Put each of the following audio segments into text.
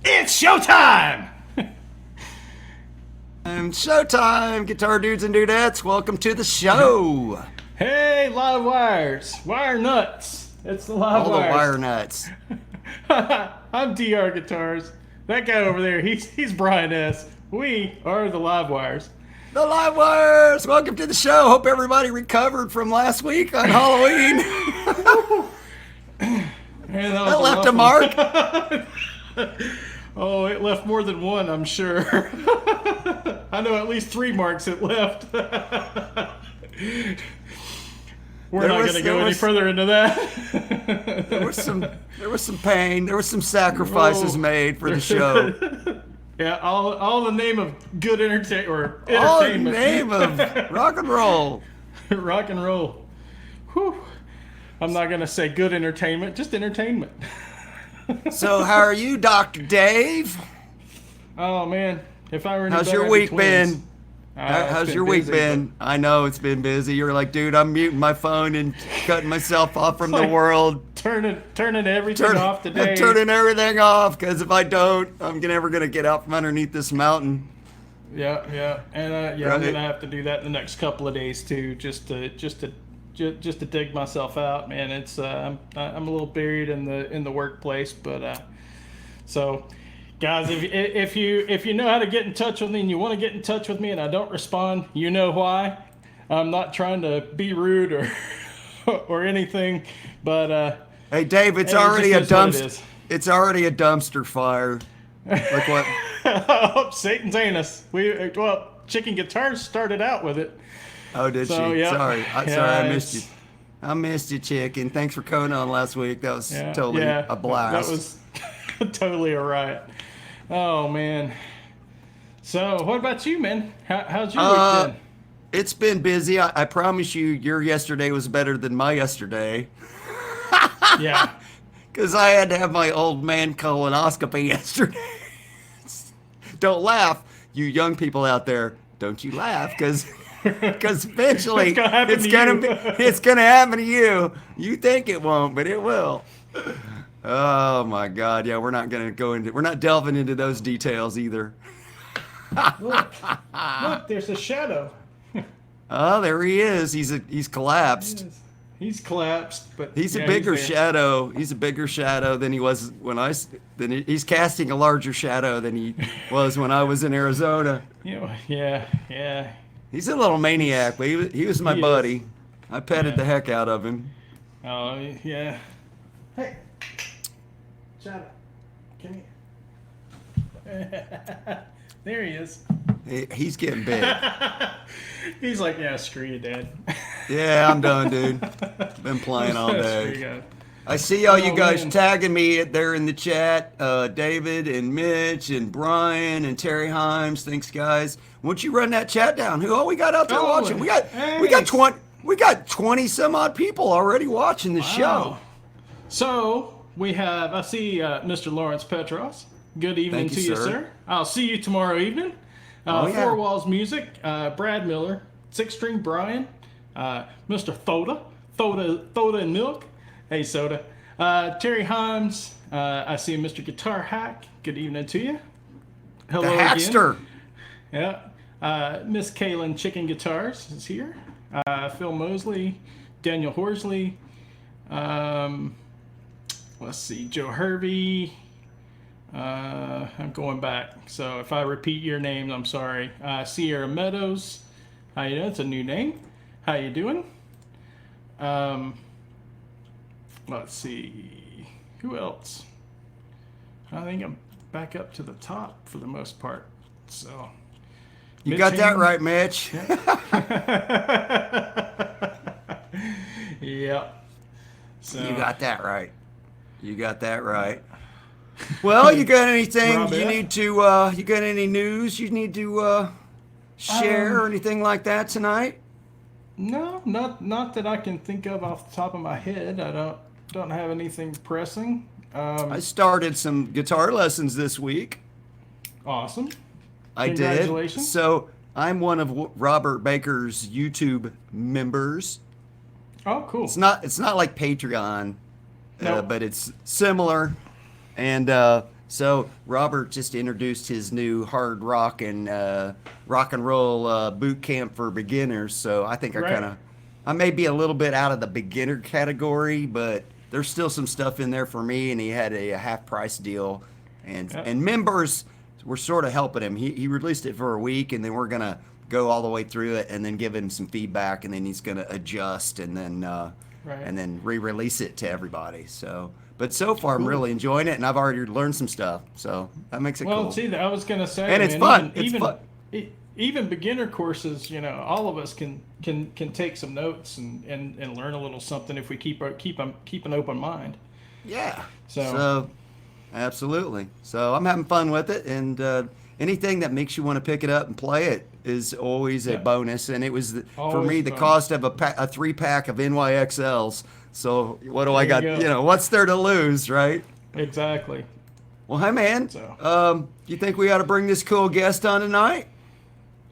It's showtime! Showtime, guitar dudes and dudettes. Welcome to the show. Hey, live wires. Wire nuts. It's the live All wires. the wire nuts. I'm DR Guitars. That guy over there, he's Brian S. We are the live wires. The live wires. Welcome to the show. Hope everybody recovered from last week on Halloween. Man, that left a mark. Oh, it left more than one, I'm sure. I know at least 3 marks it left. We're not going to go any further into that. There was some pain. There was some sacrifices made for the show. Yeah, all in the name of good entertainment or entertainment. All in the name of rock and roll. Rock and roll. Whew. I'm not going to say good entertainment, just entertainment. So how are you, Dr. Dave? Oh man, if I were any how's better, your I'd week be twins. been? How's your week been? I know it's been busy. You're like, dude, I'm muting my phone and cutting myself off from the world. Turning everything off today. Turning everything off, because if I don't, I'm never gonna get out from underneath this mountain. Yeah, and right. I'm gonna have to do that in the next couple of days too, just to dig myself out, man. It's I'm a little buried in the workplace, but so guys, if you know how to get in touch with me and you want to get in touch with me and I don't respond, you know why. I'm not trying to be rude or anything, but hey Dave, it's already a dumpster. It's already a dumpster fire. Like what? Oh, Satan's anus. Chicken Guitars started out with it. Oh, did she? Yeah. Sorry, I missed you. I missed you, Chicken. Thanks for coming on last week. That was totally a blast. That was totally a riot. Oh man. So, what about you, man? How's your week been? It's been busy. I promise you, your yesterday was better than my yesterday. Yeah. Because I had to have my old man colonoscopy yesterday. Don't laugh, you young people out there. Don't you laugh, because eventually it's gonna happen to you. You think it won't, but it will. Oh my God! Yeah, we're not delving into those details either. Look, there's a shadow. Oh, there he is. He's collapsed. He's collapsed, but he's a bigger shadow. He's a bigger shadow than he was he's casting a larger shadow than he was when I was in Arizona. Yeah. He's a little maniac, but he was my buddy. I petted the heck out of him. Oh yeah. Hey, shadow, come here. There he is. He's getting big. He's like, yeah, screw you, Dad. Yeah, I'm done, dude. Been playing all day. I see all you guys tagging me there in the chat. David and Mitch and Brian and Terry Himes. Thanks, guys. Won't you run that chat down? Who all we got out there watching? We got 20 some odd people already watching the show. So we have. I see Mr. Lawrence Petros. Good evening to you, sir. I'll see you tomorrow evening. Four Walls Music, Brad Miller, Six String Brian, Mr. Thoda and Milk. Hey, Soda. Terry Himes. I see Mr. Guitar Hack. Good evening to you. Hello the Hackster. Again. Yeah. Miss Kaylin Chicken Guitars is here. Phil Mosley, Daniel Horsley. Let's see, Joe Hervey. I'm going back, so if I repeat your names, I'm sorry. Sierra Meadows. How you doing? It's a new name. How you doing? Let's see. Who else? I think I'm back up to the top for the most part. So you got that right, Mitch. Yep. So you got that right. You got that right. Well, you got anything you need to? You got any news you need to share or anything like that tonight? No, not that I can think of off the top of my head. I don't have anything pressing. I started some guitar lessons this week. Awesome. I did. Congratulations. So I'm one of Robert Baker's YouTube members. Oh, cool. It's not like Patreon, Nope. but it's similar. And so Robert just introduced his new hard rock and roll boot camp for beginners. So I think Right. I may be a little bit out of the beginner category, but there's still some stuff in there for me. And he had a half price deal, and members were sort of helping him. He released it for a week, and then we're gonna go all the way through it, and then give him some feedback, and then he's gonna adjust, and then and then re-release it to everybody. So. But so far, I'm really enjoying it, and I've already learned some stuff, so that makes it cool. Well, see, I was gonna say, And it's fun. It's fun. Even beginner courses, all of us can take some notes and learn a little something if we keep an open mind. Yeah. So absolutely. So I'm having fun with it, and anything that makes you want to pick it up and play it is always a bonus. And it was for me the cost of a 3-pack of NYXLs. So what do I got? What's there to lose, right? Exactly. Well, hey man, you think we ought to bring this cool guest on tonight?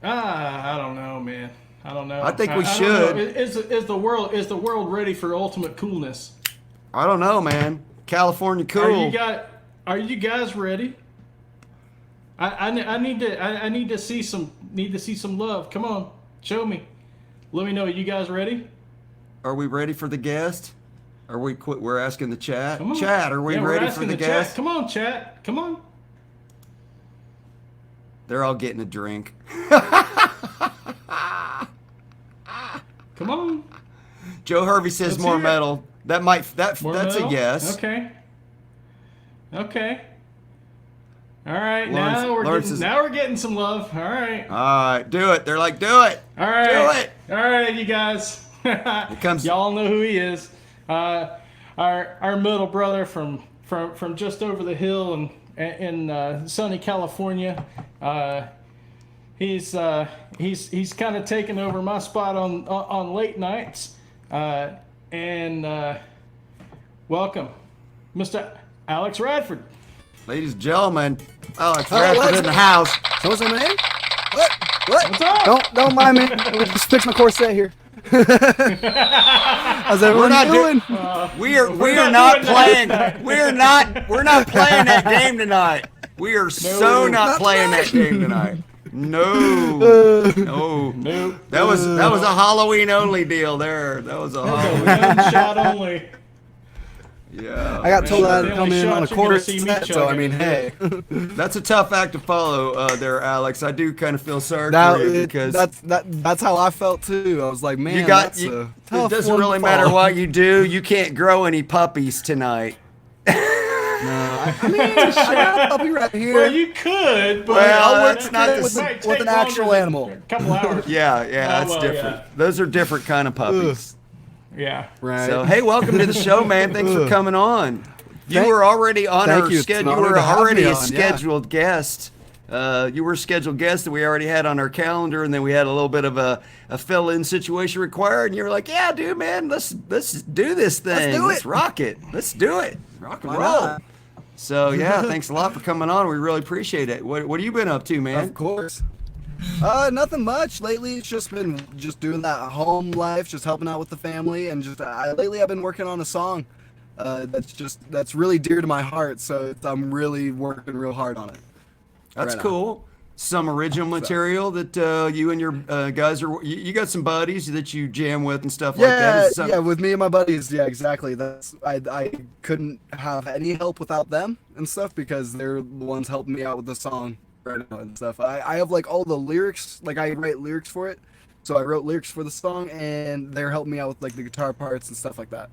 I don't know, man. I don't know. I think we I should. Is the world ready for ultimate coolness? I don't know, man. California cool. Are you guys ready? I need to see some love. Come on, show me. Let me know. You guys ready? Are we ready for the guest? Are we quit? We're asking the chat. Come on. Chat, are we ready for the guest? Chat. Come on, chat. Come on. They're all getting a drink. Come on. Joe Hervey says Let's more hear it. metal. That's metal? a yes. Okay. All right, Lawrence now we're getting some love. All right. All right, do it. They're like, do it. All right. Do it. All right, you guys. Y'all know who he is. Our middle brother from just over the hill in sunny California. He's kind of taken over my spot on late nights. And welcome, Mr. Alex Radford. Ladies and gentlemen, Alex Radford in the house. So what's up, man? What? What's up? Don't mind me. Just fix my corset here. How's everyone doing? We are not playing. We're not playing that game tonight. We are not playing that game tonight. No. That was a Halloween only deal there. That was a Halloween One shot only. Yeah. I got told I had to The come only in on a shot you're gonna quarter see me set, so I chugging. mean, hey. That's a tough act to follow there, Alex. I do kind of feel sorry for you because that's how I felt too. I was like, man, you got that's you, a it tough doesn't one really to matter follow. what you do. You can't grow any puppies tonight. I mean, shut up, be right here. Well, you could, but Well, it's not the with, same. might with take an actual longer than animal. a couple hours. Yeah, that's well, different. yeah. Those are different kind of puppies. Yeah. Right. So, hey, welcome to the show, man. Thanks for coming on. You were already on Thank our you. It's schedule. an You honor were to have already me a on, yeah. scheduled guest. You were a scheduled guest that we already had on our calendar, and then we had a little bit of a fill-in situation required. And you were like, "Yeah, dude, man, let's do this thing. do Let's it. rock it. Let's do it. Rock and Why roll." not? So, yeah, thanks a lot for coming on. We really appreciate it. What have you been up to, man? Of course. Nothing much lately. It's just been doing that home life, just helping out with the family, and lately I've been working on a song that's really dear to my heart. So I'm really working real hard on it. That's right cool. Some original material that you and your guys are. You got some buddies that you jam with and stuff like that. Is some- Yeah, with me and my buddies. Yeah, exactly. I couldn't have any help without them and stuff because they're the ones helping me out with the song right now and stuff. I have like all the lyrics, like I write lyrics for it. So I wrote lyrics for the song and they're helping me out with like the guitar parts and stuff like that.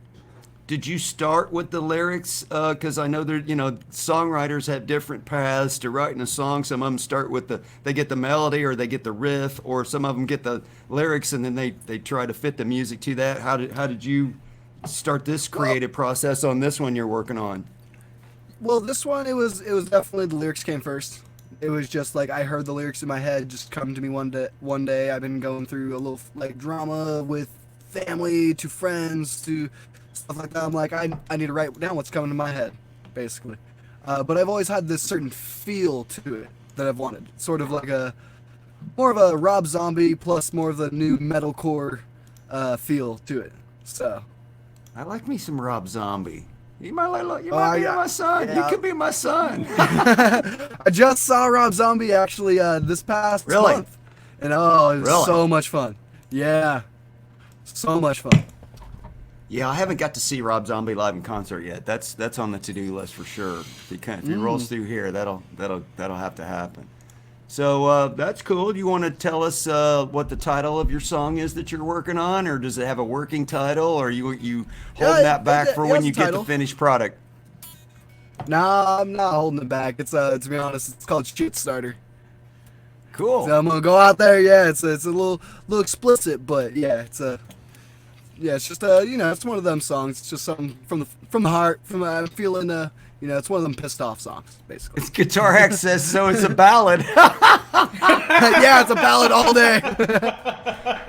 Did you start with the lyrics? Because I know songwriters have different paths to writing a song. Some of them start with they get the melody or they get the riff, or some of them get the lyrics and then they try to fit the music to that. How did you start this creative process on this one you're working on? Well, this one, it was definitely the lyrics came first. It was just like I heard the lyrics in my head just come to me one day. I've been going through a little like drama with family to friends to stuff like that. I'm like, I need to write down what's coming to my head. basically. But I've always had this certain feel to it that I've wanted, sort of like more of a Rob Zombie plus more of the new metalcore feel to it. So I like me some Rob Zombie. You might be my son. Yeah. You could be my son. I just saw Rob Zombie actually this past month, and it was so much fun. Yeah, so much fun. Yeah, I haven't got to see Rob Zombie live in concert yet. That's on the to-do list for sure. If he rolls through here, that'll have to happen. So that's cool. Do you want to tell us what the title of your song is that you're working on, or does it have a working title, or you holding that back for when you get the finished product? Nah, I'm not holding it back. It's to be honest, it's called Shoot Starter. Cool. So I'm gonna go out there. Yeah, it's a little explicit, but yeah, it's just it's one of them songs. It's just something from the heart. I'm feeling it's one of them pissed off songs, basically. It's Guitar Hack says so. It's a ballad. Yeah, it's a ballad all day.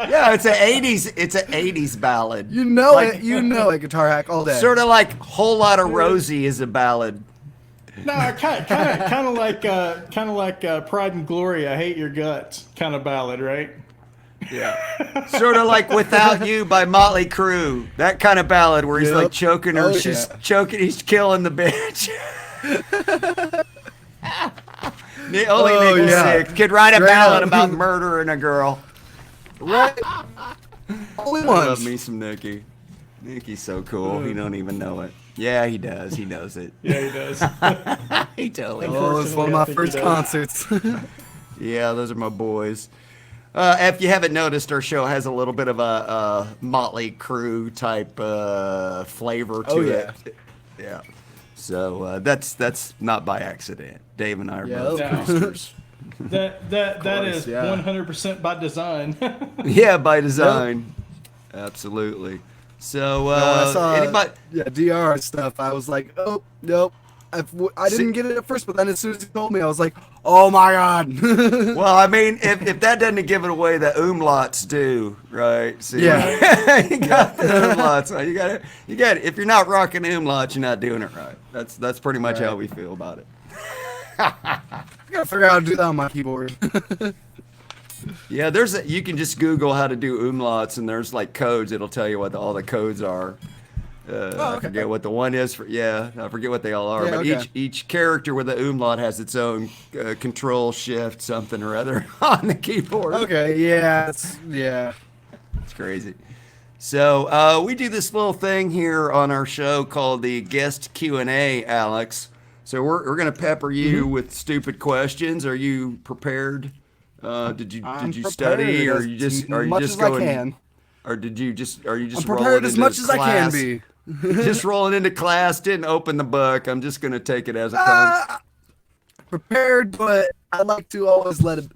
Yeah, it's an '80s ballad. You know it. Guitar Hack all day. Sort of like Whole Lotta Rosie is a ballad. No, kind of like Pride and Glory. I Hate Your Guts kind of ballad, right? Yeah. Sort of like Without You by Motley Crue. That kind of ballad where he's like choking her. She's choking. He's killing the bitch. Only Nick 6 could write a ballad about murdering a girl. Right. Only I once. love me some Nicky. Nicky's so cool. He don't even know it. Yeah, he does. He knows it. Yeah, he does. He totally. Oh, it's one of my first concerts. Yeah, those are my boys. If you haven't noticed, our show has a little bit of a Motley Crue type flavor to it. Yeah. So that's not by accident. Dave and I are both boosters. That is 100% by design. Yeah, by design. Yep. Absolutely. So when I saw, anybody? DR stuff, I was like, oh nope. I didn't get it at first, but then as soon as he told me, I was like, oh my god. Well, I mean, if that doesn't give it away, the umlauts do, right? See, yeah. You got the umlauts. You got it. If you're not rocking umlauts, you're not doing it right. That's pretty much how we feel about it. I gotta figure out how to do that on my keyboard. Yeah, you can just Google how to do umlauts, and there's like codes. It'll tell you what all the codes are. I forget what the one is I forget what they all are. But each character with the umlaut has its own control shift something or other on the keyboard. Okay, yeah, it's crazy. So we do this little thing here on our show called the guest Q&A, Alex. So we're gonna pepper you with stupid questions. Are you prepared? Did you study, or are you just going? Or are you just I'm prepared rolling as into much as I can class? be. Just rolling into class, didn't open the book. I'm just gonna take it as it comes. Prepared, but I like to always let it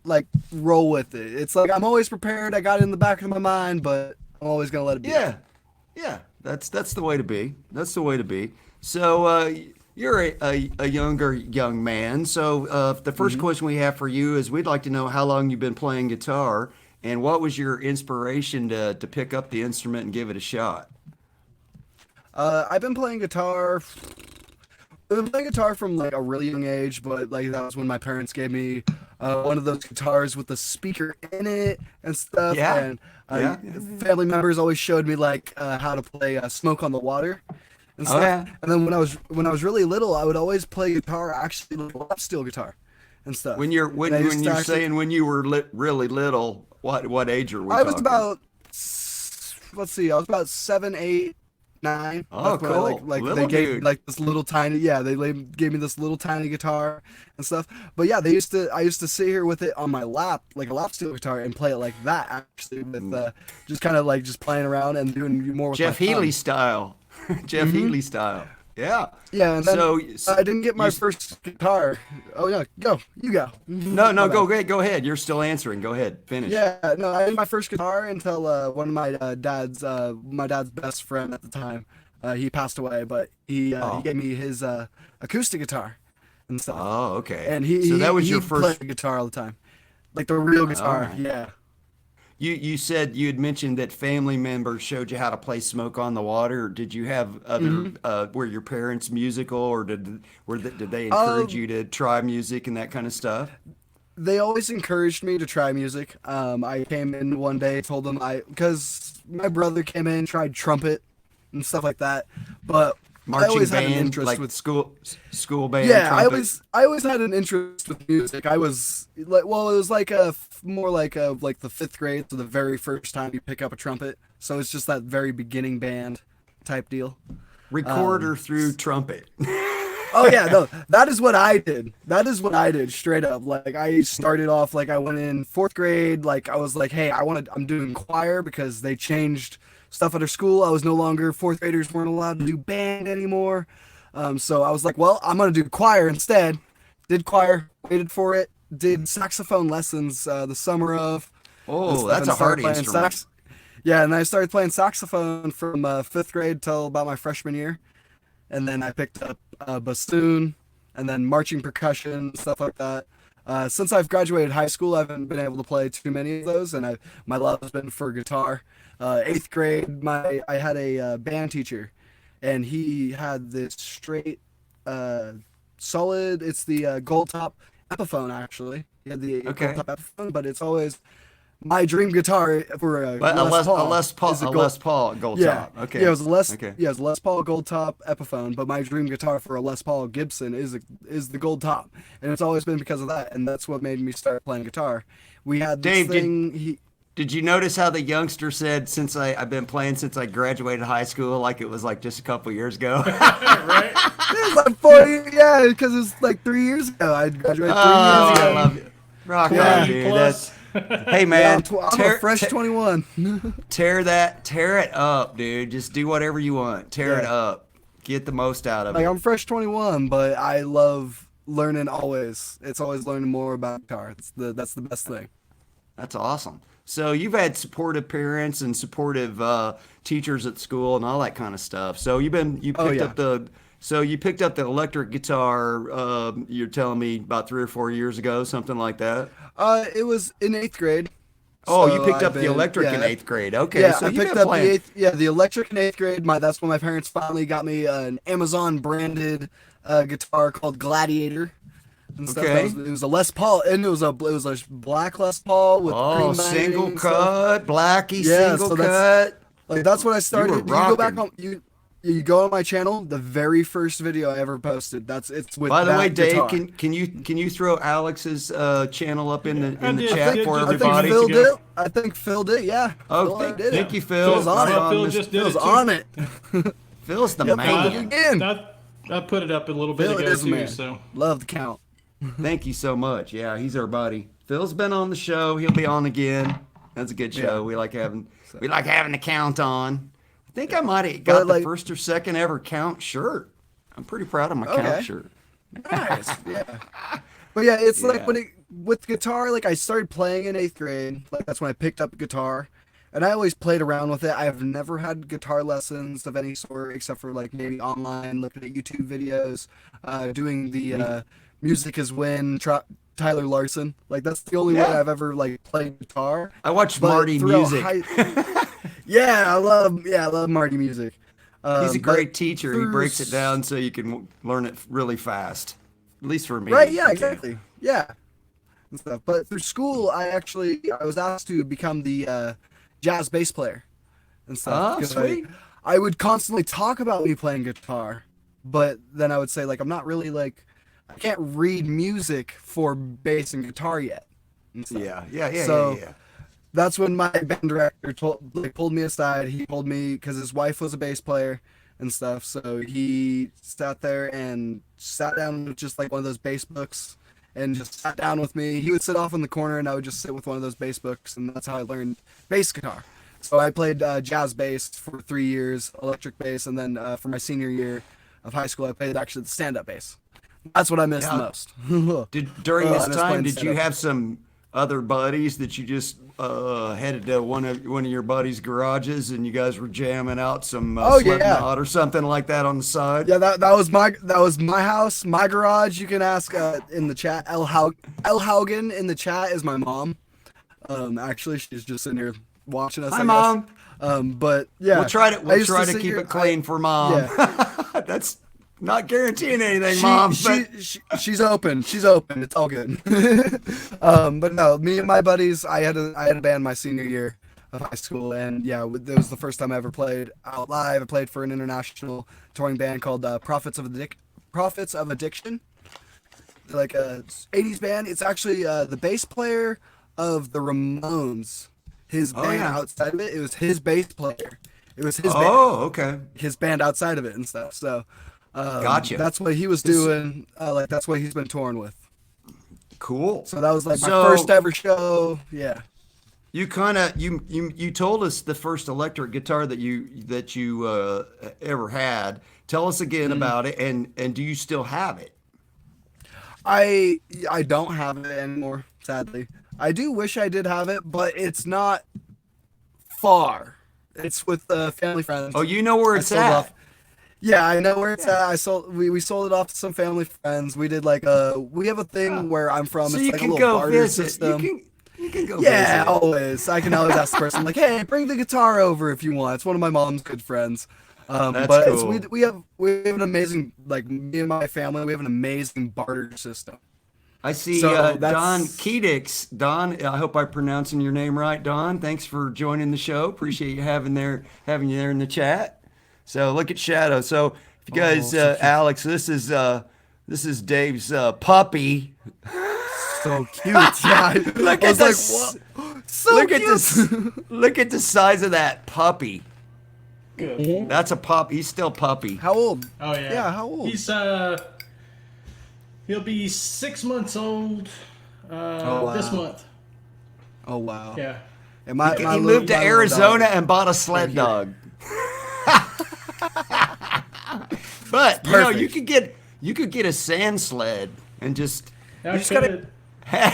roll with it. It's like I'm always prepared. I got it in the back of my mind, but I'm always gonna let it be. Yeah. That's the way to be. That's the way to be. So you're a younger young man. So the first question we have for you is we'd like to know how long you've been playing guitar, and what was your inspiration to pick up the instrument and give it a shot? I've been playing guitar. I've been playing guitar from a really young age, but that was when my parents gave me one of those guitars with the speaker in it and stuff. Yeah. And family members always showed me how to play "Smoke on the Water" and stuff. Oh, yeah. And then when I was really little, I would always play guitar, actually lap steel guitar and stuff. When you're saying when you were really little, what age are we talking? I was about, let's see, I was about 7, 8, 9. Oh, cool. They gave me this little tiny, they gave me this little tiny guitar and stuff. But yeah, I used to sit here with it on my lap, like a lap steel guitar, and play it like that, actually, with just kind of just playing around and doing more with Jeff my Healey thumb. style. Jeff Healey style. Yeah. Yeah, and then so I didn't get my first guitar. Oh yeah, you go. No, go ahead. You're still answering. Go ahead, finish. Yeah, no, I didn't get my first guitar until one of my dad's best friend at the time. He passed away, but he gave me his acoustic guitar and stuff. Oh, okay. And that was your first played guitar all the time, like the real guitar. Right. Yeah. You said you had mentioned that family members showed you how to play Smoke on the Water. Did you have other were your parents musical, or did they encourage you to try music and that kind of stuff? They always encouraged me to try music. I came in one day, told them because my brother came in, tried trumpet and stuff like that, but I Marching always had an band, interest like with school band. yeah. Trumpet. I always had an interest with music. I was like, well, it was like more like the 5th grade, so the very first time you pick up a trumpet. So it's just that very beginning band type deal. Recorder through trumpet. Oh yeah, no, that is what I did. That is what I did straight up. Like I started off like I went in 4th grade. Like I was like, hey, I'm doing choir because they changed stuff at our school. I was no longer 4th graders weren't allowed to do band anymore. So I was like, well, I'm gonna do choir instead. Did choir, waited for it. Did saxophone lessons the summer of. Oh, that's a hard instrument. Yeah, and I started playing saxophone from 5th grade till about my freshman year. And then I picked up bassoon, and then marching percussion, stuff like that. Since I've graduated high school, I haven't been able to play too many of those, and my love has been for guitar. 8th grade, I had a band teacher, and he had this straight, solid. It's the gold top Epiphone, actually. He had the gold top Epiphone, but it's always my dream guitar for a Les Paul gold top. Okay. Yeah, it was a Les Paul gold top Epiphone, but my dream guitar for a Les Paul Gibson is the gold top, and it's always been because of that, and that's what made me start playing guitar. We had this thing. Did you notice how the youngster said, since I've been playing since I graduated high school, like it was like just a couple years ago? Right? It was like 40, yeah, because it was like 3 years ago. I graduated 3 years ago. I love you. Rock on, dude. Hey man, yeah, I'm a fresh 21. tear it up, dude. Just do whatever you want. Tear it up. Get the most out of it. I'm fresh 21, but I love learning always. It's always learning more about guitar. That's the best thing. That's awesome. So you've had supportive parents and supportive teachers at school and all that kind of stuff. So you picked up the electric guitar. You're telling me about 3 or 4 years ago, something like that. It was in 8th grade. Oh, so you picked up the electric in 8th grade. Okay, yeah, so I picked up the electric in 8th grade. That's when my parents finally got me an Amazon branded guitar called Gladiator. And stuff. It was a Les Paul, and it was a black Les Paul with green single cut, blackie, single cut. That's what I started. You go back on you go on my channel. The very first video I ever posted. It's with. By the way, Dave, guitar. can you throw Alex's channel up in the chat for everybody? I think Phil did. Yeah. Oh, thank you, Phil. Phil's on it. Phil just did Phil's on it. Phil's the man. I put it up a little bit ago too. So love the count. Thank you so much. Yeah, he's our buddy. Phil's been on the show. He'll be on again. That's a good show. Yeah. We like having the count on. I think I might have got the first or second ever count shirt. I'm pretty proud of my count shirt. Nice. Yeah. But yeah, it's like with guitar, like I started playing in 8th grade. Like that's when I picked up guitar. And I always played around with it. I've never had guitar lessons of any sort except for like maybe online, looking at YouTube videos, doing the Music Is Win, Tyler Larson. Like that's the only way I've ever like played guitar. I watched Marty Music. I love Marty Music. He's a great teacher. He breaks it down so you can learn it really fast. At least for me. Right? Yeah, exactly. Yeah. And stuff. But through school, I was asked to become the jazz bass player and stuff. Oh, sweet. I would constantly talk about me playing guitar, but then I would say like I'm not really like I can't read music for bass and guitar yet. And Yeah. That's when my band director pulled me aside. He told me because his wife was a bass player and stuff, so he sat there and sat down with just like one of those bass books and just sat down with me. He would sit off in the corner and I would just sit with one of those bass books, and that's how I learned bass guitar. So I played jazz bass for 3 years, electric bass, and then for my senior year of high school, I played actually the stand-up bass. That's what I missed the most. During this time, did you have some other buddies that you just headed to one of your buddies' garages and you guys were jamming out some Slipknot or something like that on the side? Yeah, that was my house, my garage. You can ask in the chat. El Haugen in the chat is my mom. Actually, she's just sitting here watching us. Hi, I Mom. guess. But yeah, We'll try to sit keep here- it clean for Mom. Yeah. That's not guaranteeing anything, Mom. She's open. She's open. It's all good. But no, me and my buddies, I had a band my senior year of high school, and yeah, it was the first time I ever played out live. I played for an international touring band called Prophets of Addiction. They're like a 80s band. It's actually the bass player of the Ramones. His band outside of it, it was his bass player. It was his band. Oh, okay. His band outside of it and stuff. So Gotcha. that's what he was doing. That's what he's been touring with. Cool. So that was like my first ever show. Yeah. You kind of you told us the first electric guitar that you ever had. Tell us again about it, and do you still have it? I don't have it anymore, sadly. I do wish I did have it, but it's not far. It's with family friends. Oh, you know where it's at. Yeah, I know where it's at. We sold it off to some family friends. We did we have a thing where I'm from. So it's you like can a little go barter visit. system. You can go Yeah, visit. always. I can always ask the person like, "Hey, bring the guitar over if you want." It's one of my mom's good friends. That's But cool. we have an amazing, like, me and my family. We have an amazing barter system. I see So Don that's- Kedix. Don, I hope I'm pronouncing your name right, Don. Thanks for joining the show. Appreciate you having you there in the chat. So look at Shadow. So if you guys, so cute. Alex, this is Dave's puppy. So cute. Yeah. Look I at was like, this. what? So Look cute. at this. Look at the size of that puppy. Good. That's a pup. He's still puppy. How old? Oh yeah. Yeah, how old? He's he'll be 6 months old wow. this month. Oh wow. Yeah. And my He little- moved to my little Arizona dog- and bought a sled dog. But you Perfect. could get a sand sled and just I you just gotta could.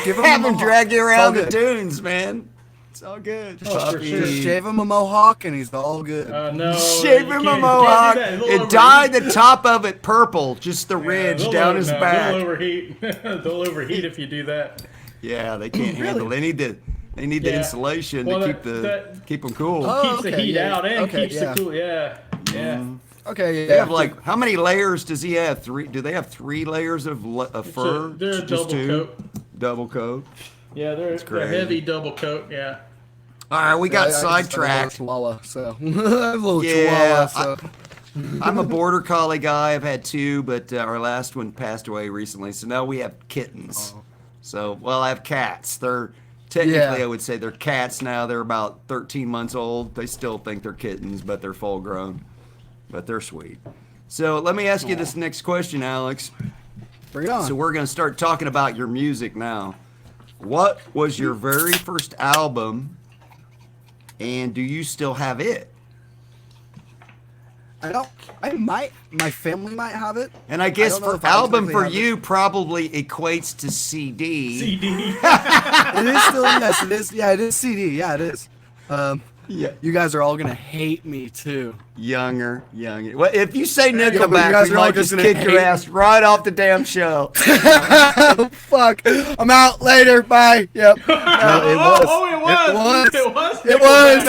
Give him have a him mohawk. drag you It's all around the good. dunes, man. It's all good. Oh, for Puppy. sure. Just shave him a mohawk and he's all good. No. Shave you him a can't- you can't do mohawk that. It'll and overheat. dye the top of it purple, just the ridge They'll down his back. They'll overheat. They'll overheat if you do that. Yeah, they can't handle. They need the Yeah. insulation Well, to keep them cool. Oh, Keeps the okay, heat yeah. out and Okay, keeps yeah. the cool. Yeah. Yeah. Okay, yeah. They have like how many layers does he have? 3? Do they have 3 layers of fur? They're a Just double 2? coat. Double coat. Yeah, they're crazy. heavy double coat. Yeah. All right, we got I just have a little sidetracked. Chihuahua, so I have a little Yeah, Chihuahua. So I'm a border collie guy. I've had 2, but our last one passed away recently. So now we have kittens. So, well, I have cats. They're technically, Yeah. I would say they're cats now. They're about 13 months old. They still think they're kittens, but they're full grown. But they're sweet. So let me ask you this next question, Alex. bring it on. So we're going to start talking about your music now. What was your very first album, and do you still have it? My family might have it. And I guess don't know for if I album exactly for have it. you probably equates to CD. CD. It is still, yes, it is. Yeah, it is CD. Yeah, it is. Yeah. You guys are all gonna hate me too. Younger. Well, if you say but you Nickelback, guys we are all might just gonna kick your hate- ass right off the damn show. Oh, fuck. I'm out later. Bye. Yep. No, it was. It was. It was. It was. It was.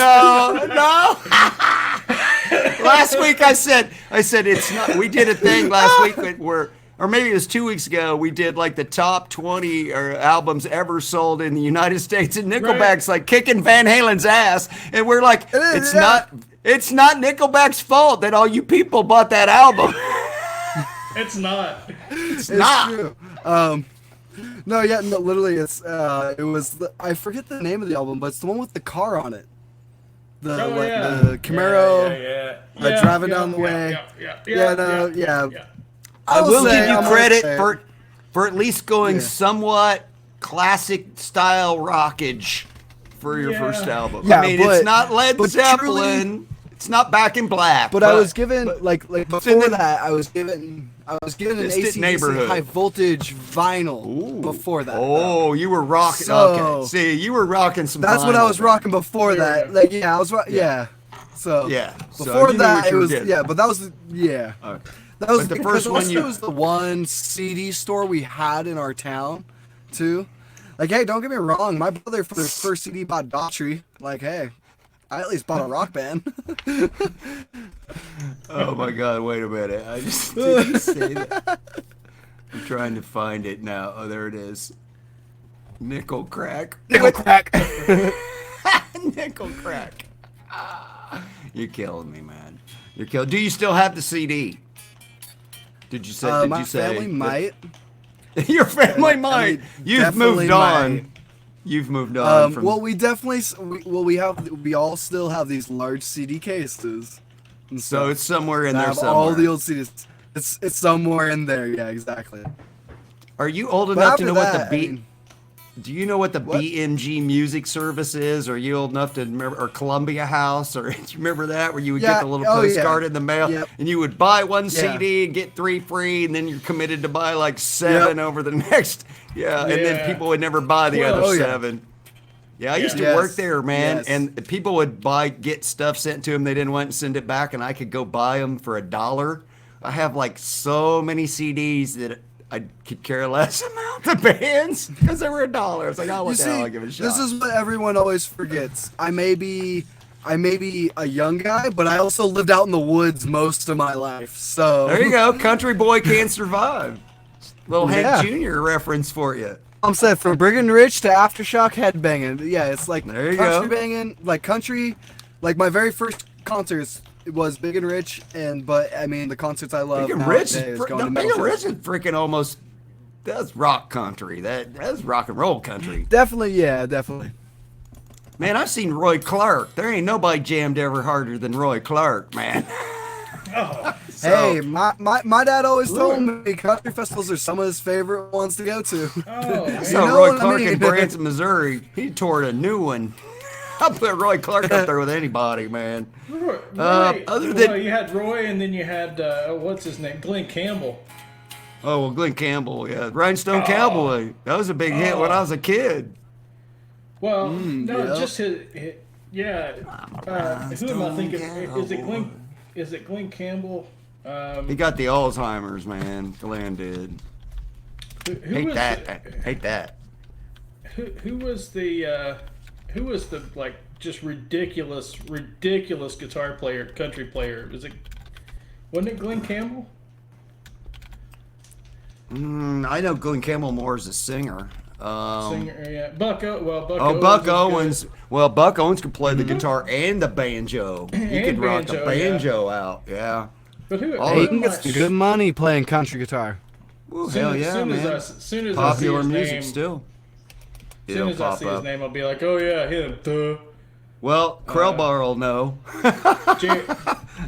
No. Last week I said it's not. We did a thing last week where, or maybe it was 2 weeks ago. We did like the top 20 albums ever sold in the United States, and Nickelback's like kicking Van Halen's ass, and we're like, it's not Nickelback's fault that all you people bought that album. It's not. It's It's not. true. No, yeah, no, literally, it was. I forget the name of the album, but it's the one with the car on it. The Camaro. Yeah. driving down the way. Yeah. I will say- give you I'm gonna credit say- for at least going Yeah. somewhat classic style rockage for your Yeah. first album. Yeah, I mean, but- it's not Led but Zeppelin. truly- It's not Back in Black. But I was given like in before the- that I was given an Distant AC/DC neighborhood. high voltage vinyl Ooh. before that. Oh, you were rocking. So- okay, see, you were rocking some. That's what I vinyl was then. rocking before Yeah. that. Like yeah, I was yeah. So Yeah. So before you knew that what it you were was getting. but that was yeah. Okay. That was But the because first one also you- was the one CD store we had in our town, too. Like, hey, don't get me wrong. My brother for his first CD bought Daughtry. Like, hey, I at least bought a rock band. Oh my God! Wait a minute. I just did you say that? I'm trying to find it now. Oh, there it is. Nickel crack. Nickel crack. Nickel crack. You're killing me, man. You're killing. Do you still have the CD? Did you say? My family might. Your family might. You've moved on. Might. You've moved on. From... Well, we definitely. We all still have these large CD cases. And so it's somewhere in I there have somewhere. all the old CDs. It's somewhere in there. Yeah, exactly. Are you old But enough to after know that, what the I beat? mean, Do you know what the What? BMG music service is? Are you old enough to remember, or Columbia House, or do you remember that, where you would get Yeah, the little oh, yeah. postcard in the mail, Yep. and you would buy one Yeah. CD and get 3 free, and then you're committed to buy like 7 Yep. over the next, and then Yeah. people would never buy the Well, other oh, yeah. 7. Yeah, I used to Yes, work there, man, yes. and people would get stuff sent to them they didn't want and send it back, and I could go buy them for $1. I have like so many CDs that I could care less about the bands because they were $1. It's like, oh, You what the hell? see, I'll give it a shot. this is what everyone always forgets. I may be a young guy, but I also lived out in the woods most of my life. So There you go. Country boy can't survive. Little Hank Yeah. Jr. reference for you. I'm saying from Brigand to Aftershock headbanging. Yeah, it's like There you country go. banging, like country. Like my very first concerts was Big and Rich, but I mean the concerts I love Big and Rich nowadays is going to Big metal and shows. Rich is freaking almost. That's rock country. That's rock and roll country. Definitely, yeah, definitely. Man, I've seen Roy Clark. There ain't nobody jammed ever harder than Roy Clark, man. Oh, Hey, my dad always told me country festivals are some of his favorite ones to go to. oh, I man. saw know Roy what I Clark in mean? Branson, Missouri. He toured a new one. I'll put Roy Clark up there with anybody, man. Roy, other than- well, you had Roy, and then you had what's his name, Glenn Campbell. Oh, well, Glenn Campbell, yeah. Rhinestone Cowboy. That was a big hit when I was a kid. Well, no, yeah. just yeah. Who am I thinking? Is it Glenn? Is it Glenn Campbell? He got the Alzheimer's, man. Glenn did. Who Hate was that. Hate that. who was the like just ridiculous guitar player, country player? Wasn't it Glenn Campbell? I know Glenn Campbell more as a singer. Singer, yeah. Buck Owens Buck was good. Owens. Well, Buck Owens could play the guitar and the banjo. He And could rock the banjo, yeah. banjo out. Yeah. But who? Oh, He you can get some good money playing country guitar. Ooh, hell yeah, man. Soon as Popular I see his music name, still. Soon It'll as I pop see his up. name, I'll be like, oh yeah, him. Duh. Well, Crowbar will know. Jerry,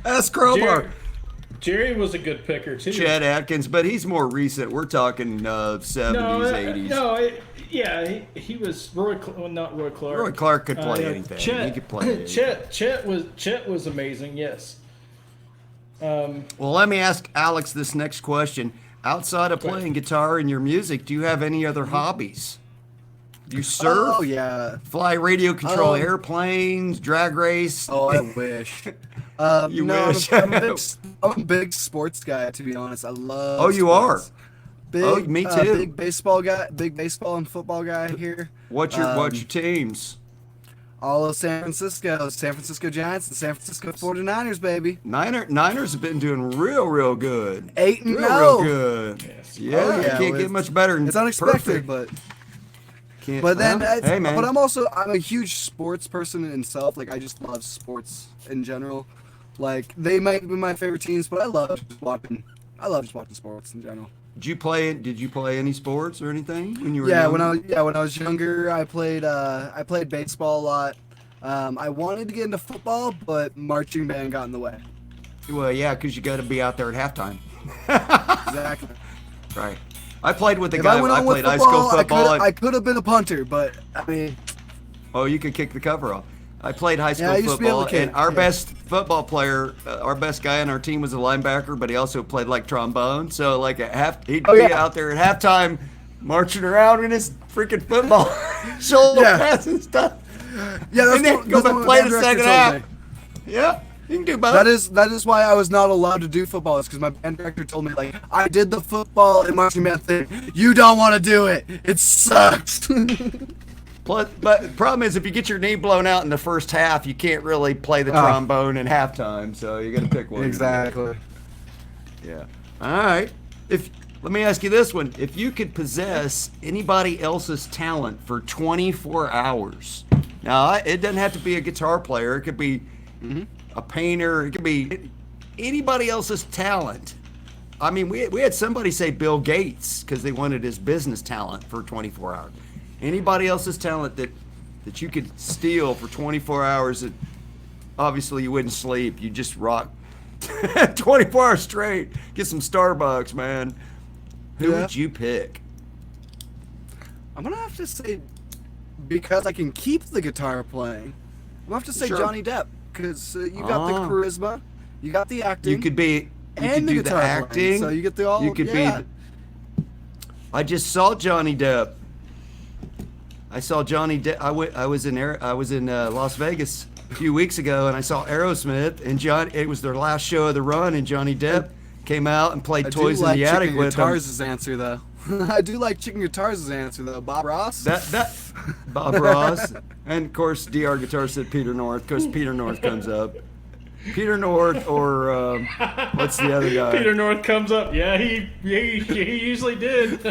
That's Crowbar. Jerry was a good picker too. Chad Atkins, but he's more recent. We're talking 70s, 80s. He was not Roy Clark. Roy Clark could play Yeah, anything. Chet, He could play anything. Chet was amazing. Yes. Well, let me ask Alex this next question. Outside of playing guitar and your music, do you have any other hobbies? Do you surf? Oh yeah. Fly radio control Um, airplanes, drag race? Oh, I wish. You no, wish. I'm a big sports guy, to be honest. I love. Oh, you sports. are? Oh, me too. Big baseball guy, big baseball and football guy here. What's your teams? All of San Francisco Giants, and San Francisco 49ers, baby. Niners have been doing real good. 8-0. Real good. Yes. Yeah, Oh, you yeah, can't well, get much better than It's unexpected, perfect. Can't- but then, well, hey, man. but I'm a huge sports person in itself. Like I just love sports in general. Like they might be my favorite teams, but I love just watching sports in general. Did you play any sports or anything when you were Yeah, young? when I was younger, I played baseball a lot. I wanted to get into football, but marching band got in the way. Well, yeah, because you got to be out there at halftime. Exactly. Right. I played with the If guy. I went on with played high school football, football. I could have been a punter, but I mean, Oh, you could kick the cover off. I played high school I used to be able football, to kick, and our yeah. best football player, our best guy on our team was a linebacker, but he also played like trombone. So like he'd Oh, be yeah. out there at halftime, marching around in his freaking football shoulder Yeah. pads and stuff. yeah, And then go back and play the second half. Yeah, You can do both. That is why I was not allowed to do football. It's because my band director told me, like, I did the football and marching band thing. You don't want to do it. It sucks. But the problem is, if you get your knee blown out in the first half, you can't really play the trombone in halftime. So you got to pick one. Exactly. Yeah. All right. Let me ask you this one: if you could possess anybody else's talent for 24 hours, now it doesn't have to be a guitar player. It could be a painter. It could be anybody else's talent. I mean, we had somebody say Bill Gates because they wanted his business talent for 24 hours. Anybody else's talent that you could steal for 24 hours, that obviously you wouldn't sleep. You just rock 24 hours straight. Get some Starbucks, man. Who would you pick? I'm going to have to say, because I can keep the guitar playing, I'm going to have to say Johnny Depp. Because you got the charisma, you got the acting. You could do the acting. Playing, so you get the all. You could be. I just saw Johnny Depp. I saw Johnny Depp. I was in Las Vegas a few weeks ago, and I saw Aerosmith, and it was their last show of the run, and Johnny Depp came out and played Toys in the Attic with them. Guitars' answer though. I do like Chicken Guitars' answer though. Bob Ross. Bob Ross, and of course DR Guitar said Peter North, because Peter North comes up. Peter North or what's the other guy? Peter North comes up. Yeah, he usually did.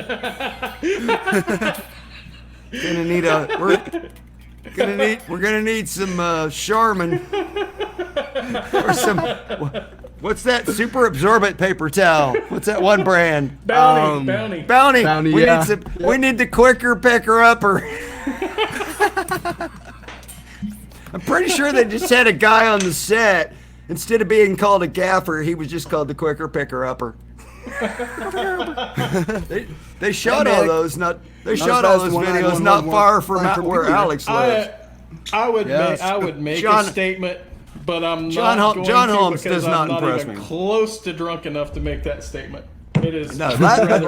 We're gonna need some Charmin or some. What's that super absorbent paper towel? What's that one brand? Bounty. Bounty, We need the quicker picker upper. I'm pretty sure they just had a guy on the set. Instead of being called a gaffer, he was just called the quicker picker upper. They shot all those. They shot all those videos not far from where Alex lives. I would make a statement, but I'm not going John to Holmes because does not I'm not impress even me. Close to drunk enough to make that statement. It is. No, but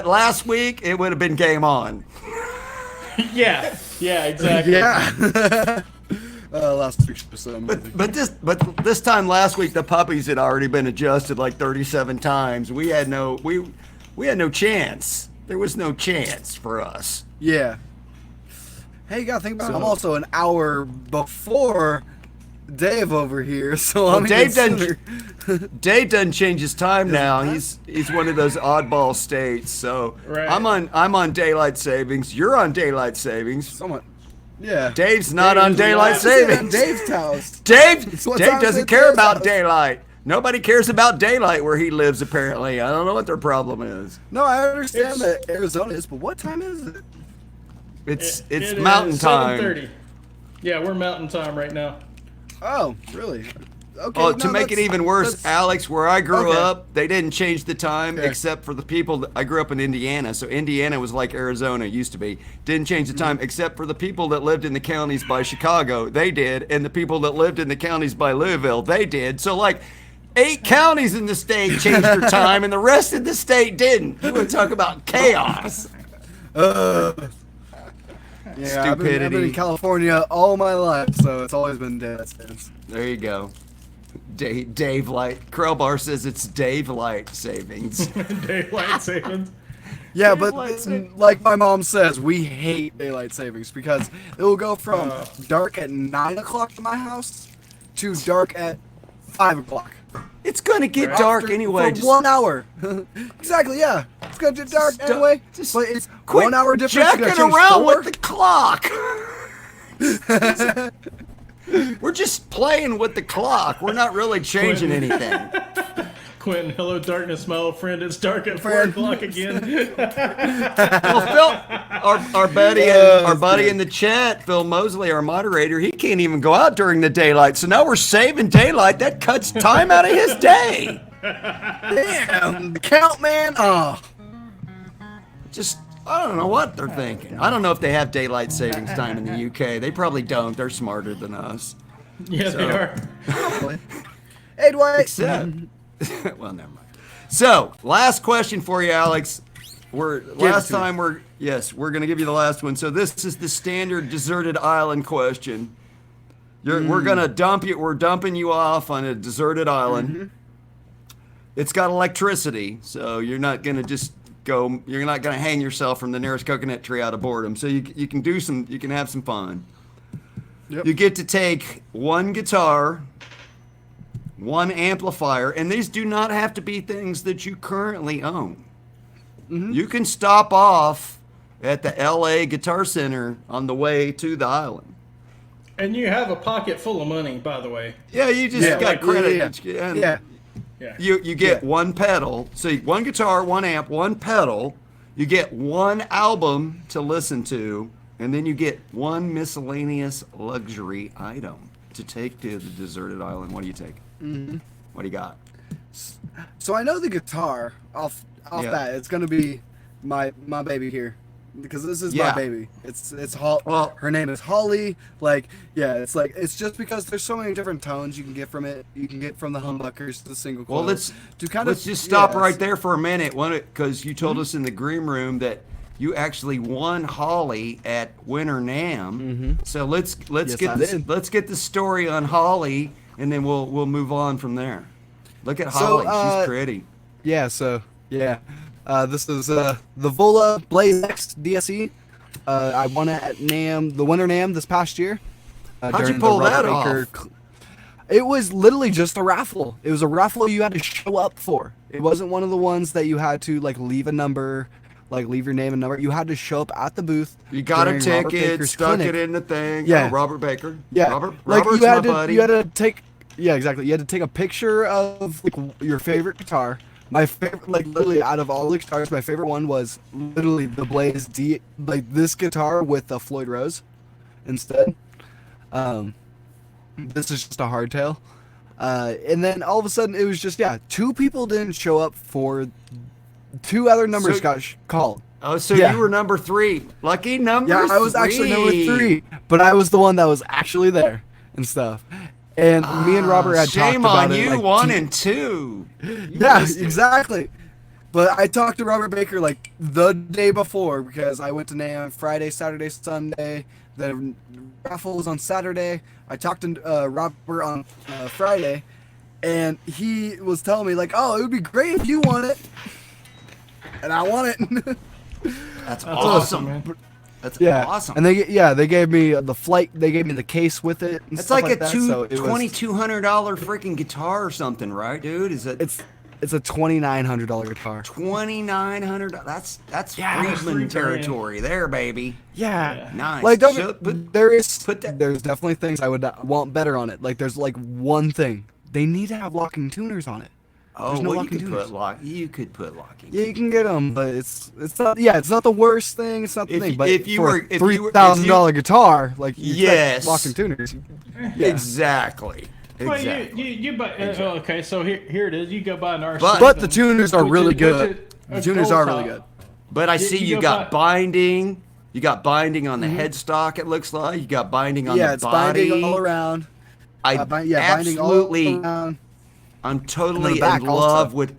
last week it would have been game on. Yeah, exactly. Yeah. Last week's episode. But this time last week the puppies had already been adjusted like 37 times. We had no chance. There was no chance for us. Yeah. Hey, you gotta think about it. I'm also an hour before Dave over here, so Dave doesn't change his time now. He's one of those oddball states. So right. I'm on daylight savings. You're on daylight savings. Somewhat. Yeah. Dave's not on daylight savings. Dave's house. Dave doesn't care about daylight. Nobody cares about daylight where he lives, apparently. I don't know what their problem is. No, I understand that Arizona is, but what time is it? It's mountain time. 7:30. Yeah, we're mountain time right now. Oh, really? Okay. Oh, to make it even worse, Alex, where I grew Okay. up, they didn't change the time except for the people. I grew up in Indiana, so Indiana was like Arizona used to be. Didn't change the time except for the people that lived in the counties by Chicago. They did, and the people that lived in the counties by Louisville, they did. So like 8 counties in the state changed their time, and the rest of the state didn't. You want to talk about chaos? Yeah, I've been in California all my life, so it's always been dead since. There you go. Dave Light. Krellbar says it's Dave Light savings. Daylight savings. Yeah, but like my mom says, we hate daylight savings because it will go from dark at 9 o'clock to my house to dark at 5 o'clock. It's gonna get dark anyway. For 1 hour. Exactly, yeah. It's gonna get dark anyway. But it's 1 hour difference. Jacking around with the clock. We're just playing with the clock. We're not really changing anything. Quentin, hello darkness, my old friend. It's dark at 4 o'clock again. Well, Phil, our buddy in the chat, Phil Mosley, our moderator, he can't even go out during the daylight. So now we're saving daylight. That cuts time out of his day. Damn, the count, man. Oh. Just, I don't know what they're thinking. I don't know if they have daylight savings time in the UK. They probably don't. They're smarter than us. Yeah, they are. Hey, Dwight. Except, well, never mind. So, last question for you, Alex. We're going to give you the last one. So this is the standard deserted island question. We're gonna dump you. We're dumping you off on a deserted island. Mm-hmm. It's got electricity, so you're not gonna just go. You're not gonna hang yourself from the nearest coconut tree out of boredom. So you can do some. You can have some fun. Yep. You get to take one guitar, one amplifier, and these do not have to be things that you currently own. Mm-hmm. You can stop off at the LA Guitar Center on the way to the island. And you have a pocket full of money, by the way. Yeah, you just got like, credit. Yeah. You get one pedal. So one guitar, one amp, one pedal. You get one album to listen to, and then you get one miscellaneous luxury item to take to the deserted island. What do you take? Mm-hmm. What do you got? So I know the guitar off Yeah. that. It's gonna be my baby here, because this is Yeah. my baby. It's Holly. Well- Her name is Holly. It's just because there's so many different tones you can get from it. You can get from the humbuckers to the single coil. Well, let's to just stop right there for a minute, because you told us in the green room that you actually won Holly at Winter NAMM. Mm-hmm. So let's Yes, get the story on Holly, and then we'll move on from there. Look at So, Holly; she's pretty. Yeah. So yeah, this is the Vola Blaze X DSE. I won it at NAMM, the Winter NAMM this past year. How'd you during the pull that Robert off? It was literally just a raffle. It was a raffle you had to show up for. It wasn't one of the ones that you had to leave a number, leave your name and number. You had to show up at the booth. You got a during Robert ticket, Baker's stuck clinic. it in the thing. Yeah. Oh, Robert Baker. Yeah, Robert's you had my to, buddy. You had to take. Yeah, exactly. You had to take a picture of your favorite guitar. My favorite, literally out of all the guitars, my favorite one was literally the Blaze D, this guitar with the Floyd Rose instead. This is just a hardtail. And then all of a sudden it was just, two people didn't show up for, two other numbers got called. Oh, so Yeah. you were number 3. Lucky number 3. Yeah, I was actually number 3, but I was the one that was actually there and stuff. And me and Robert had talked Shame about on it. you, 1 and 2. Yeah, exactly. But I talked to Robert Baker the day before, because I went to NAMM Friday, Saturday, Sunday. The raffle was on Saturday. I talked to Robert on Friday, and he was telling me oh, it would be great if you won it, and I won it. That's awesome, awesome. man. That's Yeah, awesome. and they gave me the flight. They gave me the case with it. And It's stuff like a that, so it was- $2,200 freaking guitar or something, right, dude? Is it? It's a $2,900 guitar. $2,900. That's Yeah, Friedman $3,000. territory there, baby. Yeah. Nice. There's definitely things I would want better on it. There's one thing. They need to have locking tuners on it. Oh, There's no well, locking tuners. you could put locking. Yeah, you can get them, but it's not. Yeah, it's not the worst thing. It's not the If thing. you- But if you for were- a if you were- if you- $3,000 guitar, you expect Yes. locking tuners. Yeah. Exactly. Well, Exactly. you buy. Okay, so here it is. You go buy an RC. But the tuners are which really is- good. which is a The tuners gold are really top. good. But I You- see you you go got buy- binding. You got binding on the headstock, it looks like. You got binding on Yeah, the it's body. binding all around. I Binding absolutely, all around. I'm And totally the back in also. love with.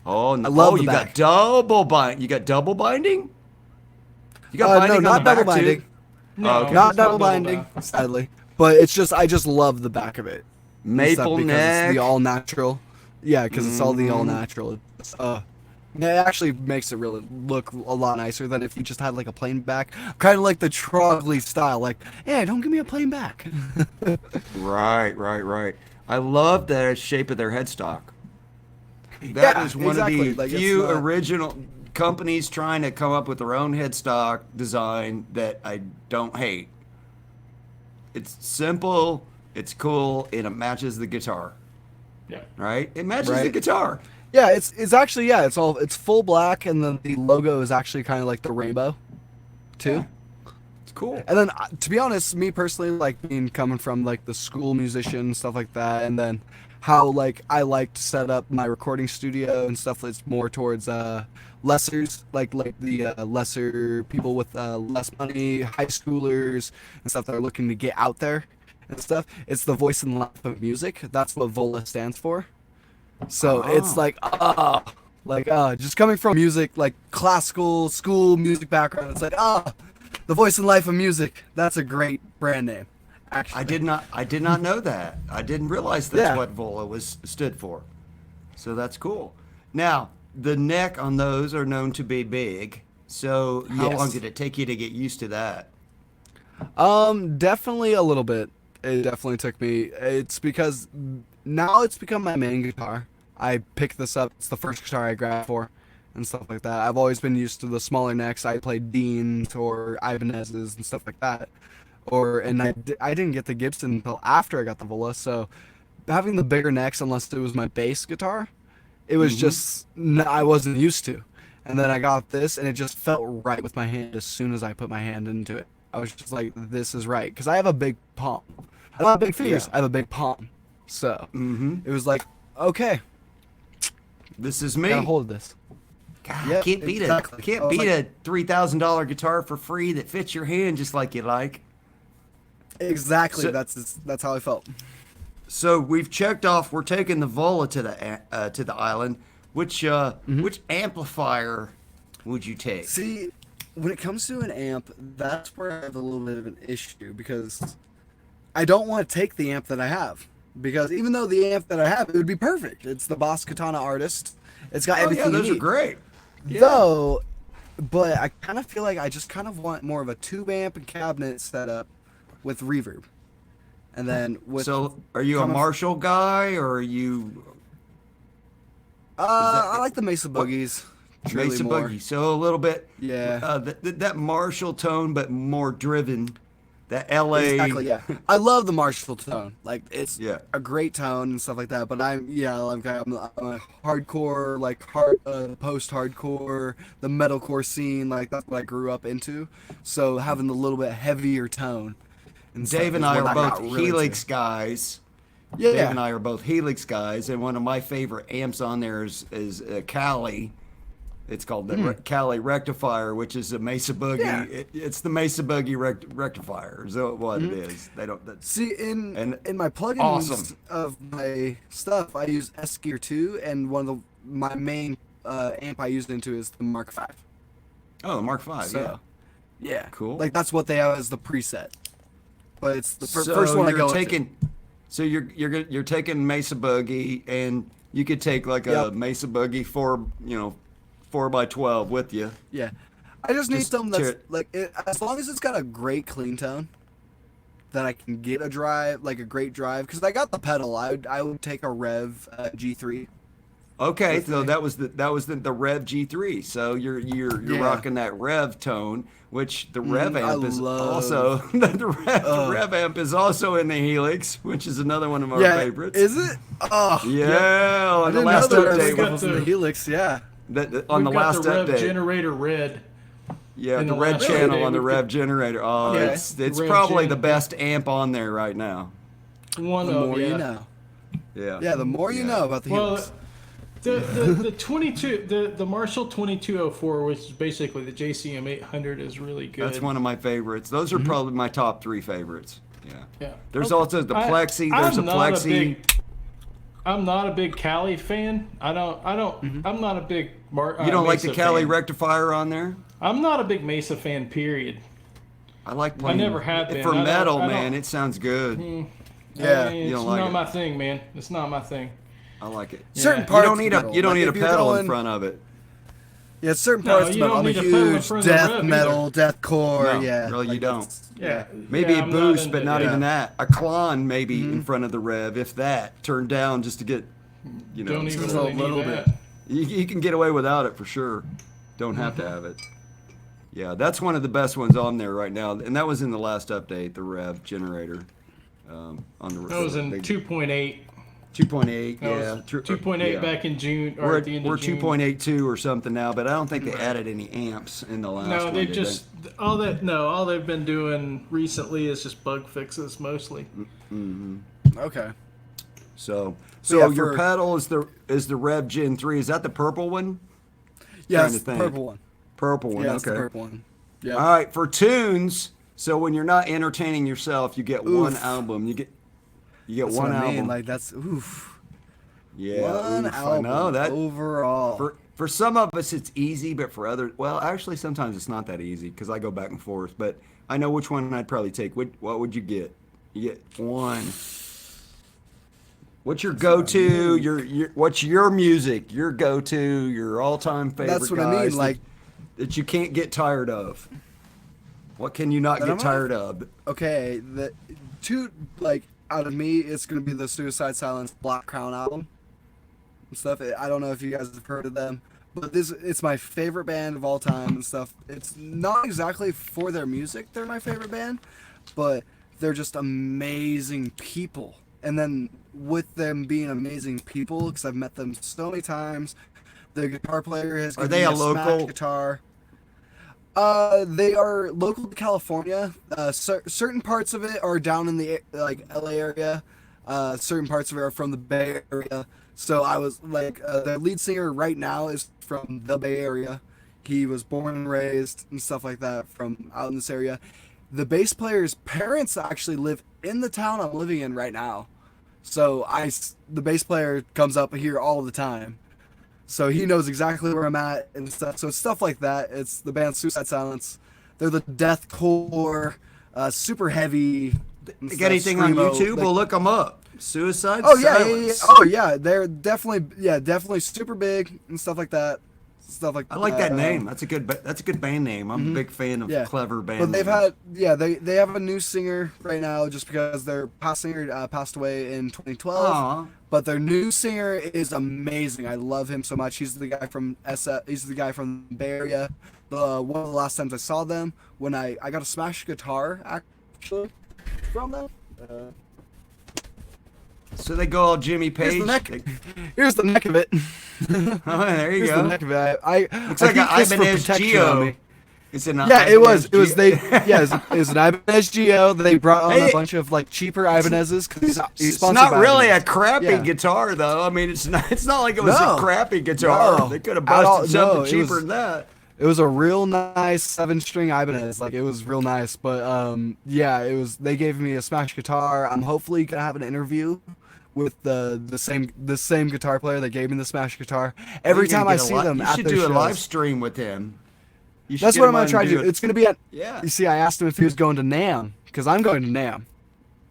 Oh, no, I love the you back. got double bind. You got double binding. You got No, binding on not the back double binding. too. No, Okay. it's Not double double binding, bound. sadly. But I just love the back of it. and stuff Maple because neck. It's the all natural. Yeah, because it's all the all natural. It actually makes it really look a lot nicer than if you just had a plain back. Kind of like the Trogley style. Yeah, don't give me a plain back. Right. I love the shape of their headstock. That Yeah, is one exactly. of the It's few not- original companies trying to come up with their own headstock design that I don't hate. It's simple, it's cool, and it matches the guitar. Yeah. Right? It matches the Right. guitar. Yeah, it's actually it's full black, and then the logo is actually kind of like the rainbow, too. It's cool. And then, to be honest, me personally, coming from the school musician stuff like that, and then how I like to set up my recording studio and stuff that's more towards lessers, the lesser people with less money, high schoolers and stuff that are looking to get out there and stuff. It's the voice and life of music. That's what VOLA stands for. So it's just coming from music, classical school music background. It's the voice and life of music. That's a great brand name. actually. I did not know that. I didn't realize that's Yeah. what Vola stood for. So that's cool. Now, the neck on those are known to be big. So how Yes. long did it take you to get used to that? Definitely a little bit. It definitely took me. It's because now it's become my main guitar. I picked this up. It's the first guitar I grabbed for, and stuff like that. I've always been used to the smaller necks. I played Deans or Ibanez's and stuff like that. I didn't get the Gibson until after I got the Vola. So having the bigger necks, unless it was my bass guitar, it was just I wasn't used to. And then I got this, and it just felt right with my hand as soon as I put my hand into it. I was just like, this is right. Because I have a big palm. I don't have big fingers. Yeah. I have a big palm. So it was like, okay, This is me. got a hold of this. God, Yep, can't beat exactly. a can't I was beat like- a $3,000 guitar for free that fits your hand just like you like. Exactly. So- That's how I felt. So we've checked off. We're taking the Vola to the island. Which amplifier would you take? See, when it comes to an amp, that's where I have a little bit of an issue because I don't want to take the amp that I have. Because even though the amp that I have, it would be perfect. It's the Boss Katana Artist. It's got Oh, everything yeah, you those are need. great. Yeah. Though, but I kind of feel like I just kind of want more of a tube amp and cabinet setup with reverb. And then with So, are you a kind of- Marshall guy or are you I like the Mesa Boogies. truly Mesa more. Boogie? So a little bit, Yeah. that Marshall tone, but more driven. That LA. Exactly, yeah. I love the Marshall tone. Like it's Yeah. a great tone and stuff like that. But I'm a hardcore, like post-hardcore, the metalcore scene. Like that's what I grew up into. So having the little bit heavier tone. And stuff Dave and is I what are got both really Helix into. guys. Yeah. Dave and I are both Helix guys, and one of my favorite amps on there is Cali. It's called the Cali Rectifier, which is a Mesa Boogie. Yeah. It's the Mesa Boogie rectifier. Is what it is. They don't. That's, See, in And my plugins awesome. of my stuff, I use S Gear 2, and my main amp I used into is the Mark V. oh, the Mark V. So, yeah. yeah, Cool. Like that's what they have as the preset. But it's the So first one I you're go taking. So you're taking Mesa Boogie, and you could take like a Yep. Mesa Boogie 4x12 with you. into. Yeah, I just need Just something that's tear- as long as it's got a great clean tone, that I can get a drive, like a great drive. Because I got the pedal, I would take a Rev G3. Okay, With so me. that was the Rev G3. So you're Yeah. rocking that Rev tone, which the Rev I amp is love- also the Rev amp is also in the Helix, which is another one of our Yeah, favorites. is it? Oh, Yeah, I on the didn't last know there update, got was in the the- Helix. Yeah. on the We've got last the Rev update, Generator Red. yeah, in the the red last channel update, on the we've Rev got- generator. Oh, Yeah. it's Rev probably Gen, the yeah. best amp on there right now. One The of more yeah. you know. Yeah. Yeah, the more you Yeah. know about the Well, Helix. the 22 the Marshall 2204, which is basically the JCM 800, is really good. That's one of my favorites. Those are probably my top 3 favorites. Yeah. Yeah. There's Okay. also the Plexi. There's a I'm not Plexi. I'm not a big Cali fan. I'm not a big You don't like the Mesa Cali fan. rectifier on there? I'm not a big Mesa fan, period. I like playing. never have been. For I don't- metal, I don't- man, it sounds good. Yeah, I mean, you it's don't like not it. my thing, man. It's not my thing. I like it. Certain Yeah. parts. You don't need of a you don't like, need a if you're pedal in going- front of it. Yeah, certain No, parts of you metal. don't I'm a need a pedal in huge front of the death rev metal, deathcore. No, yeah, really, you don't. that's- Yeah. Maybe yeah, a I'm not boost, into but not it. even that. A clon maybe in front of the rev, if that. Turned down just to get, you know. Don't even Just a really little need bit. that. You can get away without it for sure. Don't have to have it. Yeah, that's one of the best ones on there right now, and that was in the last update, the rev generator. On the That was in they- 2.8. 2.8. That Yeah, was 2.8 yeah. back in June or We're at the end we're of June. 2.82 or something now, but I don't think they added any amps in the last No, one. they've did just all they've been doing recently is just bug fixes mostly. Okay. So yeah, your for- pedal is the Rev Gen 3. Is that the purple one? Yeah, Trying it's to the think. purple one. Purple one. Yeah, it's the Okay. purple one. Yeah. All right, for tunes. So when you're not entertaining yourself, you get one Oof. album. You get That's one what I mean. album. Like that's oof. Yeah, One oof, I album know that. overall. For some of us it's easy, but for others, well, actually sometimes it's not that easy because I go back and forth. But I know which one I'd probably take. What would you get? You get one. What's your go-to? What's your music? Your go-to? Your all-time favorite? That's what I mean. Like that you can't get tired of. What can you not get tired of? Okay, the two out of me, it's gonna be the Suicide Silence Black Crown album and stuff. I don't know if you guys have heard of them, but it's my favorite band of all time and stuff. It's not exactly for their music they're my favorite band, but they're just amazing people. And then with them being amazing people, because I've met them so many times, the guitar player has given me a smash guitar. They are local to California. Certain parts of it are down in the LA area. Certain parts of it are from the Bay Area. So I was the lead singer right now is from the Bay Area. He was born and raised and stuff like that from out in this area. The bass player's parents actually live in the town I'm living in right now. So the bass player comes up here all the time. So he knows exactly where I'm at and stuff. So stuff like that. It's the band Suicide Silence. They're the deathcore, super heavy. Got anything on YouTube? We'll look them up. Suicide Oh Silence. yeah. Oh yeah. They're definitely super big and stuff like that. Stuff like I like that name. That's a good band name. I'm a big fan of clever band names. But they have a new singer right now just because their past singer passed away in 2012. Aww. But their new singer is amazing. I love him so much. He's the guy from He's the guy from the Bay Area. One of the last times I saw them, when I got a smash guitar actually from them. So they go all Jimmy Page. Here's the neck of it. Oh, there you Here's go. the neck of it. Looks like an Ibanez Geo. It's an it was an Ibanez Geo. They brought on a bunch of cheaper Ibanezes because he's it's not really a crappy guitar though. I mean, it's not like it was a crappy guitar. No, they could have busted something cheaper than that. It was a real nice 7-string Ibanez. It was real nice. But it was. They gave me a smash guitar. I'm hopefully gonna have an interview with the same guitar player that gave me the smash guitar. Every time I see them, you should do a live stream with him. That's what I'm gonna try to do. It's gonna be at. Yeah. You see, I asked him if he was going to NAMM because I'm going to NAMM.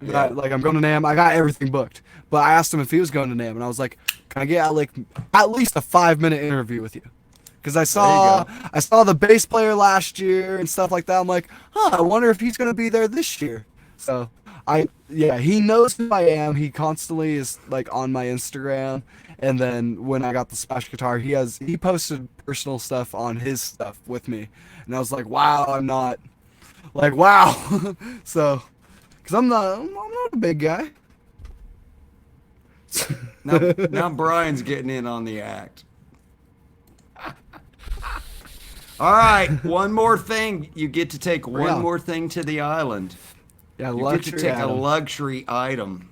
Yeah. I'm going to NAMM. I got everything booked, but I asked him if he was going to NAMM, and I was like, "Can I get at least a 5-minute interview with you?" Because I saw the bass player last year and stuff like that. I'm like, I wonder if he's gonna be there this year. So he knows who I am. He constantly is on my Instagram. And then when I got the smash guitar, he posted personal stuff on his stuff with me, and I was like, wow, I'm not wow. So, because I'm not a big guy. now Brian's getting in on the act. All right, one more thing. You get to take one more thing to the island. Yeah, you get to take a luxury item.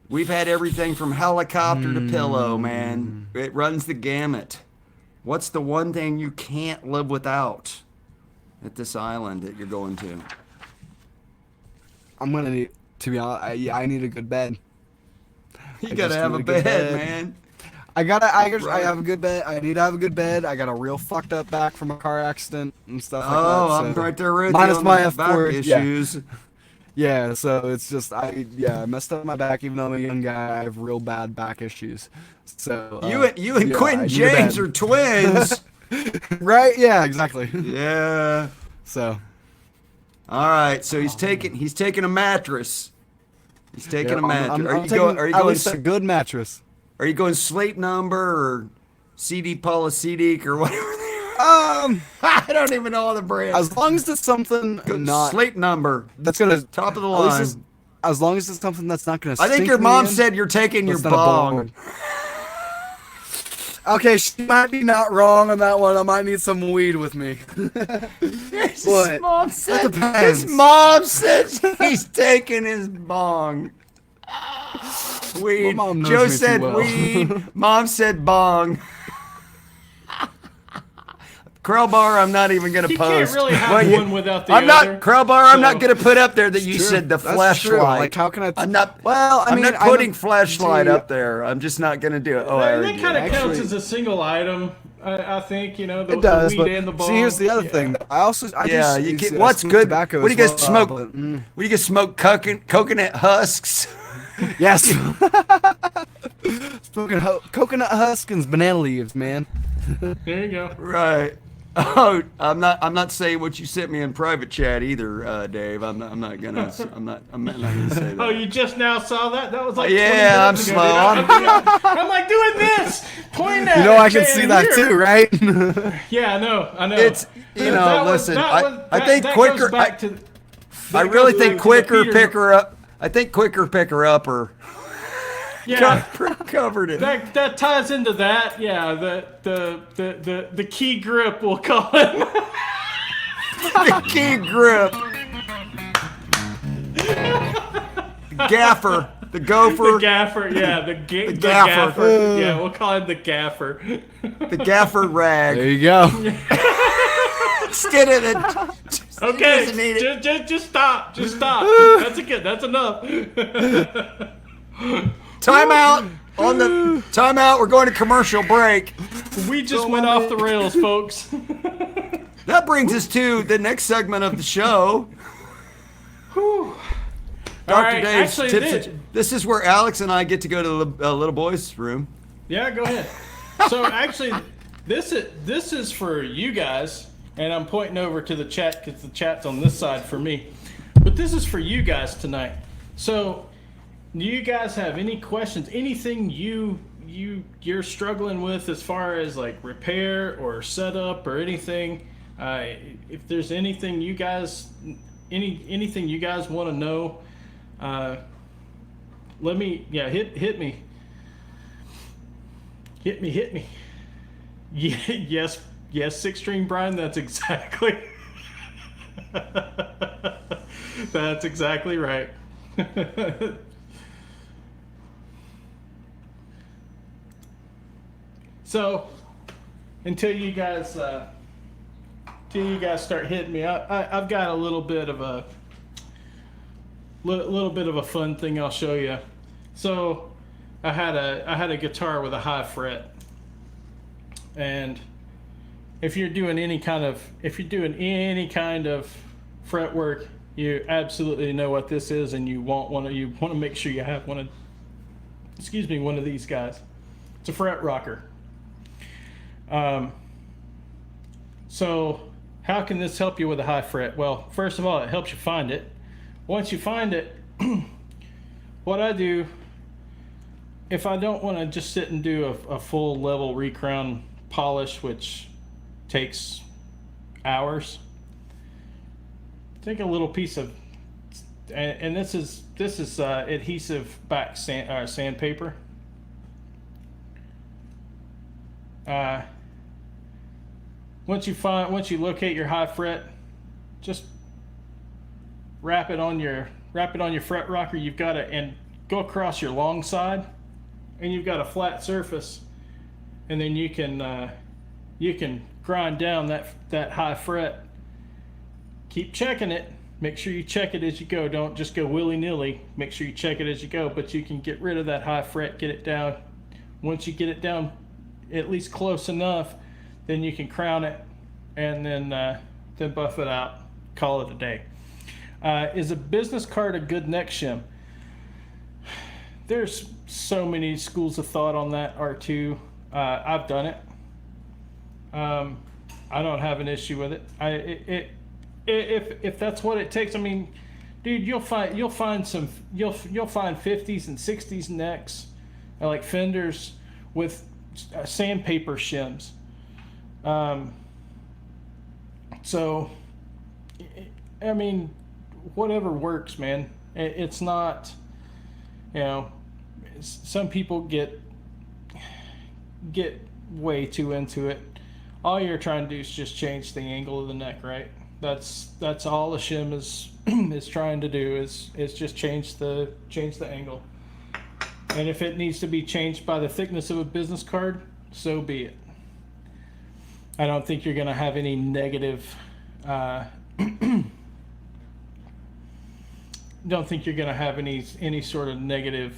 We've had everything from helicopter to pillow, man. It runs the gamut. What's the one thing you can't live without at this island that you're going to? I'm gonna need, to be honest, I need a good bed. You gotta have a bed, man. I have a good bed. I need to have a good bed. I got a real fucked up back from a car accident and stuff like that. Oh, I'm right there with you minus on my the back issues. Yeah, so it's just I messed up my back. Even though I'm a young guy, I have real bad back issues. So you and Quentin James are twins, right? Yeah, exactly. Yeah. So, all right. So he's taking a mattress. He's taking a mattress. Are you going at least a good mattress? Are you going Sleep Number or CD Polycedic or whatever? I don't even know all the brands. As long as it's something not Sleep Number. That's gonna top of the line. As long as it's something that's not gonna. I think your mom said you're taking your bong. Okay, she might be not wrong on that one. I might need some weed with me. His mom said he's taking his bong. Weed. Joe said weed. Mom said bong. Crowbar, I'm not even going to post. You can't really have one without the other. Crowbar, I'm not going to put up there that you said the fleshlight. How can I? I'm not. Well, I'm not putting fleshlight up there. I'm just not going to do it. That kind of counts as a single item. I think the, It does, the weed but and the bong. see, here's the other thing. I You do get what's smoke good. tobacco What do you as get well, smoke? but, What do you get smoke? Coconut husks. yes. Smoking coconut husks and banana leaves, man. There you go. Right. Oh, I'm not saying what you sent me in private chat either, Dave. I'm not gonna say that. Oh, you just now saw that? That was like 20 Yeah, I'm minutes ago, slow. dude. I'm like doing this, pointing at I it, can saying, see that "Here." too, right? Yeah, I know. It's listen. I think quicker. I really think quicker pick her up. I think quicker pick her up or. Yeah, covered it. that ties into that. Yeah, the key grip, we'll call it. The key grip. Gaffer. The gopher. The gaffer. Yeah, the gaffer. gaffer. Yeah, we'll call it the gaffer. The gaffer rag. There you go. Instead of the. Okay, just stop. Just stop. That's enough. Timeout. Timeout. We're going to commercial break. We just went off the rails, folks. That brings us to the next segment of the show. Whew. Dr. All right, Dave's actually, tips. This is where Alex and I get to go to the little boy's room. Yeah, go ahead. So actually, this is for you guys, and I'm pointing over to the chat because the chat's on this side for me. But this is for you guys tonight. So, do you guys have any questions? Anything you're struggling with as far as like repair or setup or anything? If there's anything you guys anything you guys want to know, hit me. Hit me. Yes, Six String Brian, that's exactly that's exactly right. So until you guys start hitting me, I've got a little bit of a fun thing I'll show you. So I had a guitar with a high fret, and if you're doing any kind of fret work, you absolutely know what this is, and you want to make sure you have one of these guys. It's a fret rocker. So how can this help you with a high fret? Well, first of all, it helps you find it. Once you find it, what I do, if I don't want to just sit and do a full level recrown polish, which takes hours, take a little piece of, and this is adhesive back sandpaper. Once you locate your high fret, just wrap it on your fret rocker. You've got it, and go across your long side, and you've got a flat surface, and then you can grind down that high fret. Keep checking it. Make sure you check it as you go. Don't just go willy-nilly. Make sure you check it as you go, but you can get rid of that high fret, get it down. Once you get it down at least close enough, then you can crown it, and then buff it out, call it a day. Is a business card a good neck shim? There's so many schools of thought on that, R2. I've done it. I don't have an issue with it. If that's what it takes, I mean, dude, you'll find 50s and 60s necks, like fenders with sandpaper shims. So, I mean, whatever works, man. It's not, some people get way too into it. All you're trying to do is just change the angle of the neck, right? That's all the shim is trying to do is just change the angle. And if it needs to be changed by the thickness of a business card, so be it. I don't think you're going to have any negative don't think you're going to have any sort of negative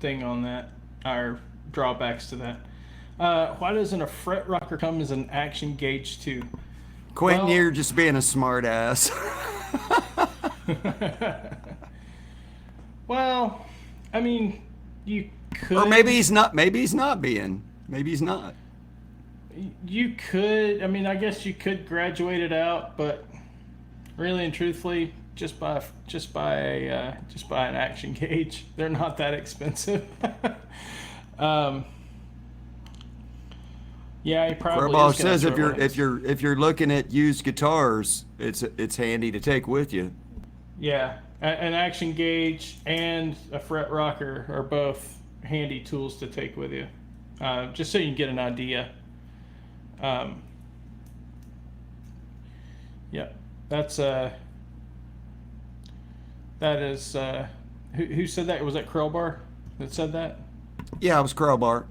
thing on that, or drawbacks to that. Why doesn't a fret rocker come as an action gauge too? Quentin, Well- you're just being a smart ass. Well, I mean, you could. Or maybe he's not. Maybe he's not being. Maybe he's not. You could. I mean, I guess you could graduate it out, but really and truthfully, just buy an action gauge. They're not that expensive. Yeah, he probably. Crowbar is gonna says throw one. if you're looking at used guitars, it's handy to take with you. Yeah, an action gauge and a fret rocker are both handy tools to take with you, just so you can get an idea. Yeah, that's that is who said that? Was that Crowbar that said that? Yeah, it was Crowbar.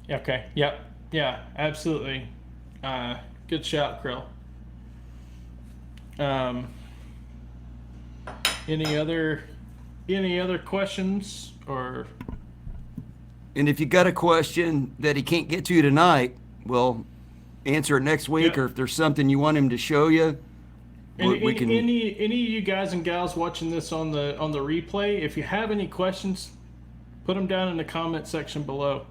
Okay. Yep. Yeah. Absolutely. Good shout, Krill. Any other questions or? And if you got a question that he can't get to tonight, we'll answer it next week. Yeah. Or if there's something you want him to show you, we can. Any of you guys and gals watching this on the replay, if you have any questions, put them down in the comment section below.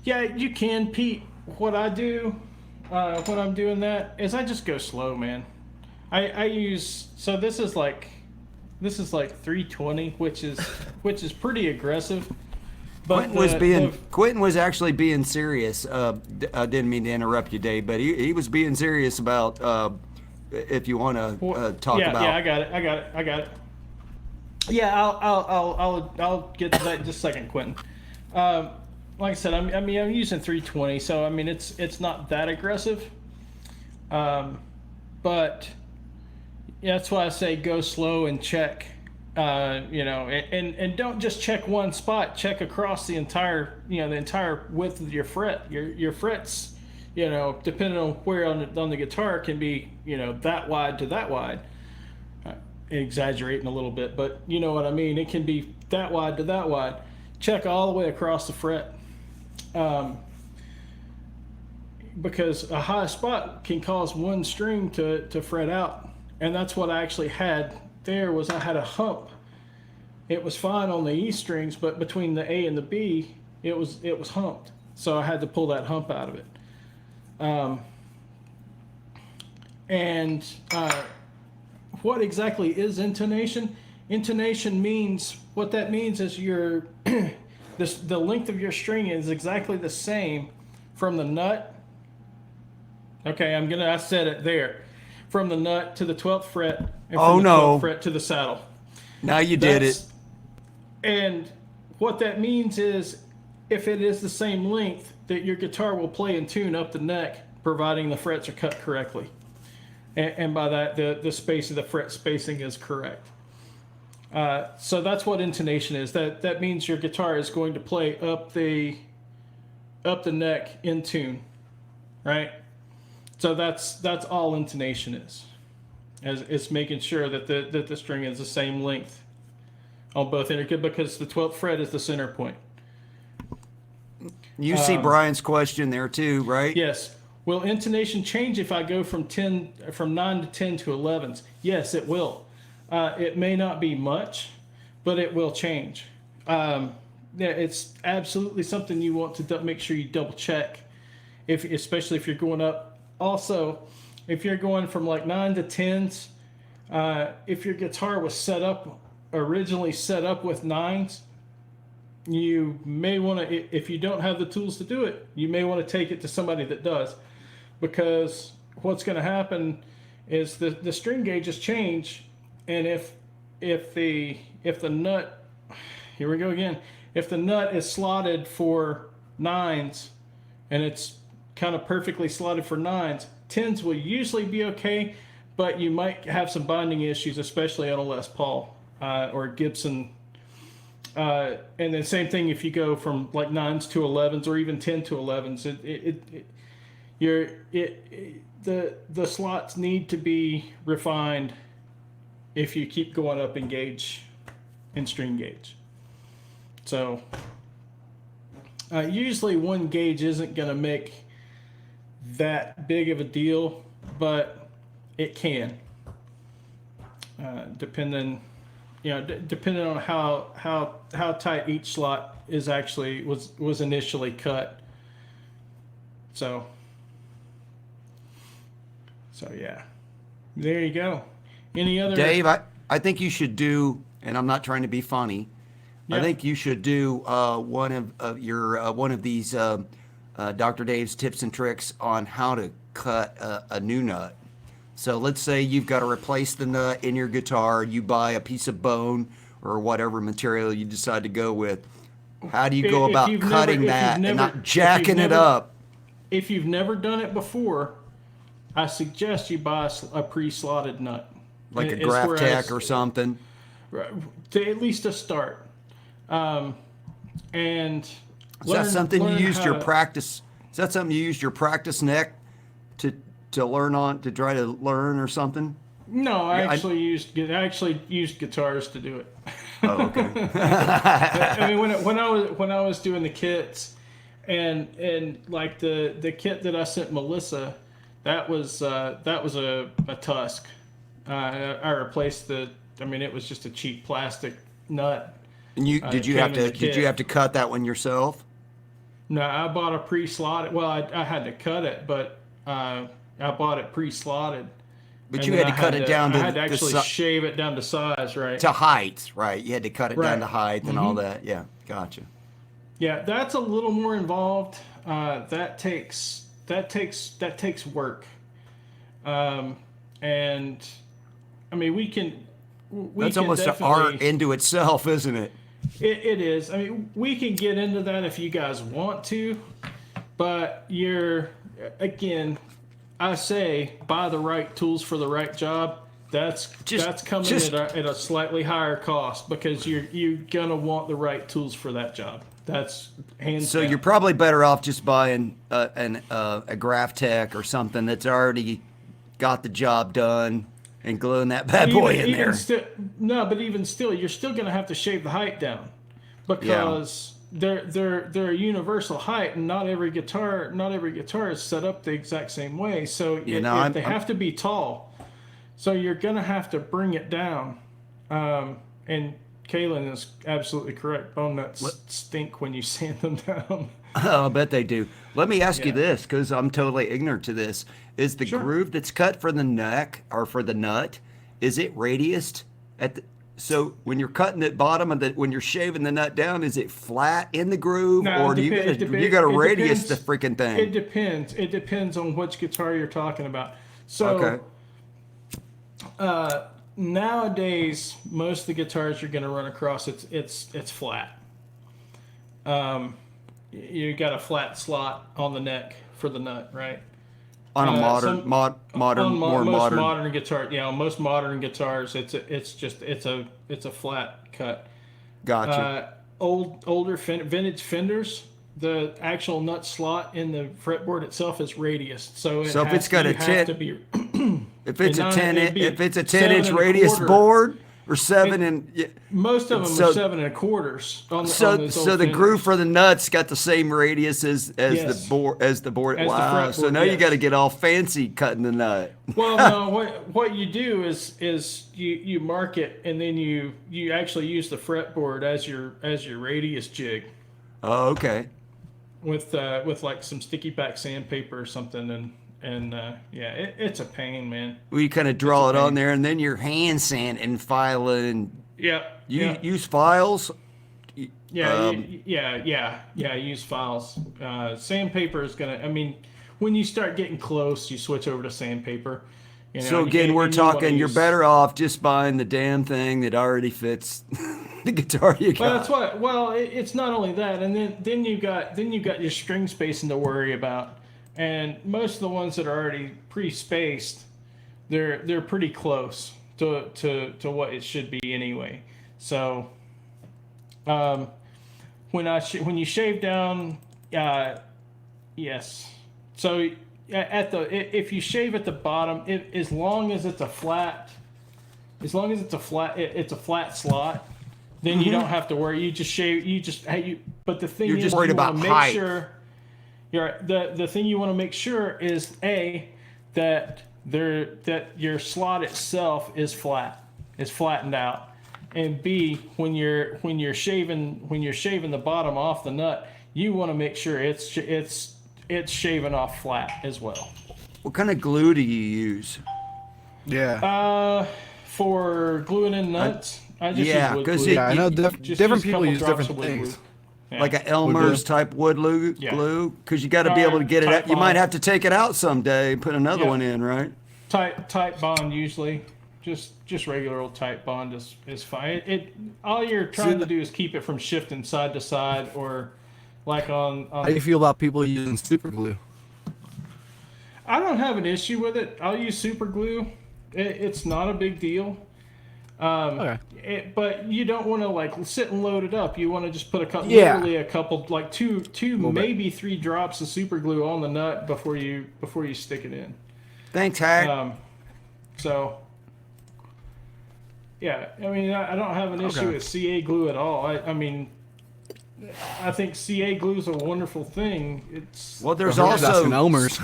Yeah, you can, Pete. What I do when I'm doing that is I just go slow, man. I use, so this is like 320, which is pretty aggressive. But Quentin was actually being serious. I didn't mean to interrupt you, Dave, but he was being serious about if you want to talk about. Yeah, I got it. Yeah, I'll get to that in just a second, Quentin. Like I said, I'm using 320, so I mean it's not that aggressive. But yeah, that's why I say go slow and check. And don't just check one spot. Check across the entire width of your fret. Your frets, depending on where on the guitar, can be that wide to that wide. Exaggerating a little bit, but you know what I mean. It can be that wide to that wide. Check all the way across the fret, because a high spot can cause one string to fret out, and that's what I actually had. I had a hump. It was fine on the E strings, but between the A and the B, it was humped. So I had to pull that hump out of it. What exactly is intonation? Intonation means, what that means is the length of your string is exactly the same from the nut. Okay, I said it there. From the nut to the 12th fret, and from the 12th fret to the saddle. Now you did it. And what that means is, if it is the same length, that your guitar will play in tune up the neck, providing the frets are cut correctly. And by that, the space of the fret spacing is correct. So that's what intonation is. That means your guitar is going to play up the neck in tune, right? So that's all intonation is. It's making sure that the string is the same length on both ends, because the 12th fret is the center point. You see Brian's question there too, right? Yes. Will intonation change if I go from 9 to 10 to 11s? Yes, it will. It may not be much, but it will change. It's absolutely something you want to make sure you double check, especially if you're going up. Also, if you're going from like 9 to 10s, if your guitar was originally set up with 9s, you may want to, if you don't have the tools to do it, you may want to take it to somebody that does. Because what's going to happen is the string gauges change, and if the nut, here we go again, if the nut is slotted for 9s and it's kind of perfectly slotted for 9s, 10s will usually be okay, but you might have some binding issues, especially on a Les Paul or Gibson. And then same thing if you go from like 9s to 11s or even 10 to 11s. The slots need to be refined if you keep going up in gauge, in string gauge. So usually one gauge isn't going to make that big of a deal, but it can, depending on how tight each slot was initially cut. So yeah, there you go. Any other? Dave, I think you should do, and I'm not trying to be funny. Yeah. I think you should do one of these Dr. Dave's tips and tricks on how to cut a new nut. So let's say you've got to replace the nut in your guitar. You buy a piece of bone or whatever material you decide to go with. How do you go about cutting that and not jacking it up? If you've never done it before, I suggest you buy a pre-slotted nut. Like a graph tack or something? To at least a start. And is that something you used your practice? Is that something you used your practice neck to learn on, to try to learn or something? No, I actually used guitars to do it. Oh, okay. I mean, when I was doing the kits, and like the kit that I sent Melissa, that was a tusk. I replaced it was just a cheap plastic nut. And did you have to cut that one yourself? No, I bought a pre-slotted. Well, I had to cut it, but I bought it pre-slotted. But you had to cut it down to... I had to actually shave it down to size, right? To height, right. You had to cut it down to height and all that. Yeah, gotcha. Yeah, that's a little more involved. That takes work. And, I mean, we can that's almost an art into itself, isn't it? It is. I mean, we can get into that if you guys want to, but again, I say buy the right tools for the right job. That's coming at a slightly higher cost because you're gonna want the right tools for that job. That's hands down. You're probably better off just buying a graph tech or something that's already got the job done and gluing that bad boy in there. But even still, you're still gonna have to shave the height down because they're a universal height, and not every guitar is set up the exact same way. So they have to be tall. So you're gonna have to bring it down. And Kaylin is absolutely correct. Bone nuts stink when you sand them down. Oh, I bet they do. Let me ask you this, because I'm totally ignorant to this. Is the groove that's cut for the neck or for the nut, is it radiused so when you're cutting the bottom when you're shaving the nut down, is it flat in the groove, or do you got to radius the freaking thing? It depends. It depends on which guitar you're talking about. So, nowadays, most of the guitars you're going to run across, it's flat. You got a flat slot on the neck for the nut, right? On a modern guitar, on most modern guitars, it's a flat cut. Gotcha. Older vintage Fenders, the actual nut slot in the fretboard itself is radius. So if it's got a 10, if it's a 10-inch radius board. Or 7 and most of them are 7 1/4. So the groove for the nuts got the same radius as the board. Wow! So now you got to get all fancy cutting the nut. Well, no. What you do is you mark it, and then you actually use the fretboard as your radius jig. Oh, okay. With like some sticky pack sandpaper or something, and it's a pain, man. Well, you kind of draw it on there, and then you're hand sand and filing. Use files. Use files. Sandpaper is gonna. I mean, when you start getting close, you switch over to sandpaper. So again, we're talking. You're better off just buying the damn thing that already fits the guitar you got. Well, that's what. Well, it's not only that, and then you got your string spacing to worry about. And most of the ones that are already pre-spaced, they're pretty close to what it should be anyway. So, when you shave down, yes. So if you shave at the bottom, as long as it's a flat slot, then you don't have to worry. You just shave. But the thing You're is, just worried you want about to make height. sure. The thing you want to make sure is that your slot itself is flattened out, and B, when you're shaving the bottom off the nut, you want to make sure it's shaving off flat as well. What kind of glue do you use? Yeah. For gluing in nuts, I just yeah, use wood 'cause glue. Yeah, I know Just different a people couple use drops different of wood glue. things. Yeah. Like a Elmer's type wood Yeah. glue, because you got to be able to get it out. You might have to take it out someday and put another one in, right? Tight bond usually. Just regular old tight bond is fine. It all you're trying to do is keep it from shifting side to side, or like on How do you feel about people using super glue? I don't have an issue with it. I'll use super glue. It's not a big deal. Okay. But you don't want to like sit and load it up. You want to just put literally a couple, like two maybe 3 drops of super glue on the nut before you stick it in. Thanks, Hank. So yeah, I mean, I don't have an issue with CA glue at all. I mean, I think CA glue is a wonderful thing. It's Well, there's asking also Elmer's.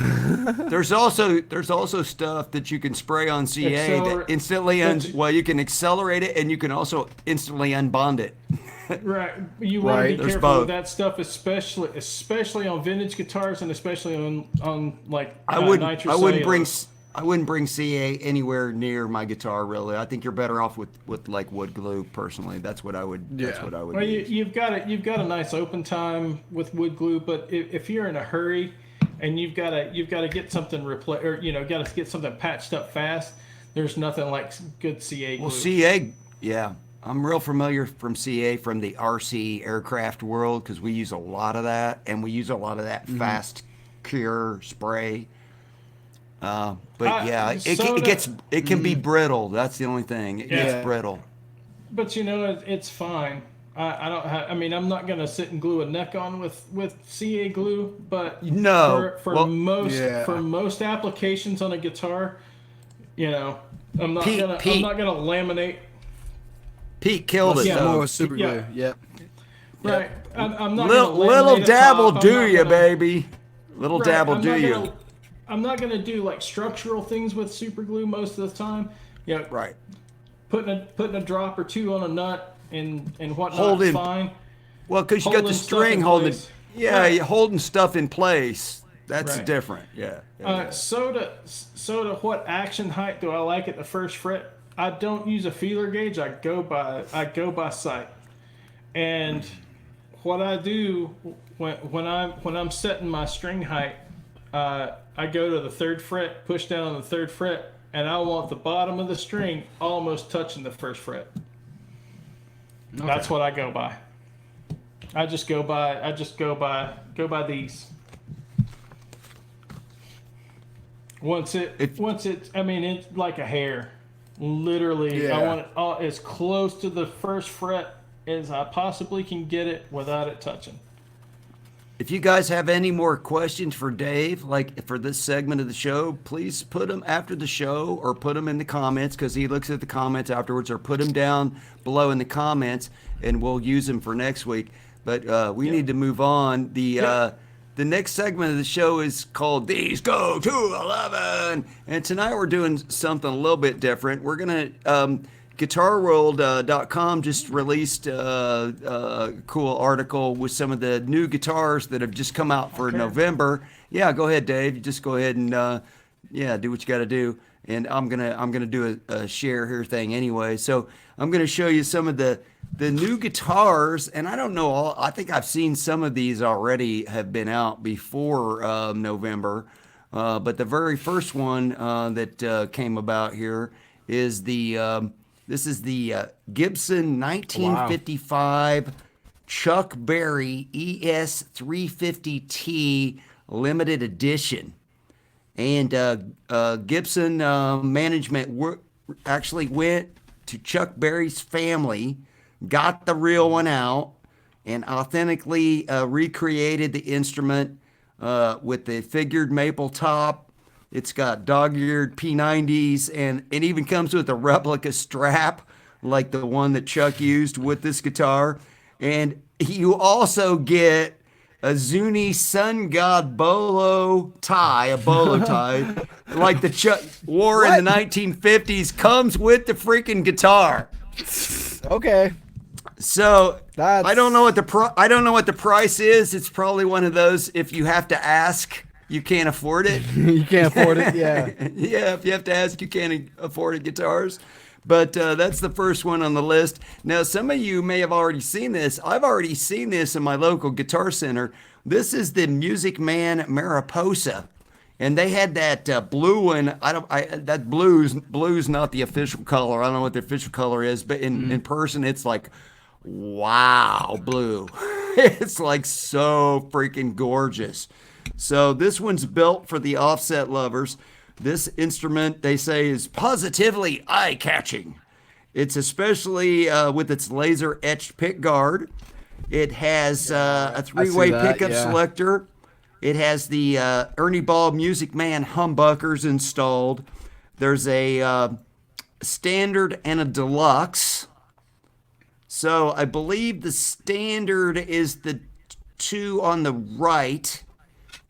there's also stuff that you can spray on CA that instantly you can accelerate it, and you can also instantly unbond it. right. You want to be There's careful both. with that stuff, especially on vintage guitars, and especially on like I wouldn't nitrocellulose. bring CA anywhere near my guitar, really. I think you're better off with like wood glue. Personally, that's what I would. That's what I would. Well, use. you've got a nice open time with wood glue, but if you're in a hurry and you've got to get something replaced, or got to get something patched up fast, there's nothing like good CA glue. Well, CA, yeah, I'm real familiar from CA from the RC aircraft world, because we use a lot of that, and we use a lot of that fast cure spray. But it can be brittle. That's the only thing. It gets brittle. But it's fine. I'm not gonna sit and glue a neck on with CA glue, but for most applications on a guitar, I'm not gonna laminate. Pete killed it. More with super glue. Yep. Right. I'm not little gonna dab will top. do you, baby. Little dab will do you. I'm not gonna do like structural things with super glue most of the time. Right. Putting a drop or two on a nut and whatnot is fine. Well, because you got the string holding. Yeah, right. You're holding stuff in place. That's right. different. Yeah. So to what action height do I like at the first fret? I don't use a feeler gauge. I go by sight. And what I do when I'm setting my string height, I go to the 3rd fret, push down on the 3rd fret, and I want the bottom of the string almost touching the 1st fret. Okay. That's what I go by. I just go by these. Once it's like a hair. Literally, I want it as close to the 1st fret as I possibly can get it without it touching. If you guys have any more questions for Dave, like for this segment of the show, please put them after the show or put them in the comments, because he looks at the comments afterwards, or put them down below in the comments and we'll use them for next week. But we need to move on. The next segment of the show is called These Go to 11. And tonight we're doing something a little bit different. We're going to... GuitarWorld.com just released a cool article with some of the new guitars that have just come out for November. Yeah, go ahead, Dave. You just go ahead and do what you got to do. And I'm gonna do a share here thing anyway. So I'm gonna show you some of the new guitars, and I don't know all. I think I've seen some of these already have been out before November, but the very first one that came about here is the. This is the Gibson 1955 Chuck Berry ES350T limited edition. And Gibson management actually went to Chuck Berry's family, got the real one out, and authentically recreated the instrument with the figured maple top. It's got dog-eared P90s, and it even comes with a replica strap. like the one that Chuck used with this guitar. And you also get a Zuni Sun God bolo tie, a bolo tie, like the Chuck wore in the 1950s, comes with the freaking guitar. Okay. So I don't know what the price is. It's probably one of those, if you have to ask, you can't afford it. You can't afford it, yeah. Yeah, if you have to ask, you can't afford it, guitars. But that's the first one on the list. Now, some of you may have already seen this. I've already seen this in my local guitar center. This is the Music Man Mariposa. And they had that blue one. That blue's not the official color. I don't know what the official color is, but in person, it's like, wow, blue. It's like so freaking gorgeous. So this one's built for the offset lovers. This instrument, they say, is positively eye-catching. It's especially with its laser-etched pick guard. It has a three-way pickup selector. It has the Ernie Ball Music Man humbuckers installed. There's a standard and a deluxe. So I believe the standard is the two on the right,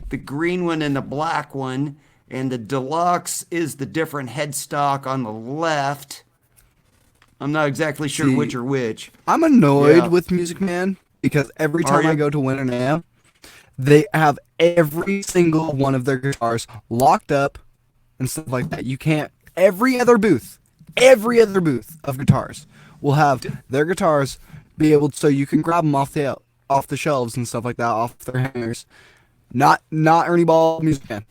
the green one and the black one. And the deluxe is the different headstock on the left. I'm not exactly sure which are which. I'm annoyed with Music Man because every time I go to Winter NAMM, they have every single one of their guitars locked up and stuff like that. You can't. Every other booth of guitars will have their guitars be able to, so you can grab them off the shelves and stuff like that, off their hangers. Not Ernie Ball Music Man.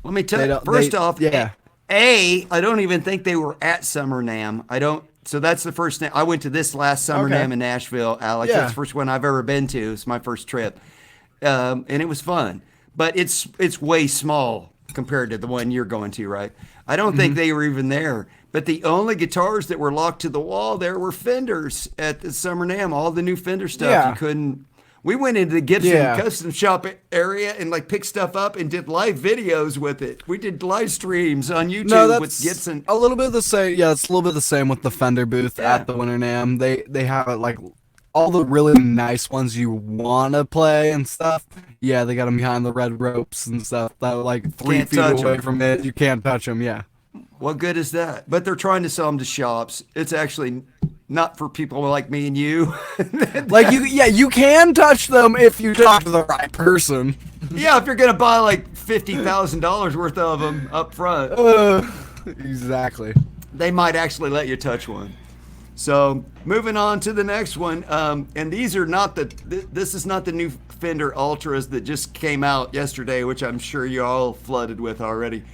Let me tell you, first off, I don't even think they were at Summer NAMM. So that's the first thing. I went to this last Summer NAMM in Nashville, Alex. That's the first one I've ever been to. It's my first trip. And it was fun. But it's way small compared to the one you're going to, right? I don't think they were even there. But the only guitars that were locked to the wall there were Fenders at the Summer NAMM. All the new Fender stuff, you couldn't. We went into the Gibson custom shop area and like picked stuff up and did live videos with it. We did live streams on YouTube with Gibson. A little bit of the same. Yeah, it's a little bit the same with the Fender booth at the Winter NAMM. They have it like all the really nice ones you want to play and stuff. Yeah, they got them behind the red ropes and stuff. That are like 3 feet away from it. You can't touch them. Yeah. What good is that? But they're trying to sell them to shops. It's actually not for people like me and you. Like you can touch them if you talk to the right person. Yeah, if you're gonna buy like $50,000 worth of them up front. Exactly. They might actually let you touch one. So moving on to the next one, and these are not this is not the new Fender Ultras that just came out yesterday, which I'm sure you're all flooded with already.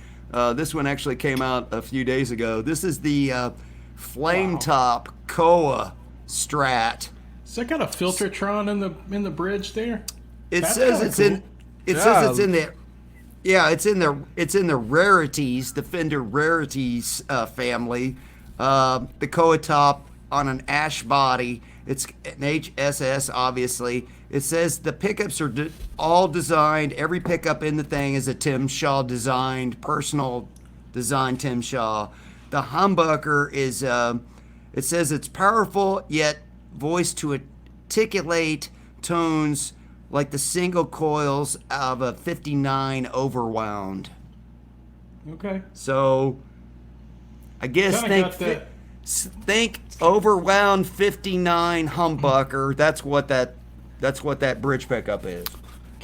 This one actually came out a few days ago. This is the Flame Top Koa Strat. Is that got a Filtertron in the bridge there? It says it's in the it's in the rarities, the Fender rarities family. The Koa Top on an ash body. It's an HSS, obviously. It says the pickups are all designed. Every pickup in the thing is a Tim Shaw designed, personal design Tim Shaw. The humbucker is, it says it's powerful yet voiced to articulate tones like the single coils of a 59 Overwound. Okay. So, I guess think Overwound 59 humbucker. That's what that bridge pickup is.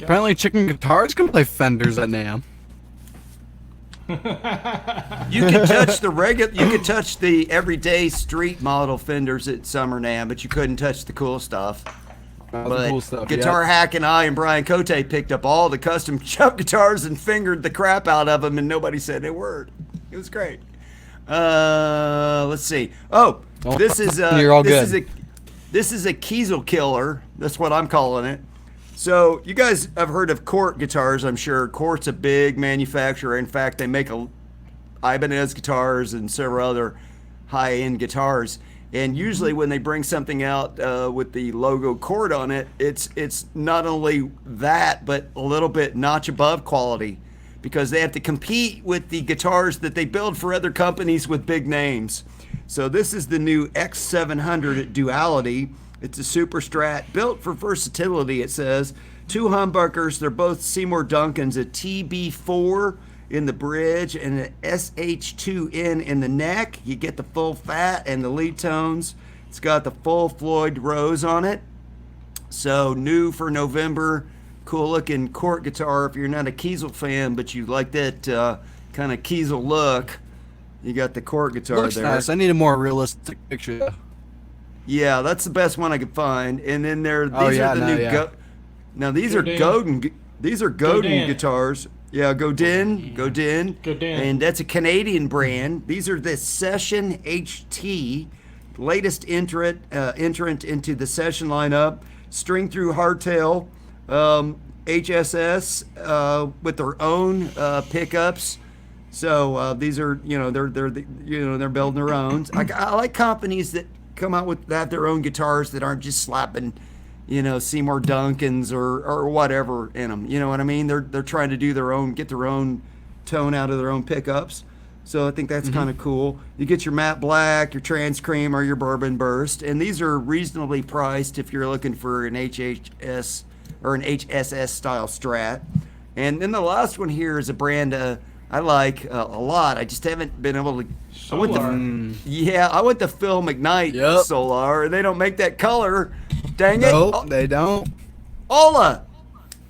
Apparently, Chicken Guitars can play Fenders at NAMM. You can touch the everyday street model Fenders at Summer NAMM, but you couldn't touch the cool stuff. Guitar Hack and I and Brian Cote picked up all the custom Chuck guitars and fingered the crap out of them, and nobody said a word. It was great. Let's see. This is this is a Kiesel killer. That's what I'm calling it. So you guys have heard of Cort guitars, I'm sure. Cort's a big manufacturer. In fact, they make Ibanez guitars and several other high-end guitars. And usually when they bring something out with the logo Cort on it, it's not only that, but a little bit notch above quality, because they have to compete with the guitars that they build for other companies with big names. So this is the new X700 Duality. It's a super strat built for versatility, it says. 2 humbuckers. They're both Seymour Duncans, a TB4 in the bridge and an SH2N in the neck. You get the full fat and the lead tones. It's got the full Floyd Rose on it. So new for November. Cool looking Cort guitar if you're not a Kiesel fan, but you like that kind of Kiesel look. You got the Cort guitar Looks there. nice. I need a more realistic picture though. Yeah, that's the best one I could find. And then these are the new now these are Godin. These are Godin guitars. Yeah, Godin. And that's a Canadian brand. These are the Session HT, latest entrant into the Session lineup. String through hardtail, HSS with their own pickups. So these are they're building their own. I like companies that come out with have their own guitars that aren't just slapping Seymour Duncans or whatever in them. You know what I mean? They're trying to do their own, get their own tone out of their own pickups. So I think that's kind of cool. You get your matte black, your trans cream, or your bourbon burst, and these are reasonably priced if you're looking for an HHS or an HSS style Strat. And then the last one here is a brand I like a lot. I just haven't been able to. Solar. I went to Phil McKnight Solar, and they don't make that color. Dang it! Nope, they don't. Ola,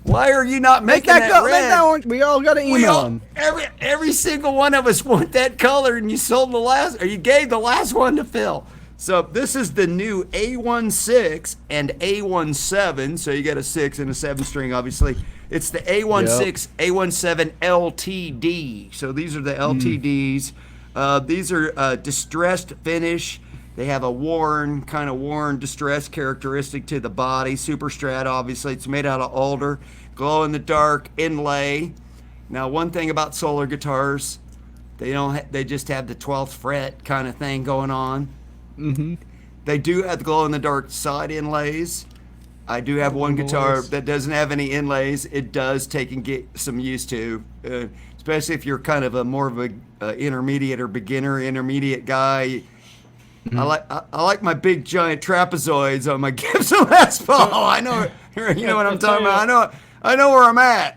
why are you not making that red? Make that one. We all got an email them. Every single one of us want that color, and you sold you gave the last one to Phil. So this is the new A16 and A17. So you got a 6 and a 7 string, obviously. It's the A16, A17 LTD. So these are the LTDs. These are distressed finish. They have a worn, distressed characteristic to the body. Super Strat, obviously. It's made out of alder. Glow-in-the-dark inlay. Now, one thing about Solar guitars, they just have the 12th fret kind of thing going on. Mm-hmm. They do have the glow-in-the-dark side inlays. I do have one guitar that doesn't have any inlays. It does take and get some used to, especially if you're kind of more of a intermediate or beginner intermediate guy. Mm-hmm. I like my big giant trapezoids on my Gibson Les Paul. I know what I'm talking about. I know where I'm at.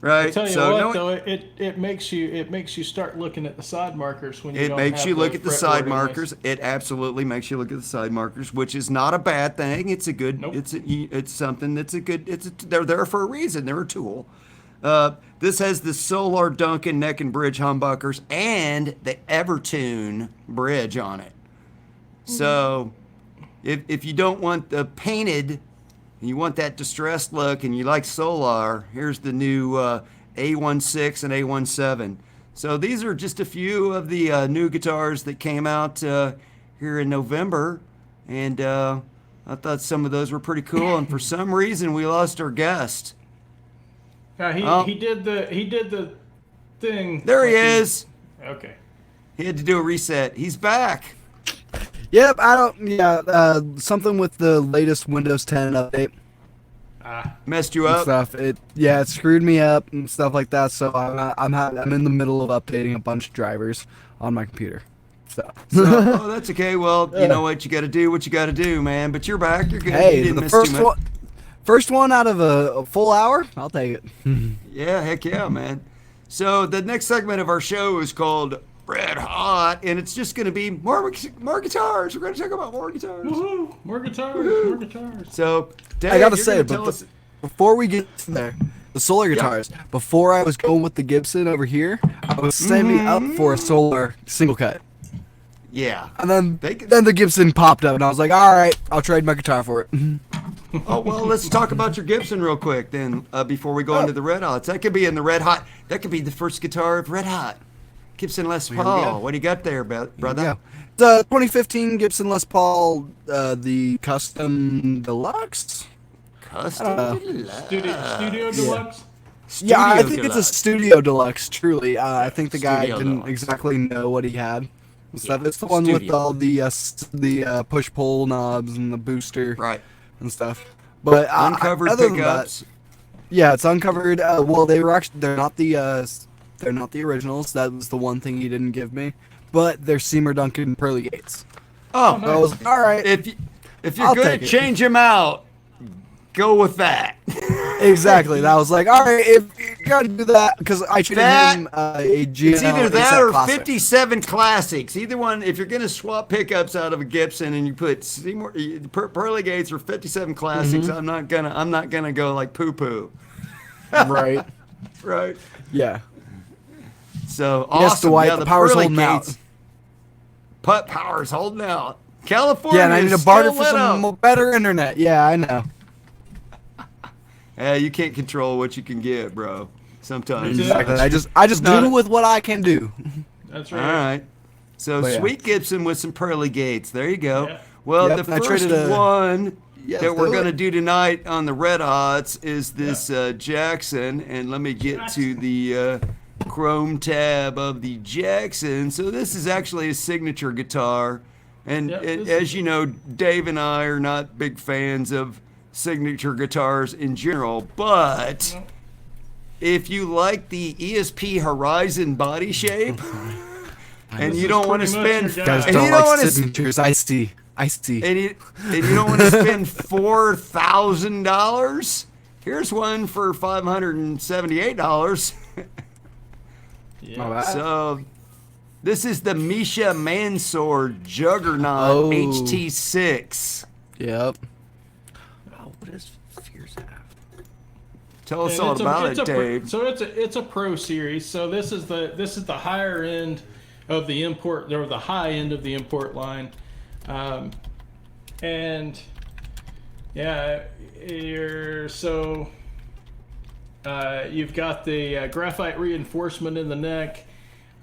Right. I tell you though, it makes you start looking at the side markers when you. It makes you look at the side markers. It absolutely makes you look at the side markers, which is not a bad thing. It's a good. Nope. It's something that's a good. They're there for a reason. They're a tool. This has the Solar Duncan neck and bridge humbuckers and the Evertune bridge on it. So, if you don't want the painted, and you want that distressed look, and you like Solar, here's the new A16 and A17. So these are just a few of the new guitars that came out here in November, and I thought some of those were pretty cool. And for some reason, we lost our guest. He did the thing. There he is. Okay. He had to do a reset. He's back. Yep, something with the latest Windows 10 update. Messed you up? Stuff. It screwed me up and stuff like that. So I'm in the middle of updating a bunch of drivers on my computer. So that's okay. Well, you know what you got to do, man. But you're back. You're good. Hey, you didn't miss first too much. First one out of a full hour. I'll take it. Yeah, heck yeah, man. So the next segment of our show is called Red Hot, and it's just going to be more guitars. We're going to talk about more guitars. Woohoo! More guitars. So, Dave, I got to say, before we get to there, the Solar guitars, before I was going with the Gibson over here, I was saving up for a Solar single cut. Yeah. And then the Gibson popped up, and I was like, all right, I'll trade my guitar for it. Oh, well, let's talk about your Gibson real quick then, before we go into the Red Hots. That could be in the Red Hot. That could be the first guitar of Red Hot. Gibson Les Paul. What do you got there, brother? Yeah. The 2015 Gibson Les Paul, the Custom Deluxe. Studio Deluxe? Yeah, I think it's a Studio Deluxe, truly. I think the guy didn't exactly know what he had. Stuff. It's the one with all the push-pull knobs and the booster and stuff. But uncovered pickups. Yeah, it's uncovered. Well, they're not the originals. That was the one thing he didn't give me. but they're Seymour Duncan pearly gates. Oh, So I was like, all right. if you're I'll going take to it. change them out, go with that. Exactly. That was like, all right, if you gotta do that, because I treated him a GL. It's either that or Classic. 57 Classics. Either one. If you're going to swap pickups out of a Gibson and you put Seymour Pearly Gates or 57 Classics, I'm not gonna go like poo poo. Right. Right. Yeah. So Yes, awesome. Dwight, Yeah, the power's Pearly holding out. Gates. Putt power's holding out. California. Yeah, and I need is to barter still for lit up. some better internet. Yeah, I know. You can't control what you can get, bro. Sometimes. Exactly. I just not do a- with what I can do. That's All right. right. So But yeah. Sweet Gibson with some Pearly Gates. There you go. Yeah. Well, Yep, the I first traded a- one Yes, that we're do going to it. do tonight on the Red Hots is this Jackson. And let me get to the Chrome tab of the Jackson. So this is actually a signature guitar. And Yep, as you know, Dave and I are not big fans of signature guitars in general. But if you like the ESP Horizon body shape, and This you is don't want to pretty much spend, your Guys guy. and you don't don't like want to, signatures. I see. and you don't want to spend $4,000. Here's one for $578. My bad. So this is the Misha Mansour Juggernaut Oh. HT6. Yep. Oh, what does Fierce have? Tell us And all it's about it's it, Dave. So it's a pro series. So this is the higher end of the import, or the high end of the import line, and yeah, you've got the graphite reinforcement in the neck.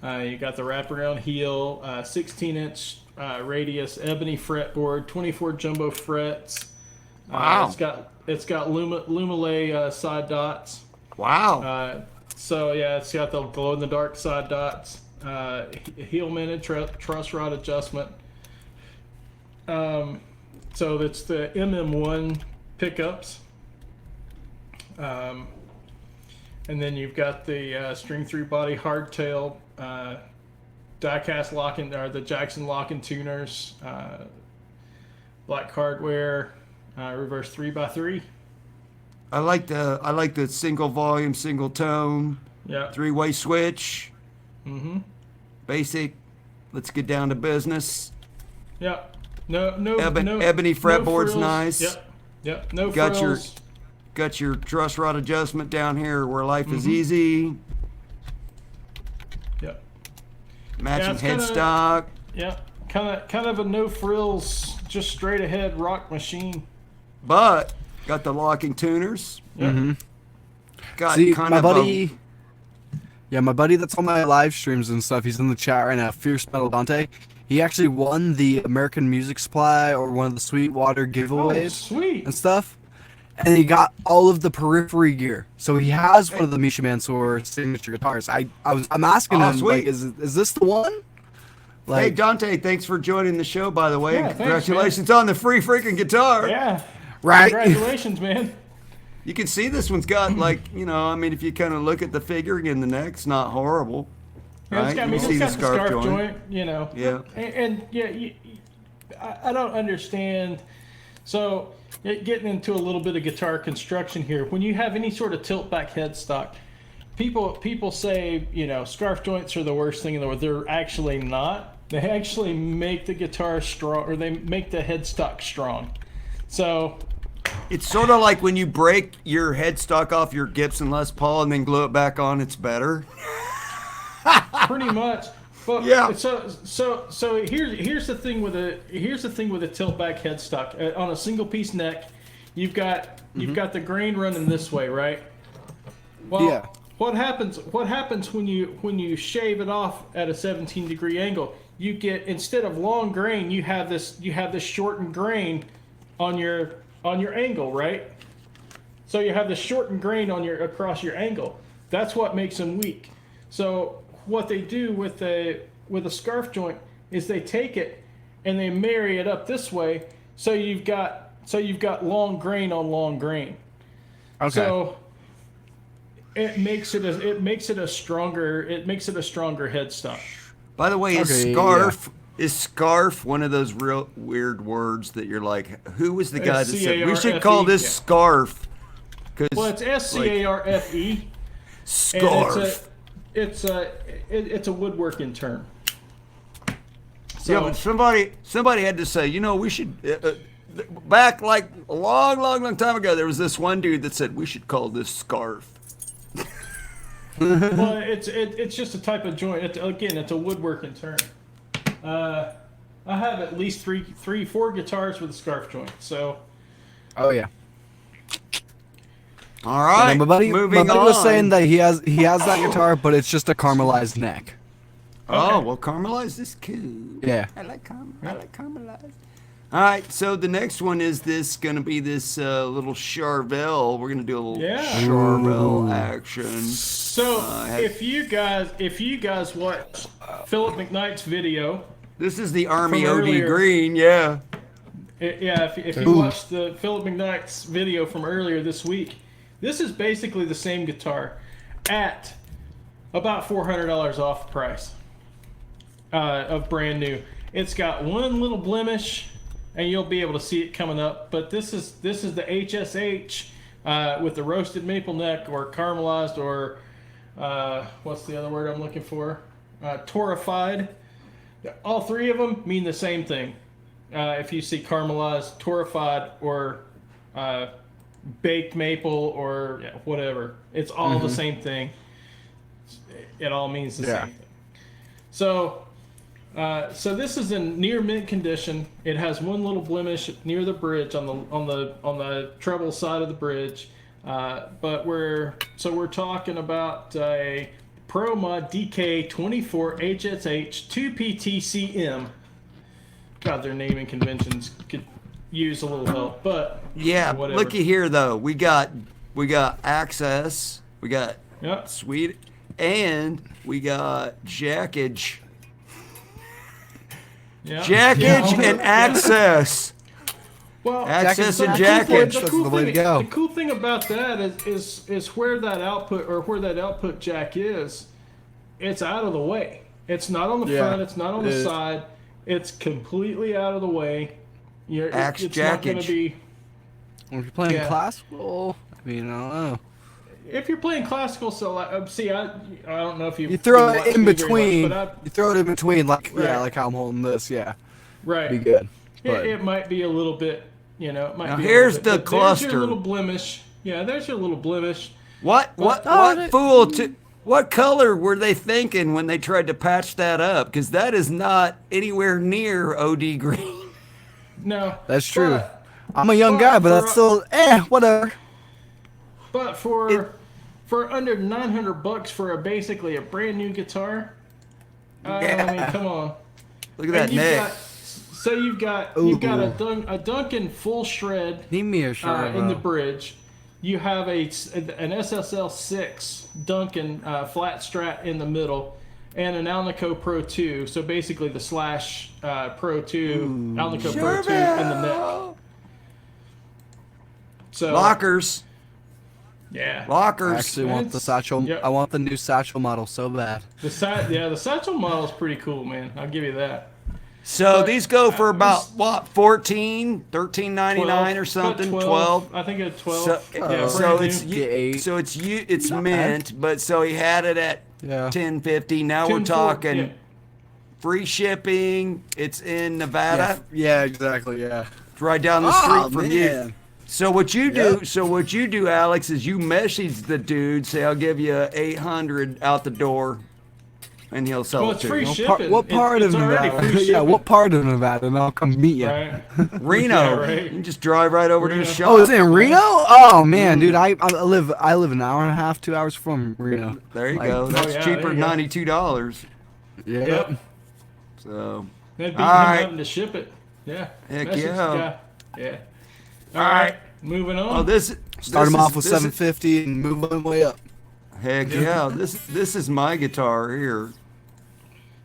You got the wraparound heel, 16-inch radius ebony fretboard, 24 jumbo frets. Wow. It's got Lumile side dots. Wow. So yeah, it's got the glow in the dark side dots. Heel minted truss rod adjustment. So that's the MM1 pickups. And then you've got the string through body hardtail die-cast locking, or the Jackson locking tuners, black hardware, reverse 3x3. I like the single volume, single tone, Yeah. 3-way switch. Mm-hmm. Basic. Let's get down to business. Yeah. No. Ebony fretboard's frills. nice. Yep. No Got your- frills. Got your truss rod adjustment down here where life is Mm-hmm. easy. Yep. Matching it's kinda- headstock. Yeah. Kind of a no frills, just straight ahead rock machine. But got the locking tuners. Yep. Got See, kind my of buddy. Yeah, my buddy that's on my live streams and stuff, he's in the chat right now, Fierce Metal Dante. He actually won the American Music Supply or one of the Sweetwater Oh, giveaways sweet. and stuff. And he got all of the periphery gear. So he has one of the Misha Mansour signature guitars. I'm asking Oh, him, sweet. like, is this the one? Hey Like, Dante, thanks for joining the show, by the way. Yeah, thanks, Congratulations on the free freaking guitar. Yeah. right? Congratulations, man. You can see this one's got I mean, if you kind of look at the figuring in the neck, it's not horrible. Yeah, Right? it's got, You it's see got the the scarf scarf joint. joint, Yeah. And yeah, I don't understand. So, getting into a little bit of guitar construction here, when you have any sort of tilt back headstock, people say, scarf joints are the worst thing in the world. They're actually not. They actually make the guitar strong, or they make the headstock strong. So, It's sort of like when you break your headstock off your Gibson Les Paul and then glue it back on, it's better. pretty much. But Yeah. So here's the thing with a tilt back headstock. On a single piece neck, you've got the grain running this way, right? Well, Yeah. What happens when you shave it off at a 17-degree angle? You get, instead of long grain, you have this shortened grain on your angle, right? So you have the shortened grain across your angle. That's what makes them weak. So what they do with a scarf joint is they take it and they marry it up this way, so you've got long grain on long grain. Okay. So it makes it a stronger headstock. By the way, is Okay, scarf one of those real weird words that you're like, who was the guy that said we should SCARFE, call this yeah. scarf? Well, it's SCARFE. Scarf. It's a woodworking term. So, Yeah, but somebody had to say, we should. Back like a long time ago, there was this one dude that said we should call this scarf. well, it's just a type of joint. It's a woodworking term. I have at least four guitars with a scarf joint. So. Oh yeah. All right. My buddy moving on. was saying that he has that guitar, but it's just a caramelized neck. Oh, Okay. well, caramelized is cool. Yeah. I like caramelized. All right, so the next one is going to be this little Charvel. We're going to do a little Charvel action. So if you guys watch Philip McKnight's video, This is the Army From OD earlier. Green, yeah. if you watch the Philip McKnight's video from earlier this week, this is basically the same guitar at about $400 off the price of brand new. It's got one little blemish, and you'll be able to see it coming up. But this is the HSH with the roasted maple neck, or caramelized, or what's the other word I'm looking for? Torrefied. All three of them mean the same thing. If you see caramelized, torrefied, or baked maple, or whatever, it's all the same thing. It all means the same thing. So this is in near mint condition. It has one little blemish near the bridge on the treble side of the bridge, but we're talking about a Pro Mod DK24 HSH 2PTCM. God, their naming conventions could use a little help, but Yeah, whatever. looky here though. We got access. We got sweet, and we got jackage. Jackage and access. Well, Access and jackage. jackage. That's the way to go. The cool thing about that is where that output jack is. It's out of the way. It's not on the front. It's not on the side. It's completely out of the way. Axe it's not going jackage. to be. If you're playing classical, I mean, I don't know. If you're playing classical, so I don't know if You throw watch it in me very between. much, You throw it in between, like Right. like how I'm holding this. Yeah, right. be good. But It might be a little bit, it might Now be. here's a little bit, the but cluster. There's your little blemish. Yeah, there's your little blemish. What color were they thinking when they tried to patch that up? Because that is not anywhere near OD green. No, that's true. but- I'm a young guy, but that's still whatever. But for under $900 for basically a brand new guitar, I mean, come on. Look at that And neck. you've got a Duncan full shred Need me a shirt in the bridge. You have an SSL 6 Duncan flat strat in the middle, and an Alnico Pro 2. So basically the Slash Pro 2, Alnico Pro 2 in the neck. So Lockers. yeah, I Lockers. actually want the satchel. Yep. I want the new satchel model so bad. the satchel model is pretty cool, man. I'll give you that. So But, these go for about it's- what, 14, 13.99 or something, 12. I think it's 12. So, yeah, so brand it's new. it's Not mint, but so he had it at Yeah. $10.50. Now we're 10 talking yeah. free shipping. It's in Nevada. Yeah, exactly. Yeah. It's right down the street from you. So what you do, Alex, is you message the dude, say I'll give you 800 out the door, and he'll sell Well, it it's to free you. shipping. What part it's of already Nevada? free Yeah, shipping. what part of Nevada? And I'll come meet you. Right. Reno. Yeah, right. You can just drive right over to the Reno. shop. Oh, is it in Reno? Oh man, dude, I live an hour and a half, 2 hours from Reno. There you Like, go. That's yeah, cheaper there than you go. $92. Yeah. Yep. So, That'd be All him right. having to ship it. Yeah. Heck Message yeah. the guy. Yeah. All right. Moving on. oh, this Start this them off is- with this is- 750 and move them way up. Heck yeah. This is my guitar here.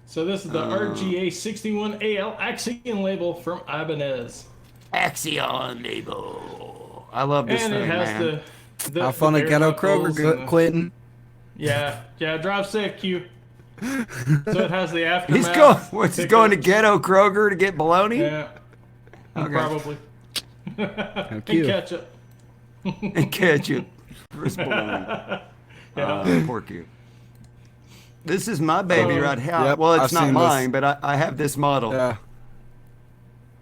So this is the RGA 61AL Axion label from Ibanez. Axion label. I love this And thing, it has man. the Have fun the at bare Ghetto knuckles Kroger, and Quentin. Yeah, drive safe, Q. So it has the He's aftermath. he's going to Ghetto Kroger to get bologna? Yeah. Okay. Probably. And cute. ketchup. And ketchup for his bologna. Poor cute. This is my baby right here. Yep, Well, it's I've not seen mine, this. but I have this model. Yeah.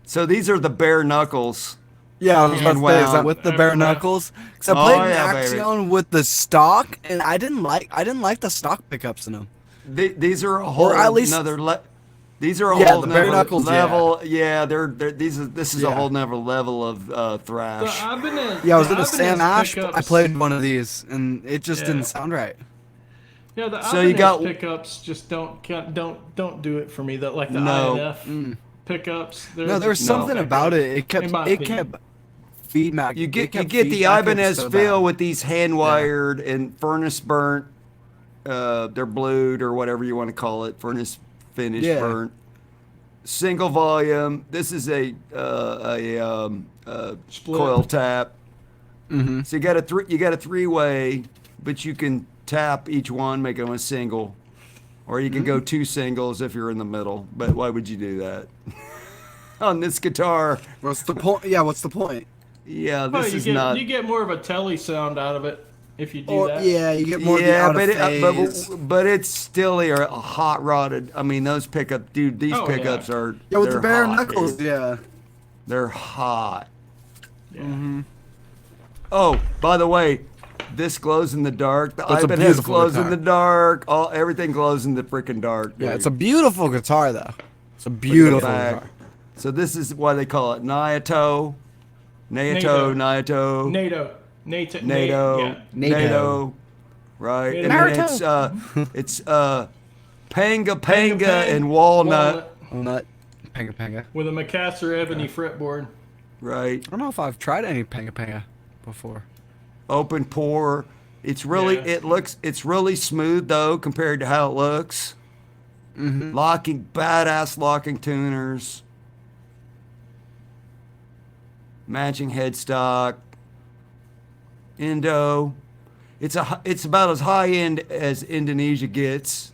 So these are the bare knuckles. Yeah, I was about to say, is Hand-wound. that with the bare knuckles? Because I Oh, played yeah, an baby. Axion with the stock, and I didn't like the stock pickups in them. These are a whole at least- another. These are a Yeah, whole the bare nother knuckles, level. Yeah, this is a Yeah. whole nother level of The thrash. Ibanez, Yeah, I was the in a Sam Ibanez Ash. pickups- I played one of these, and it just Yeah. didn't sound right. Yeah, the So Ibanez you got- pickups just don't do it for me. That like the No. INF pickups. No, there was something about it. It In my kept opinion. feedback. You it get kept the feedbacking Ibanez so feel bad. with these hand wired and furnace burnt. They're blued or whatever you want to call it. Furnace finish Yeah. burnt. Single volume. This is a Split. coil tap. Mm-hmm. So you got a three-way, but you can tap each one, make them a single, or you can go two singles if you're in the middle. But why would you do that on this guitar? What's the point? Yeah, what's the point? Yeah, Well, this you is get not. you get more of a telly sound out of it if you do Or, that. yeah, you get more Yeah, of the out of phase. but it's still a hot rodded. I mean, those pickup, dude. These Oh, pickups yeah. are. Yeah, with the they're bare hot, knuckles. dude. Yeah. They're hot. Yeah. Oh, by the way, this glows in the dark. The That's a Ibanez beautiful glows in guitar. the dark. Everything glows in the freaking dark. Yeah, dude. it's a beautiful guitar though. It's a Look at the beautiful back. guitar. So this is why they call it Naoto, NATO. Naoto, NATO. Yeah. NATO, right? And Naruto. then it's Panga Panga and Walnut, Walnut. Panga Panga. With a Macassar ebony fretboard. right? I don't know if I've tried any Panga Panga before. Open pour. It's really Yeah. it's really smooth though compared to how it looks. Mm-hmm. Badass locking tuners. Matching headstock. Indo. It's about as high end as Indonesia gets.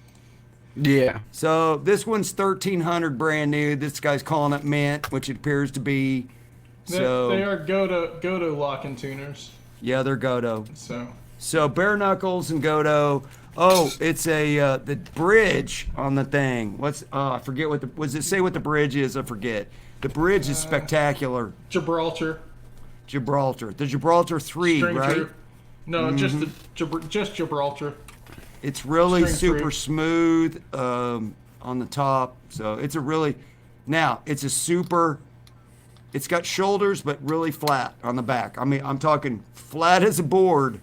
Yeah. So this one's 1,300 brand new. This guy's calling it mint, which it appears to be. So They are Goto locking tuners. yeah, they're Godo. So Bare Knuckles and Godo. Oh, it's the bridge on the thing. I forget does it say what the bridge is? I forget. The bridge is spectacular. Gibraltar. The Gibraltar 3, String right? true. No, just Gibraltar. It's really String super free. smooth on the top. So it's it's got shoulders, but really flat on the back. I mean, I'm talking flat as a board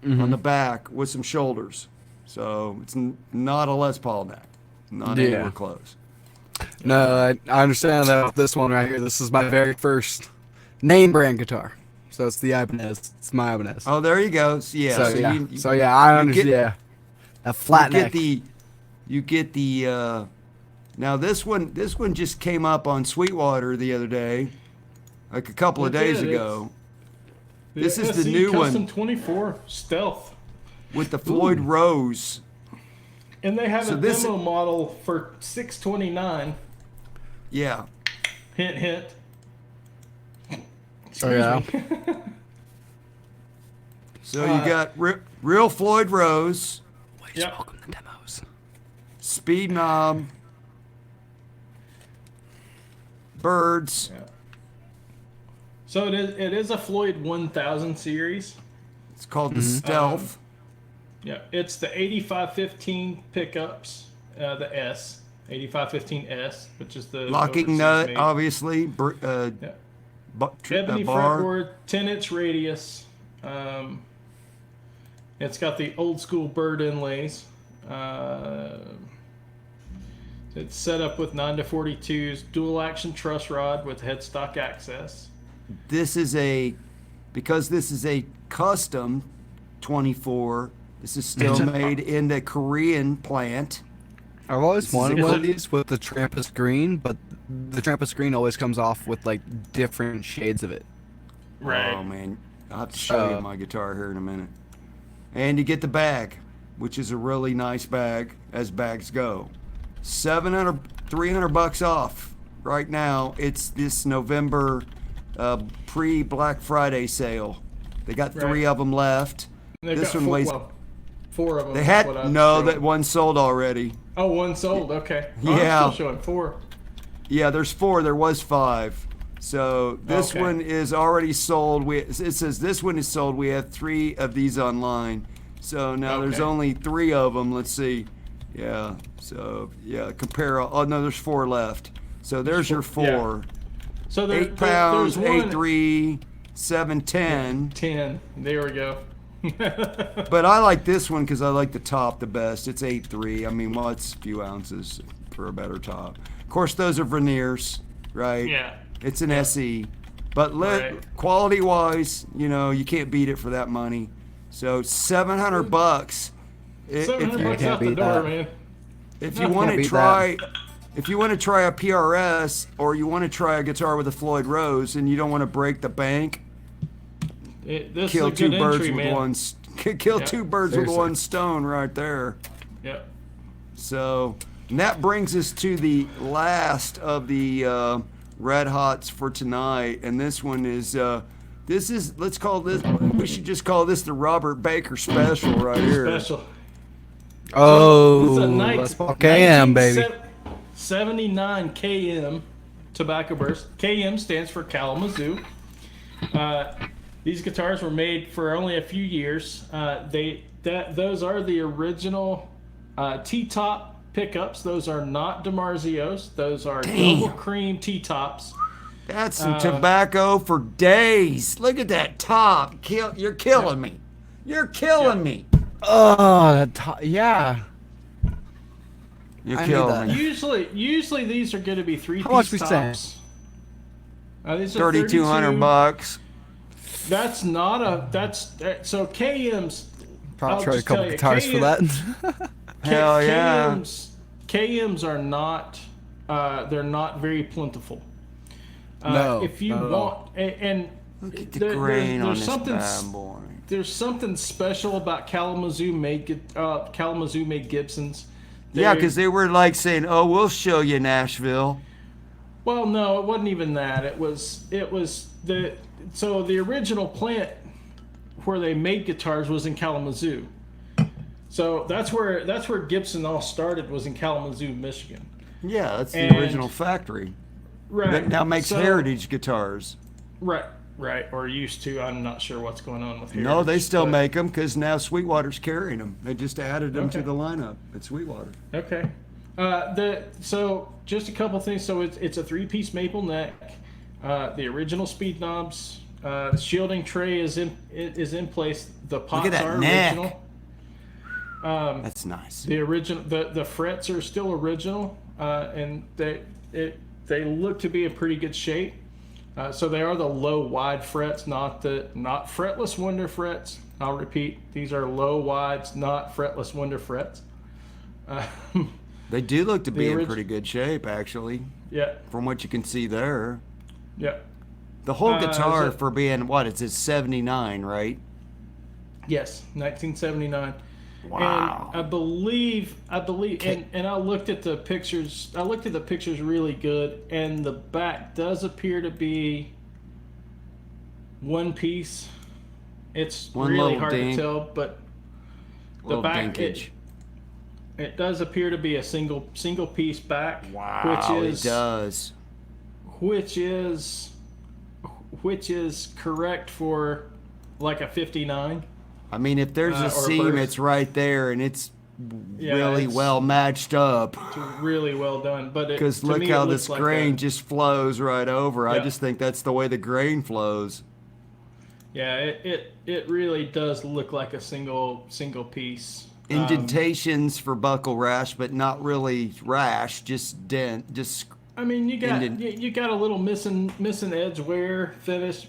on the back with some shoulders. So it's not a Les Paul neck. Not Yeah. anywhere close. No, I understand that with this one right here. This is my very first name brand guitar. So it's the Ibanez. It's my Ibanez. Oh, there you go. So, yeah. So yeah, I you understand. get- Yeah. A flat you neck. get the now this one just came up on Sweetwater the other day, like a couple of It days did. ago. The This is the SE new one. Custom 24 Stealth. With the Floyd Rose. And they have So a this- demo model for $629. Yeah. Hint, hint. Oh yeah. So you got real Floyd Rose, Yep. Welcome to demos. Speed Knob, Birds. Yeah. So it is a Floyd 1000 series. It's called the Stealth. Yeah, it's the 8515 pickups, the S, 8515S, which is the Locking overseas nut, made. obviously. Yeah. Ebony Bar. fretboard, 10-inch radius. It's got the old school bird inlays. It's set up with 9-42s, dual action truss rod with headstock access. Because this is a custom 24, this is still made in the Korean plant. I've always wanted is one it- of these with the Trampus green, but the Trampus green always comes off with like different shades of it. Right. Oh man, I'll have to show you my guitar here in a minute. And you get the bag. which is a really nice bag as bags go. 300 bucks off right now. It's this November pre-Black Friday sale. They got 3 of them left. This one weighs. 4 of them. They had that one sold already. Oh, one sold. Okay. Oh, Yeah. I'm still showing 4. Yeah, there's 4. There was 5. So this one is already sold. It says this one is sold. We have 3 of these online. So now there's only 3 of them. Let's see. Yeah. So yeah, compare. Oh no, there's 4 left. So there's your 4. Yeah. So 8 pounds, 8.3, 7.10. 10. There we go. But I like this one because I like the top the best. It's 8.3. I mean, well, it's a few ounces for a better top. Of course, those are veneers, right? Yeah. It's an SE. But quality-wise, you can't beat it for that money. So $700 bucks. $700 out the door, man. If you want to try, if you want to try a PRS or you want to try a guitar with a Floyd Rose and you don't want to break the bank, kill 2 birds with one. Kill 2 birds with one stone right there. Yep. So, and that brings us to the last of the Red Hots for tonight, and this one is let's call this. We should just call this the Robert Baker special right here. Special. Oh, let's KM, baby. 79 KM tobacco burst. KM stands for Kalamazoo. These guitars were made for only a few years. Those are the original T-top pickups. Those are not DiMarzios. Those are double cream T-tops. That's some tobacco for days. Look at that top. You're killing me. You're killing me. Oh, yeah. You're killing me. Usually these are going to be 3-piece How much we tops. Saying? These are $3,200. That's not so KM's. Probably trade a couple guitars for that. Hell yeah. KM's are not. They're not very plentiful. No. If you want, and look at the grain on this bad boy. There's something special about Kalamazoo made Gibsons. Yeah, because they were like saying, "Oh, we'll show you Nashville." Well, no, it wasn't even that. It was the original plant where they made guitars was in Kalamazoo. So that's where Gibson all started, was in Kalamazoo, Michigan. Yeah, that's the original factory. Right. That now makes Heritage guitars. Right, or used to. I'm not sure what's going on with Heritage. No, they still make them because now Sweetwater's carrying them. They just added them to the lineup at Sweetwater. Okay. So just a couple things. So it's a 3-piece maple neck. The original speed knobs. The shielding tray is in place. The pots are original. That's nice. The original, the frets are still original, and they look to be in pretty good shape. So they are the low wide frets, not fretless Wonder frets. I'll repeat, these are low wides, not fretless Wonder frets. They do look to be in pretty good shape, actually. Yeah. From what you can see there. Yeah. The whole guitar for being it's a 79, right? Yes, 1979. Wow. And I believe, and I looked at the pictures. I looked at the pictures really good, and the back does appear to be one piece. It's really hard to tell, but the back it does appear to be a single piece back. Wow, it does. Which is correct for like a 59. I mean, if there's a seam, it's right there, and it's really well matched up. It's really well done. But because look how this grain just flows right over. I just think that's the way the grain flows. Yeah, it really does look like a single piece. Indentations for buckle rash, but not really rash, just dent, just. I mean, you got a little missing edge wear finish.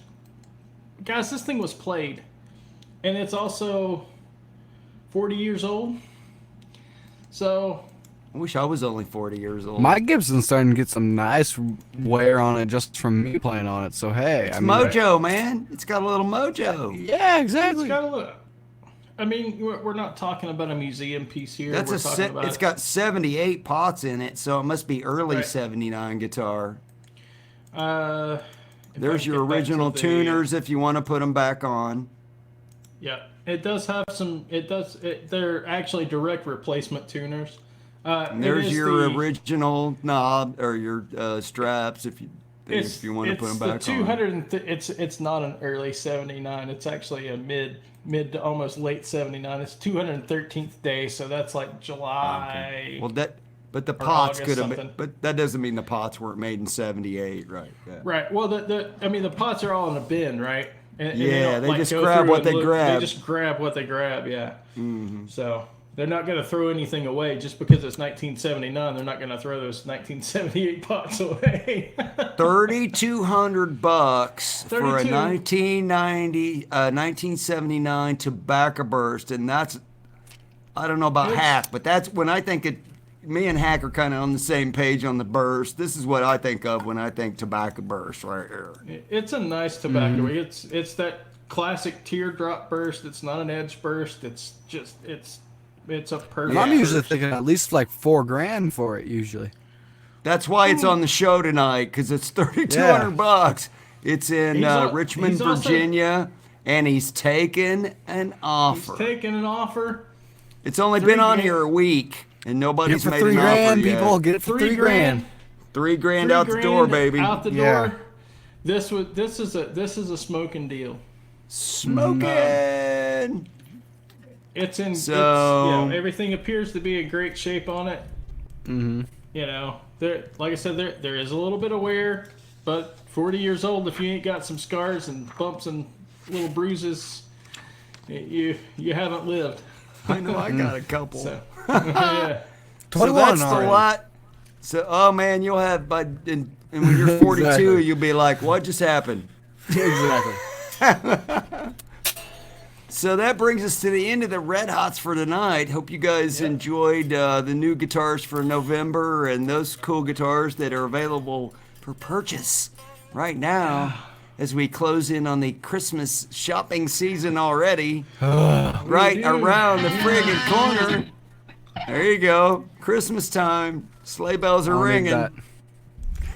Guys, this thing was played. And it's also 40 years old. So. I wish I was only 40 years old. My Gibson's starting to get some nice wear on it just from me playing on it. So, hey. It's mojo, man. It's got a little mojo. Yeah, exactly. It's got a little. I mean, we're not talking about a museum piece here. That's we're talking about it's got 78 pots in it, so it must be early Right. 79 guitar. If There's I your get back to original the- tuners if you want to put them back on. Yeah, it does have some. They're actually direct replacement tuners. And there's it is your the, original knob or your straps if you want to put them back the on. 200. It's not an early 79. It's actually a mid to almost late 79. It's 213th day, so that's like July. Okay. Well, but the or pots August could have been, something. but that doesn't mean the pots weren't made in 78, right? Yeah. Right. Well, the pots are all in a bin, right? And Yeah, don't, they like, just go grab through what and they look. grab. They just grab what they grab. Yeah. Mm-hmm. So they're not going to throw anything away just because it's 1979. They're not going to throw those 1978 pots away. $3,200 for a 32. 1979 tobacco burst, and that's, I don't know about It's- Hack, but that's when I think it. Me and Hack are kind of on the same page on the burst. This is what I think of when I think tobacco burst right here. It's a nice tobacco. It's that classic teardrop burst. It's not an edge burst. It's a perfect. And I'm usually burst. thinking at least like $4,000 for it usually. That's why it's on the show tonight, because it's $3,200. It's in Richmond, he's also- Virginia, and he's taken an offer. He's taking an offer. It's only been on $3,000. here a week, and Get it nobody's for made $3,000, an offer people. yet. Get it for $3,000. $3,000 out the door, baby. Out the Yeah. door. This is a smoking deal. Smoking. It's in. So- everything appears to be in great shape on it. Mm-hmm. You know, like I said, there is a little bit of wear, but 40 years old, if you ain't got some scars and bumps and little bruises, you haven't lived. I know I got a couple. So, yeah. So 21 that's the already. lot. So, oh man, you'll have and when you're 42, Exactly. you'll be like, what just happened? Exactly. So that brings us to the end of the Red Hots for tonight. Hope you guys enjoyed the new guitars for November and those cool guitars that are available for purchase right now as we close in on the Christmas shopping season already. Right around the friggin' corner. There you go. Christmas time. Sleigh bells are I'll need ringing.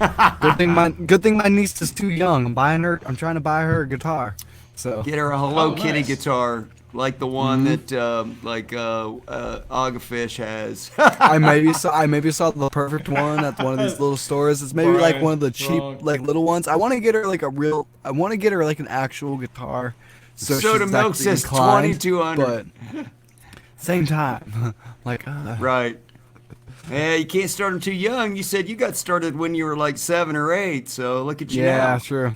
that. Good thing my niece is too young. I'm trying to buy her a guitar. So Get her a Hello Oh, Kitty nice. guitar, like the one that Agafish has. I maybe saw the perfect one at one of these little stores. It's maybe like one of the cheap Wrong. like little ones. I want to get her like an actual guitar. So Soda she's Milk actually says inclined, 2200. But same time, like Right. Yeah, you can't start them too young. You said you got started when you were like 7 or 8, so look at you yeah, now. sure.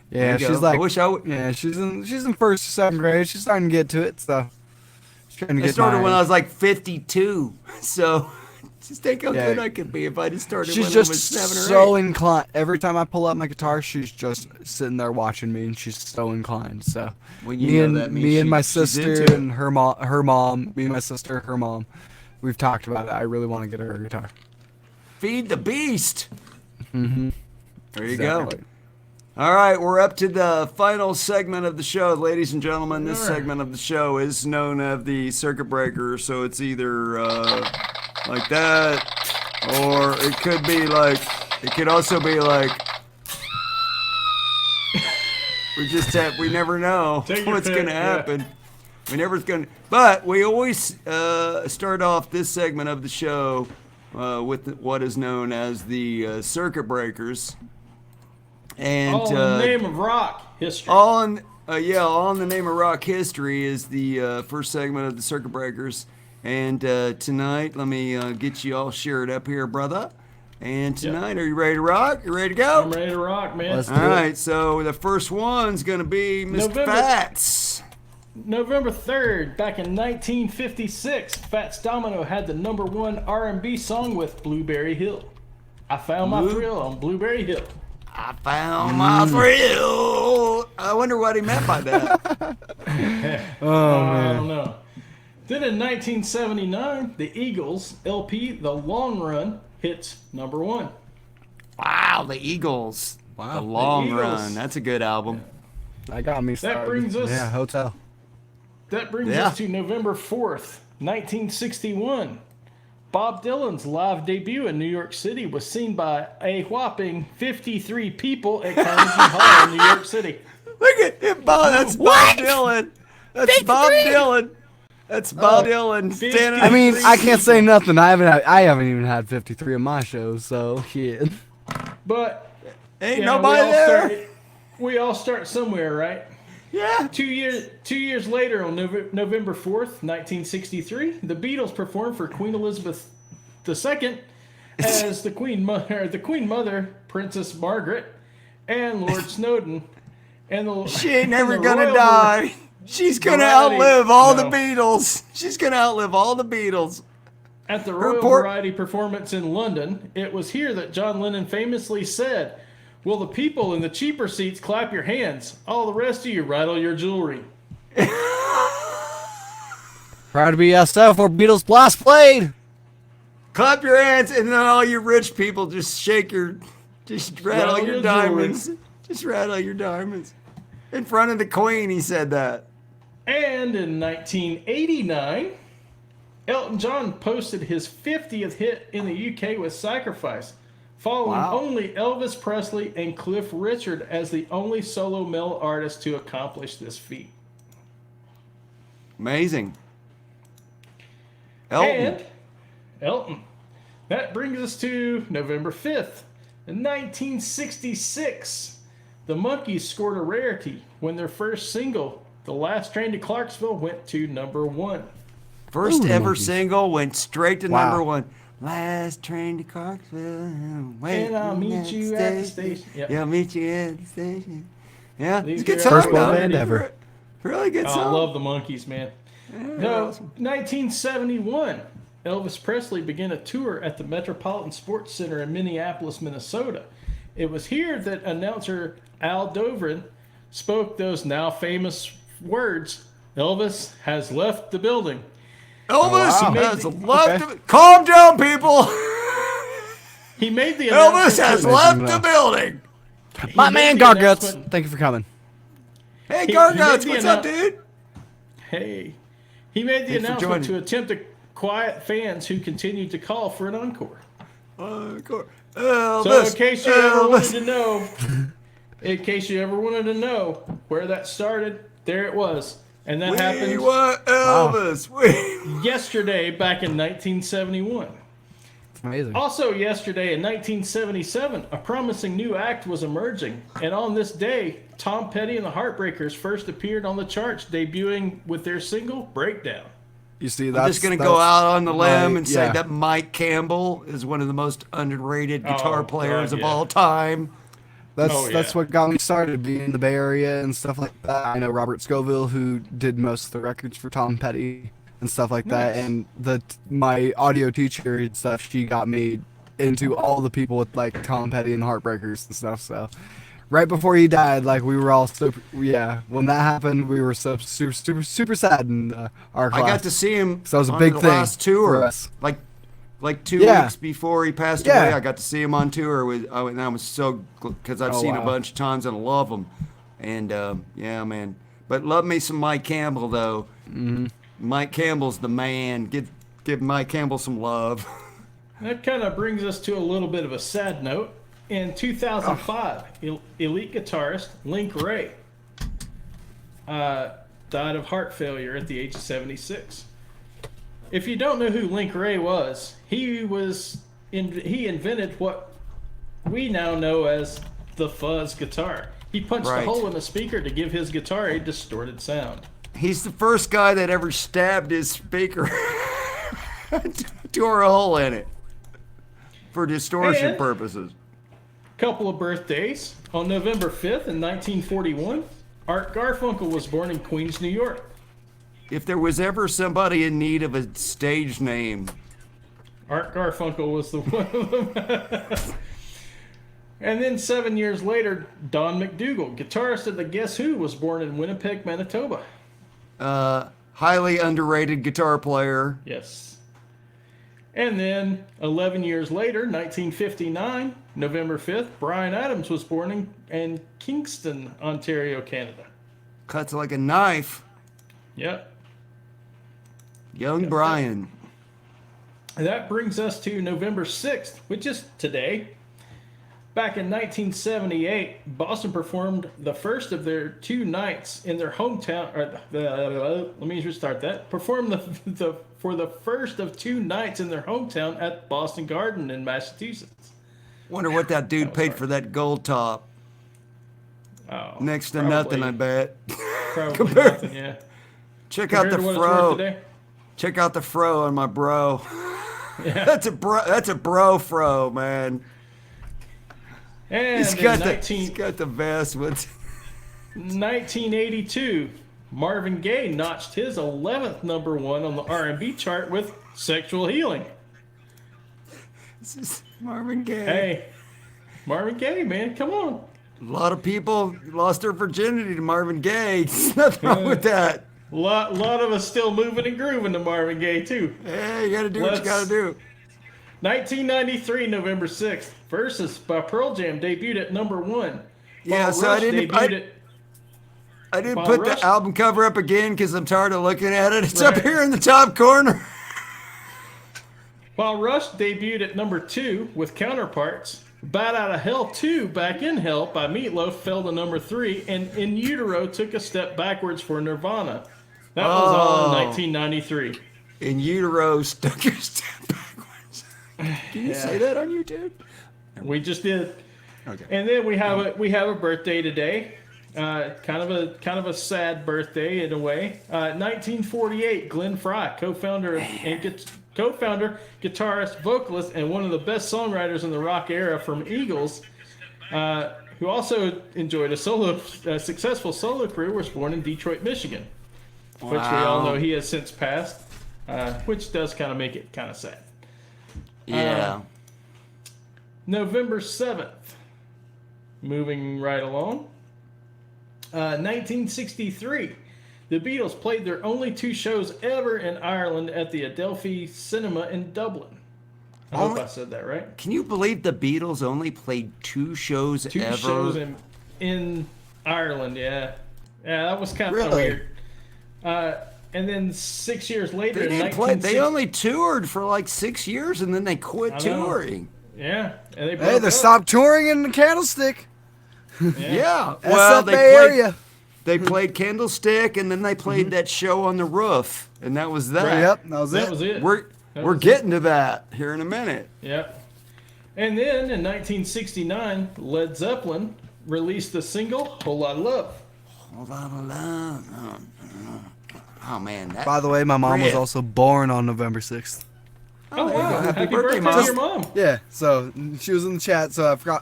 There Yeah, you go. she's like I wish I would. yeah, she's in 1st or 2nd grade. She's starting to get to it, so she's trying to I get started my when I was like 52, so just think how Yeah. good I could be if I just started She's when just I was 7 or 8. so inclined. Every time I pull out my guitar, she's just sitting there watching me, and she's so inclined. So Well, you know that means and my she's sister into it. and her mom, me and my sister, her mom, we've talked about it. I really want to get her a guitar. Feed the beast. Mm-hmm. There you go. All right, we're up to the final segment of the show, ladies and gentlemen. This segment of the show is known as the circuit breaker, so it's either like that, or it could also be like, we never know Take your what's pick, going to yeah. happen. But we always start off this segment of the show with what is known as the circuit breakers. And All in the name of rock history. all in the name of rock history is the first segment of the circuit breakers. And tonight, let me get you all shared up here, brother. And tonight, Are you ready to rock? You ready to go? I'm ready to rock, man. Let's do All it. right, so the first one's gonna be Mr. November. Fats. November 3rd, back in 1956, Fats Domino had the #1 R&B song with Blueberry Hill. I found my thrill on Blueberry Hill. I found my thrill. I wonder what he meant by that. I don't know. Then in 1979, the Eagles LP The Long Run hits #1. Wow, the Eagles. Wow. The Long Eagles. Run. That's a good album. That got me started. brings us- Yeah, hotel. That brings us to November 4th, 1961. Bob Dylan's live debut in New York City was seen by a whopping 53 people at Carnegie Hall in New York City. Look at him, Bob. That's Bob Dylan. That's 53? Bob Dylan. That's Bob Dylan standing. I mean, I can't say nothing. I haven't even had 53 of my shows, so shit. But ain't nobody there. We all start somewhere, right? Yeah. 2 years later, on November 4th, 1963, the Beatles performed for Queen Elizabeth II as the Queen Mother, Princess Margaret, and Lord Snowden. And she ain't never gonna die. She's gonna outlive all the Beatles. She's gonna outlive all the Beatles. At the Royal Variety performance in London, it was here that John Lennon famously said, "Will the people in the cheaper seats clap your hands? All the rest of you rattle your jewelry." Proud to be SF or Beatles Blast played. Clap your hands, and then all you rich people just rattle your diamonds. Just rattle your diamonds. In front of the Queen, he said that. And in 1989, Elton John posted his 50th hit in the UK with Sacrifice, following only Elvis Presley and Cliff Richard as the only solo male artist to accomplish this feat. Amazing. Elton. That brings us to November 5th. In 1966, the Monkees scored a rarity when their first single, "The Last Train to Clarksville," went to number 1. First ever single went straight to number 1. Last train to Clarksville. And I'll meet you at the station. Yep. Yeah, I'll meet you at the station. Yeah, it's a good First song. band ever. Really good song. I love the Monkees, man. No, 1971. Elvis Presley began a tour at the Metropolitan Sports Center in Minneapolis, Minnesota. It was here that announcer Al Dovrin spoke those now famous words, "Elvis has left the building." Elvis has left the... Calm down, people. He made the Elvis has left the building. My man Garguts, thank you for coming. Hey, Garguts, what's up, dude? Hey. He made the announcement to attempt to quiet fans who continued to call for an encore. Encore. So in case you ever wanted to know where that started, there it was. And that happened Elvis. Yesterday back in 1971. It's amazing. Also yesterday in 1977, a promising new act was emerging. And on this day, Tom Petty and the Heartbreakers first appeared on the charts, debuting with their single, "Breakdown." You see, I'm just going to go out on the limb and say that Mike Campbell is one of the most underrated guitar players of all time. That's what got me started, being in the Bay Area and stuff like that. I know Robert Scoville, who did most of the records for Tom Petty and stuff like that. And my audio teacher and stuff, she got me into all the people with like Tom Petty and Heartbreakers and stuff. So right before he died, like we were all when that happened, we were so super sad in our class. I got to see him. So it was a big thing last tour for us. Like 2 weeks before he passed away, I got to see him on tour. And I was so, because I've seen a bunch of times and I love him. And yeah, man. But love me some Mike Campbell though. Mm-hmm. Mike Campbell's the man. Give Mike Campbell some love. That kind of brings us to a little bit of a sad note. In 2005, elite guitarist Link Wray died of heart failure at the age of 76. If you don't know who Link Wray was, he invented what we now know as the fuzz guitar. He punched a hole in the speaker to give his guitar a distorted sound. He's the first guy that ever stabbed his speaker, tore a hole in it for distortion purposes. Couple of birthdays. On November 5th in 1941, Art Garfunkel was born in Queens, New York. If there was ever somebody in need of a stage name, Art Garfunkel was the one of them. And then 7 years later, Don McDougall, guitarist of the Guess Who, was born in Winnipeg, Manitoba. Highly underrated guitar player. Yes. And then 11 years later, 1959, November 5th, Bryan Adams was born in Kingston, Ontario, Canada. Cuts like a knife. Yep. Young Brian. And that brings us to November 6th, which is today. Back in 1978, Boston performed the first of their 2 nights in their hometown. Let me restart that. Performed for the first of 2 nights in their hometown at Boston Garden in Massachusetts. Wonder what that dude paid for that gold top. Oh, Next to nothing, I bet. Probably nothing, yeah. Check out the Compared to what it's worth fro. today. Check out the fro on my bro. Yeah. That's a bro fro, man. And He's in got the best ones. 1982, Marvin Gaye notched his 11th number 1 on the R&B chart with "Sexual Healing." This is Marvin Gaye. Hey, Marvin Gaye, man, come on. A lot of people lost their virginity to Marvin Gaye. There's nothing wrong with that. Lot of us still moving and grooving to Marvin Gaye too. Hey, you gotta do what you gotta do. 1993, November 6th, Versus by Pearl Jam debuted at number 1. Yeah, while so Rush I didn't while put Rush- the album cover up again because I'm tired of looking at it. It's Right. up here in the top corner. While Rush debuted at number 2 with Counterparts, Bat Out of Hell 2, Back in Hell by Meatloaf fell to number 3, and In Utero took a step backwards for Nirvana. That was all in 1993. In Utero stuck your step backwards. Can you say that on YouTube? We just did. Okay. And then we have a birthday today. Kind of a sad birthday in a way. 1948, Glenn Frey, co-founder, guitarist, vocalist, and one of the best songwriters in the rock era from Eagles, who also enjoyed a successful solo career, was born in Detroit, Michigan, which we all know he has since passed, which does kind of make it kind of sad. Yeah. November 7th, moving right along. 1963, the Beatles played their only 2 shows ever in Ireland at the Adelphi Cinema in Dublin. I hope I said that right. Can you believe the Beatles only played 2 shows 2 ever? shows in Ireland, yeah. Yeah, that was kind of Really? weird. And then 6 years later, They in didn't play. 1960 They only toured for like 6 years and then they quit I know. touring. Yeah, and they Hey, broke they up. stopped touring in the Candlestick. Yeah. SF Well, Bay Area. they played Candlestick and then they played that show on the roof, and that was that. Yep, that was That it. was it. We're That we're was getting to that here in a minute. Yep. And then in 1969, Led Zeppelin released the single "Whole Lot of Love." Hold on, hold on. Oh man, that. By the way, my mom was Riff. also born on November 6th. Oh, there you wow. go. Happy, Happy birthday, birthday, to your mom. Yeah, so she was in the chat, so I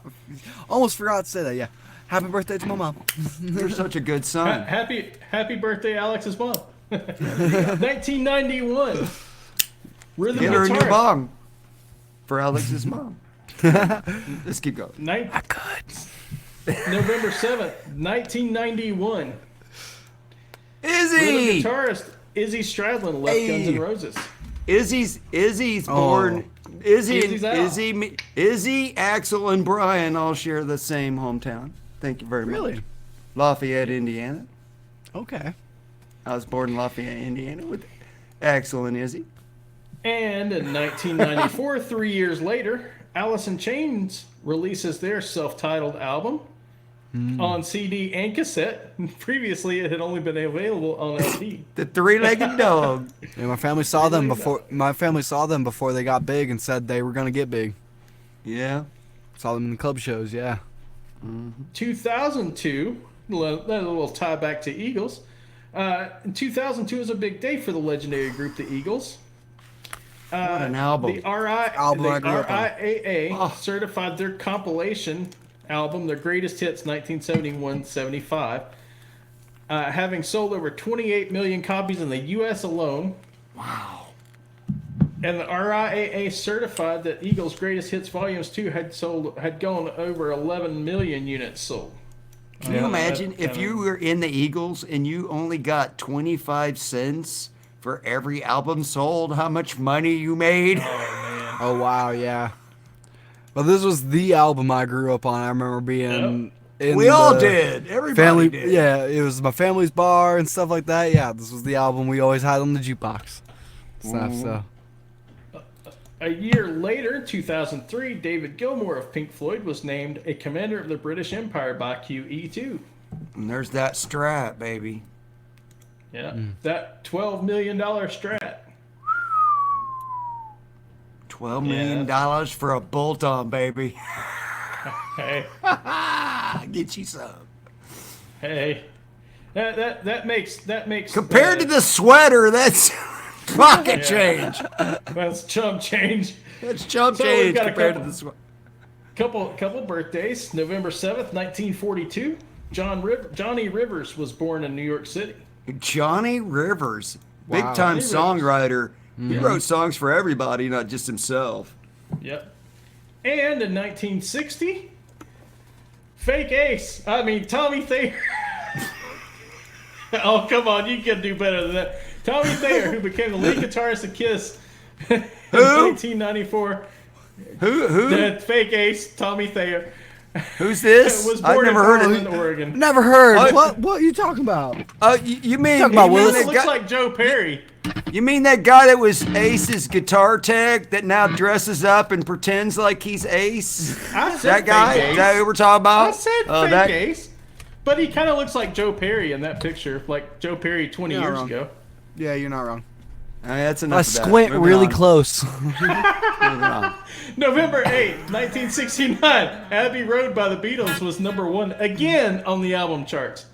almost forgot to say that. Yeah, happy birthday to my mom. You're such a good son. Happy birthday, Alex's mom. 1991. Rhythm Get her a new guitarist. bong for Alex's mom. Let's keep going. November 7th, 1991. Izzy. Rhythm guitarist Izzy Stradlin left Guns N' Roses. Izzy's born. Izzy's out. Izzy, Axel, and Brian all share the same hometown. Thank you very much. Really? Lafayette, Indiana. Okay. I was born in Lafayette, Indiana with Axel and Izzy. And in 1994, 3 years later, Alice in Chains releases their self-titled album on CD and cassette. Previously, it had only been available on LP. The three-legged dog. Yeah, my family saw them before. My family saw them before they got big and said they were gonna get big. Yeah. Saw them in the club shows. Yeah. 2002, a little tie back to Eagles. 2002 is a big day for the legendary group, the Eagles. What an album. The Album I grew up on. RIAA certified their compilation album, their greatest hits, 1971-75, having sold over 28 million copies in the U.S. alone. Wow. And the RIAA certified that Eagles' Greatest Hits Volumes 2 had gone over 11 million units sold. Can you imagine if you were in the Eagles and you only got 25 cents for every album sold, how much money you made? Oh wow, yeah. But this was the album I grew up on. I remember being in We all the did. Everybody family. did. Yeah, it was my family's bar and stuff like that. Yeah, this was the album we always had on the jukebox. Stuff, so. A year later, in 2003, David Gilmour of Pink Floyd was named a Commander of the British Empire by QE2. And there's that Strat, baby. Yeah, that $12 million Strat. $12 million for a bolt-on, baby. Hey, Get you some. hey, that makes Compared to the sweater, that's pocket change. That's chump change. That's chump So we've change got a compared to the sweater. Couple birthdays. November 7th, 1942. Johnny Rivers was born in New York City. Johnny Rivers, Wow. big-time Johnny Rivers. songwriter. He wrote songs for everybody, not just himself. Yep. And in 1960, Tommy Thayer. Oh, come on, you can do better than that. Tommy Thayer, who became the lead guitarist of Kiss in 1994. Who? The fake ace, Tommy Thayer, Who's this? was I've born never in heard of Portland, him. Oregon. Never heard. Oh, What are you talking about? Oh, you mean Talking about you mean Willis? This that looks guy- like Joe Perry. You mean that guy that was Ace's guitar tech that now dresses up and pretends like he's Ace? I said That guy? fake Is ace. that who we're talking about? I said Oh, fake that- ace. But he kind of looks like Joe Perry in that picture, like Joe Perry 20 You're not years wrong. ago. Yeah, you're not wrong. That's enough I of that. squint Moving really on. close. Moving on. November 8th, 1969, Abbey Road by the Beatles was number 1 again on the album charts.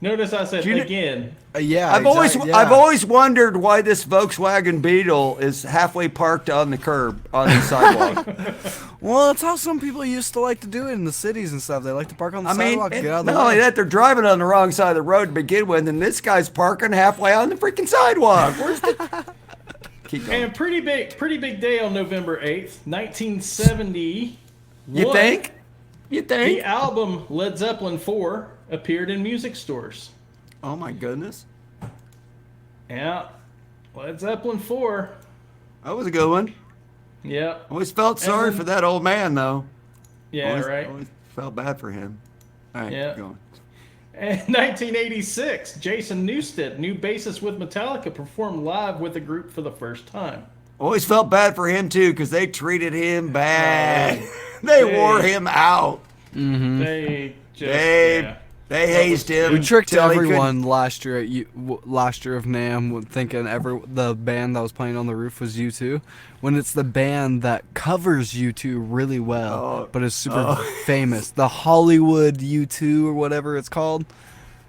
Notice I said Do you kn- again. Yeah, I've always wondered why this Volkswagen Beetle is halfway parked on the curb on the sidewalk. Well, that's how some people used to like to do it in the cities and stuff. They like to park on the I mean, sidewalk. Get out of the not only way. that, they're driving on the wrong side of the road to begin with, and this guy's parking halfway on the freaking sidewalk. Where's the? Keep going. And pretty big day on November 8th, 1970. You think? You The think? album Led Zeppelin 4 appeared in music stores. Oh my goodness, Yeah, Led Zeppelin 4. that was a good one. Yeah, Always felt sorry then- for that old man, though. yeah, always, right. Always felt bad for him. All right, Yeah. keep going. And 1986, Jason Newsted, new bassist with Metallica, performed live with the group for the first time. Always felt bad for him too, because they treated him bad. They wore him out. They just They hazed him. We tricked till he couldn't- everyone last year last year of NAMM thinking the band that was playing on the roof was U2, when it's the band that covers U2 really well, but is super famous. The Hollywood U2 or whatever it's called.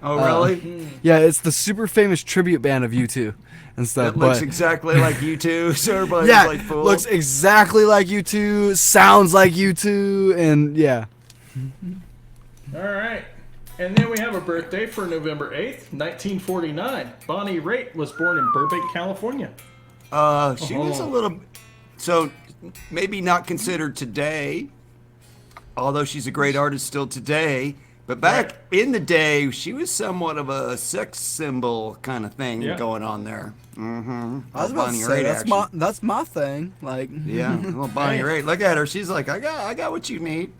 Oh, really? Yeah, it's the super famous tribute band of U2 and stuff. It looks but exactly like you two, so everybody's yeah, like fooled. looks exactly like U2, sounds like U2, and yeah. All right. And then we have a birthday for November 8th, 1949. Bonnie Raitt was born in Burbank, California. She was a little, so maybe not considered today, although she's a great artist still today. But back in the day, she was somewhat of a sex symbol kind of thing going on there. Mm-hmm. I was about to say that's my thing. Like Yeah, little Bonnie Raitt. Look at her. She's like, I got what you need.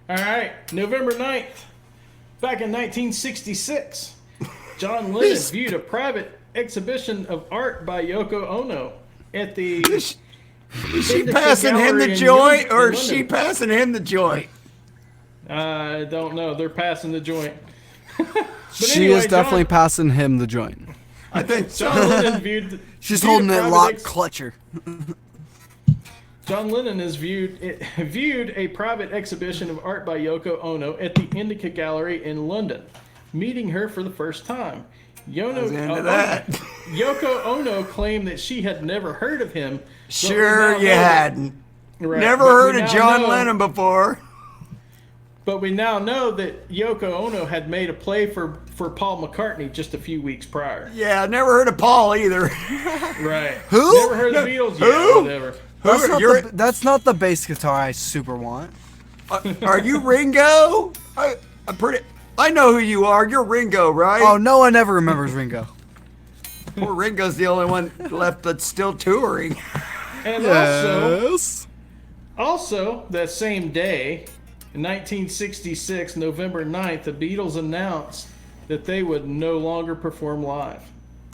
All right. November 9th, back in 1966, John Lennon viewed a private exhibition of art by Yoko Ono at the... Is she Indica passing him Gallery the in joint, in or is she London. passing him the joint? I don't know. They're passing the joint. But she anyway, is definitely John, passing him the joint. I think John Lennon viewed... She's viewed holding a it private locked clutcher. John Lennon has viewed a private exhibition of art by Yoko Ono at the Indica Gallery in London, meeting her for the first time. Yoko Ono claimed that she had never heard of him. Sure you hadn't. Right, Never but heard we of now John know- Lennon before. But we now know that Yoko Ono had made a play for Paul McCartney just a few weeks prior. Yeah, never heard of Paul either. Right. Who? Never heard of the Beatles? Who? Yeah, whatever. That's not the bass guitar I super want. Are you Ringo? I know who you are. You're Ringo, right? Oh, no one ever remembers Ringo. Poor Ringo's the only one left that's still touring. And also that same day, in 1966, November 9th, the Beatles announced that they would no longer perform live.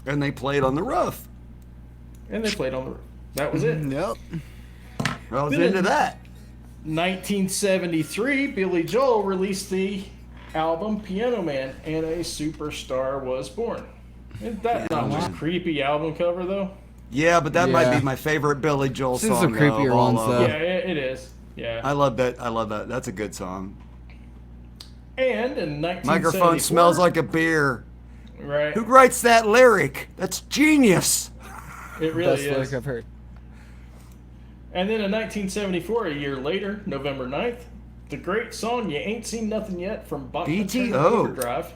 And they played on the roof. And they played on the roof. That was it. Yep. I was Then into in that. 1973, Billy Joel released the album Piano Man, and a superstar was born. Isn't that not just creepy album cover, though? Yeah, but that might Yeah. be my favorite Billy Joel Seen song. some creepier of all ones, of though. them. Yeah, it is. Yeah. I love that. I love that. That's a good song. And in 1974... Microphone smells like a beer. Right. Who writes that lyric? That's genius. It really Best is. lyric I've heard. And then in 1974, a year later, November 9th, the great song "You Ain't Seen Nothing Yet" from Bachman Turner BTO. Overdrive,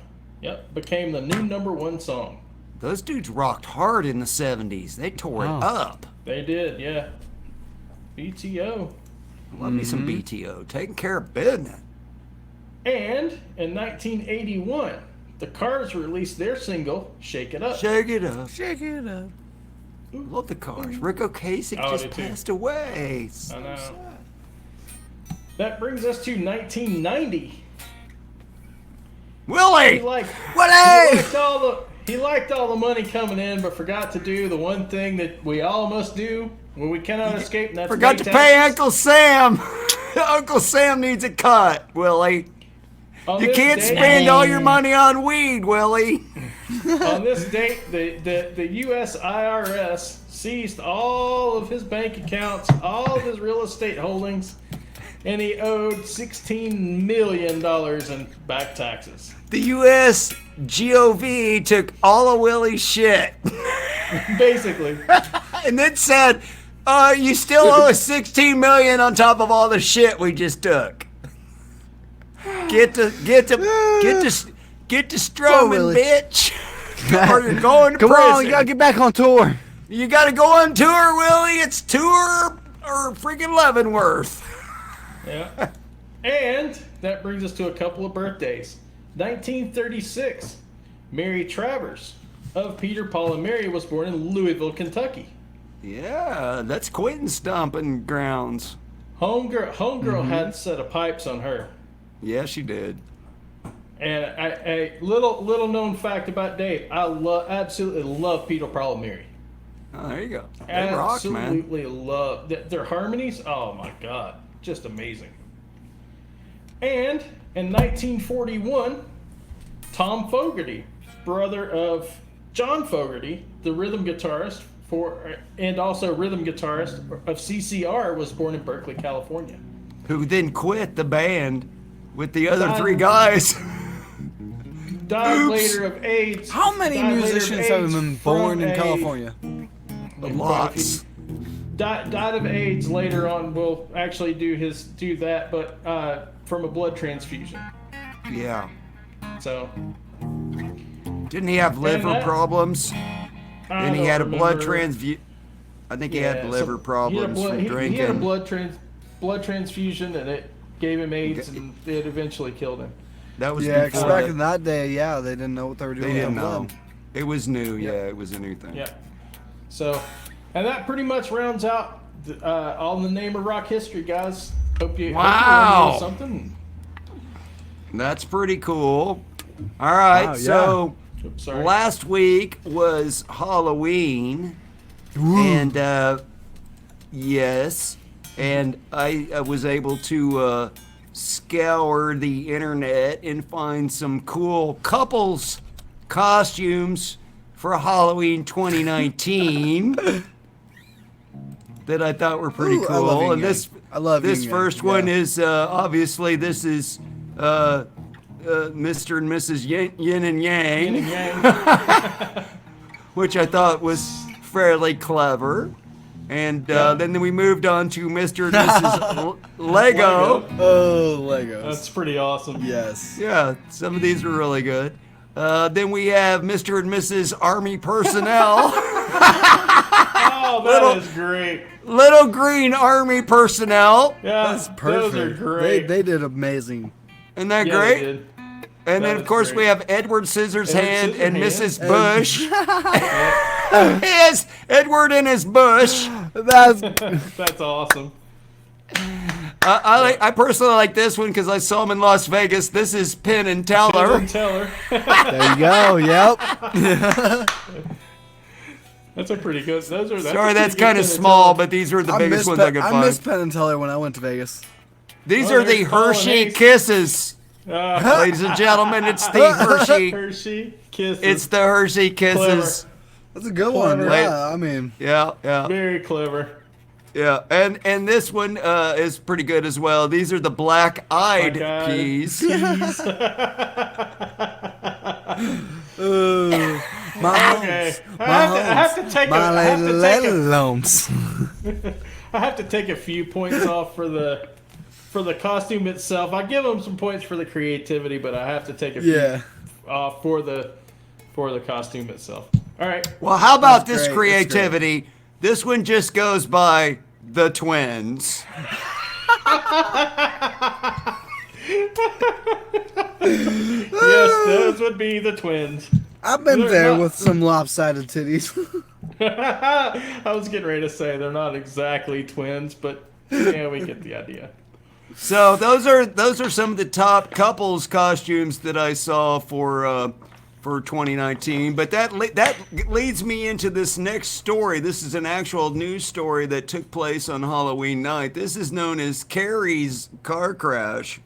became the new #1 song. Those dudes rocked hard in the 70s. They tore it up. They did, yeah. BTO. Love me some BTO. Taking care of business. And in 1981, the Cars released their single "Shake It Up." Shake it up. Shake it up. Love the Cars. Rick Ocasek Oh, just did too. passed away. I know. That brings us to 1990. Willie! He liked Willie! he liked all the money coming in, but forgot to do the one thing that we all must do when we cannot escape, and that's Forgot to pay Uncle Sam. Uncle Sam needs a cut, Willie. You can't spend all your money on weed, Willie. On this date, the U.S. IRS seized all of his bank accounts, all of his real estate holdings, and he owed $16 million in back taxes. The U.S. GOV took all of Willie's shit Basically. and then said, you still owe us $16 million on top of all the shit we just took. Get to Strowman, Willie. bitch. Or you're going to Come prison. on, you gotta get back on tour. You gotta go on tour, Willie. It's tour or freaking Leavenworth. Yeah. And that brings us to a couple of birthdays. 1936, Mary Travers of Peter, Paul, and Mary was born in Louisville, Kentucky. Yeah, that's Quentin stomping grounds. Homegirl had a set of pipes on her. Yeah, she did. And a little known fact about Dave, I absolutely love Peter, Paul, and Mary. Oh, there you go. They rock, man. Absolutely love their harmonies. Oh my God, just amazing. And in 1941, Tom Fogerty, brother of John Fogerty, the rhythm guitarist and also rhythm guitarist of CCR, was born in Berkeley, California. Who then quit the band with the other Died- three guys. Died Oops. later of AIDS. How many Died later of musicians have AIDS been from born in a- California? Lots. Died of AIDS later on. We'll actually do that, but from a blood transfusion. Yeah. So Didn't he have liver that- problems? I And he don't had a blood remember. transfusion. I think he had liver problems from He drinking. had a blood transfusion, and it gave him AIDS, and it eventually killed him. That was Yeah, 'cause before back in that day, yeah, they didn't know what they were doing. They didn't with know. blood. It was new. Yeah, it was a new thing. Yeah. So, and that pretty much rounds out all in the name of rock history, guys. Hope you Wow. learned something. That's pretty cool. All right, Wow, yeah. so Oops, sorry. last week was Halloween, and yes, and I was able to scour the internet and find some cool couples costumes for Halloween 2019 that I thought were pretty Ooh, I cool. love yin And yang. this I love this yin yang, first one yeah. is obviously this is Mr. and Mrs. Yin and Yang, Yin and yang. which I thought was fairly clever. And then we moved on to Mr. and Mrs. Lego. Oh, Legos. That's pretty awesome. Yes. Yeah, some of these are really good. Then we have Mr. and Mrs. Army Personnel. Oh, that is great. Little green Army Personnel. Yeah, That's perfect. those are great. They did amazing. Isn't that Yeah, great? they did. And then, That of course, is we great. have Edward Scissorhand and Scissorhands. Mrs. Bush. Yes, Edward and his bush. That's That's awesome. I personally like this one because I saw him in Las Vegas. This is Penn and Teller. Teller. there you go. Yep. That's a pretty good. That's Sorry, that's kind of small, but these were the biggest ones I could find. I missed Penn and Teller when I went to Vegas. These are the Hershey Kisses. Ladies and gentlemen, it's the Hershey Kisses. It's the Hershey Kisses. Clever. That's a good one. Yeah, I mean. Yeah. Very clever. Yeah, and this one is pretty good as well. These are the black-eyed peas. My have to take I have to take a few points off for the costume itself. I give them some points for the creativity, but I have to take a few off for the costume itself. All right. Well, how about this creativity? This one just goes by the twins. Yes, those would be the twins. I've been there with some lopsided titties. I was getting ready to say they're not exactly twins, but yeah, we get the idea. So those are some of the top couples costumes that I saw for 2019. But that leads me into this next story. This is an actual news story that took place on Halloween night. This is known as Carrie's car crash.